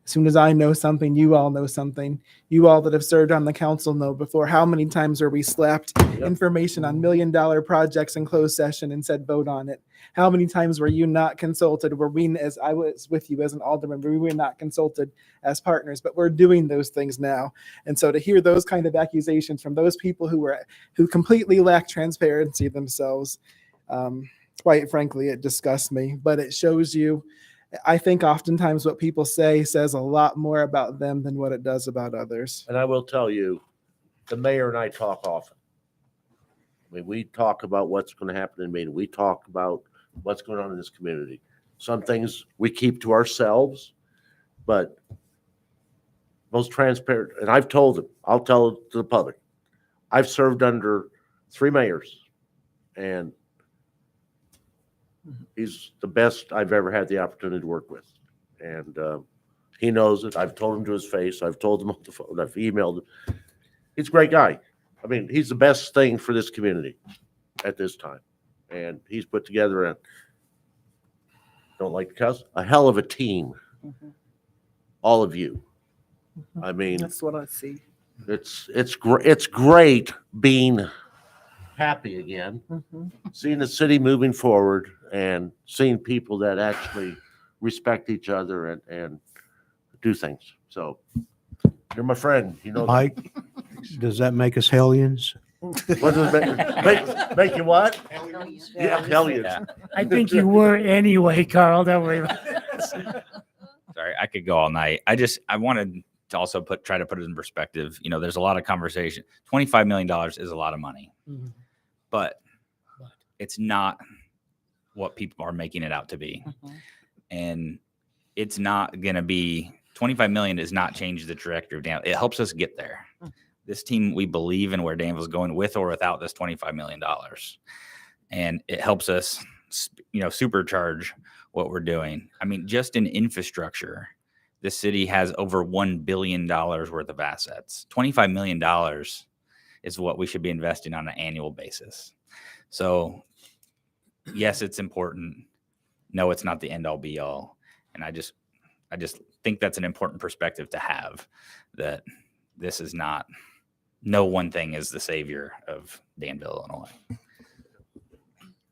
As soon as I know something, you all know something. You all that have served on the council know before. How many times are we slapped information on $1 million projects in closed session and said, vote on it? How many times were you not consulted? Were we, as I was with you as an alderman, we were not consulted as partners, but we're doing those things now. And so to hear those kind of accusations from those people who completely lack transparency themselves, quite frankly, it disgusts me, but it shows you, I think oftentimes what people say says a lot more about them than what it does about others. And I will tell you, the mayor and I talk often. I mean, we talk about what's going to happen in Maine. We talk about what's going on in this community. Some things we keep to ourselves, but most transparent, and I've told them, I'll tell it to the public. I've served under 3 mayors, and he's the best I've ever had the opportunity to work with. And he knows it. I've told him to his face. I've told him on the phone. I've emailed him. He's a great guy. I mean, he's the best thing for this community at this time. And he's put together don't like to cuss, a hell of a team. All of you. I mean, That's what I see. it's great being happy again, seeing the city moving forward and seeing people that actually respect each other and do things. So you're my friend, you know. Mike, does that make us hellions? What does it make you what? Yeah, hellions. I think you were anyway, Carl. Don't worry about it. Sorry, I could go all night. I wanted to also try to put it in perspective. You know, there's a lot of conversation. $25 million is a lot of money, but it's not what people are making it out to be. And it's not going to be, 25 million does not change the trajectory of Danville. It helps us get there. This team, we believe in where Danville's going with or without this $25 million. And it helps us, supercharge what we're doing. I mean, just in infrastructure, the city has over $1 billion worth of assets. $25 million is what we should be investing on an annual basis. So yes, it's important. No, it's not the end all be all. And I just think that's an important perspective to have, that this is not, no one thing is the savior of Danville, Illinois.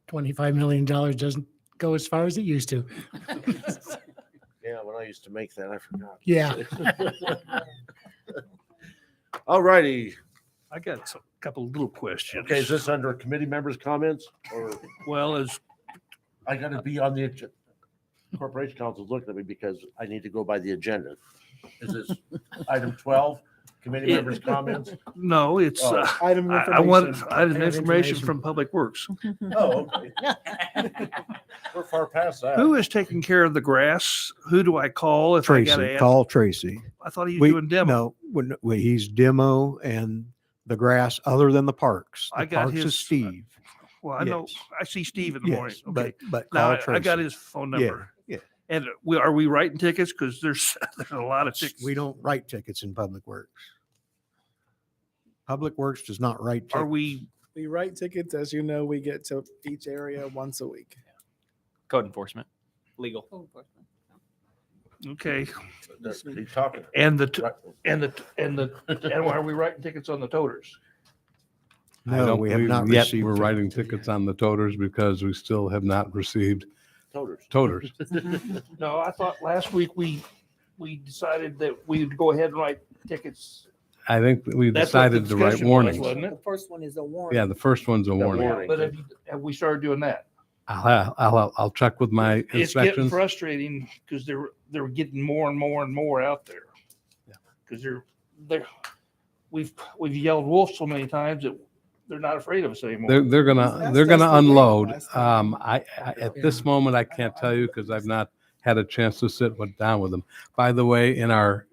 $25 million doesn't go as far as it used to. Yeah, when I used to make that, I forgot. Yeah. All righty. I got a couple little questions. Okay, is this under committee members' comments or? Well, as I got to be on the agenda. Corporation Council's looking at me because I need to go by the agenda. Is this item 12? Committee members' comments? No, it's, Item I want information. item information from Public Works. Oh, okay. We're far past that. Who is taking care of the grass? Who do I call if I got to Tracy, ask? call Tracy. I thought he was doing demo. No, he's demo and the grass other than the parks. The I got parks is his- Steve. Well, I know, Yes. I see Steve in the morning. Yes, Okay. but Now, call Tracy. I got his phone number. Yeah. And are we writing tickets? Because there's a lot of tickets. We don't write tickets in Public Works. Public Works does not write tickets. Are we, We write tickets, as you know, we get to each area once a week. Code enforcement, legal. okay. He's talking. And and are we writing tickets on the toters? I No, don't we have believe not yet received. We're writing tickets. tickets on the toters because we still have not received toters. No, I thought last week we decided that we'd go ahead and write tickets. I think that we That's what the decided to write discussion was, warnings. wasn't it? The first one is a warning. Yeah, the first one's a warning. But have we started doing that? I'll check with my It's getting inspections. frustrating because they're getting more and more and more out there. Because we've yelled wolf so many times that they're not afraid of us anymore. They're gonna That's they're gonna the way unload. last time. I at this moment I can't tell you because I've not had a chance to sit down with them. By the way, in our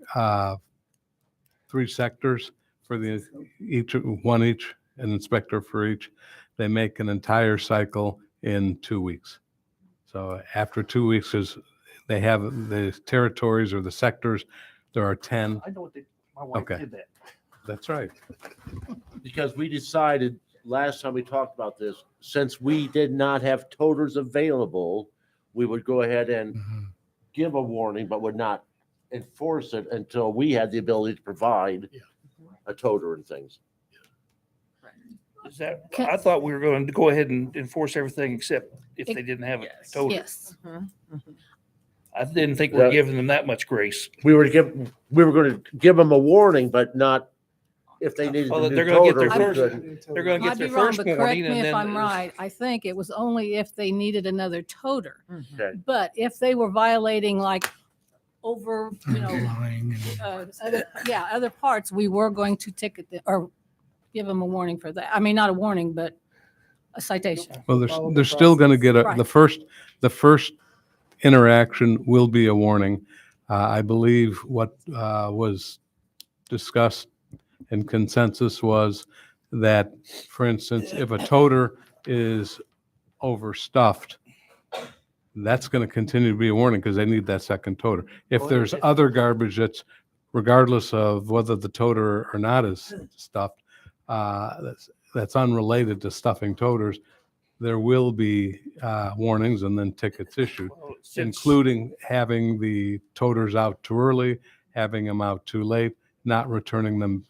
3 sectors for each, an inspector for each, they make an entire cycle in 2 weeks. So after 2 weeks, they have the territories or the sectors. There are 10. I know what my wife Okay. did that. That's right. Because we decided last time we talked about this, since we did not have toters available, we would go ahead and give a warning, but would not enforce it until we had the ability to provide a toter and things. Is that, I thought we were going to go ahead and enforce everything except if they didn't have a toter. Yes. I didn't think we were giving them that much grace. We were going to give them a warning, but not if they needed Well, a new they're gonna get toter. their we first- couldn't. They're going to Might get their be wrong, first but warning correct and me if then. I'm right. I think it was only if they needed another toter. Okay. But if they were violating like over, Lying and- other parts, we were going to ticket or give them a warning for that. I mean, not a warning, but a citation. Well, they're still going to get Right. the first interaction will be a warning. I believe what was discussed and consensus was that, for instance, if a toter is overstuffed, that's going to continue to be a warning because they need that second toter. If there's other garbage that's, regardless of whether the toter or not is stuffed, that's unrelated to stuffing toters, there will be warnings and then tickets issued, including having the toters out too early, having them out too late, not returning them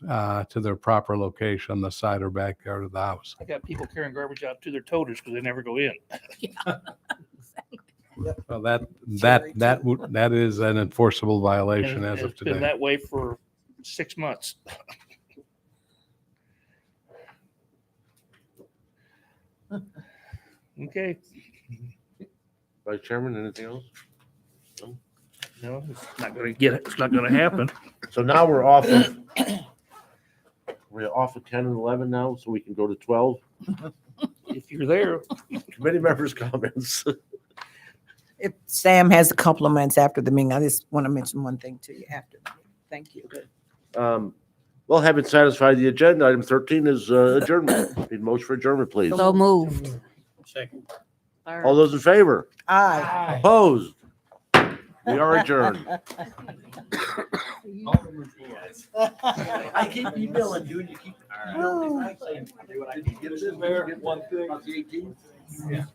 to their proper location on the side or backyard of the house. I got people carrying garbage out to their toters because they never go in. Well, that is an enforceable violation And as of it's been today. that way for 6 months. Okay, Vice Chairman, anything else? no, it's not gonna happen. So now we're off of 10 and 11 now, so we can go to 12. If you're there. Committee members' comments. If Sam has a couple of minutes after the meeting, I just want to mention one thing to you after. the meeting. Thank you. Well, having satisfied the agenda, item 13 is adjournment. Need motion for adjournment, please. So moved. Second. All those in favor? Aye. Opposed? We are adjourned. I keep emailing you and you keep emailing me. Oh. Did you get it in there? One thing. About the 18th? Yeah.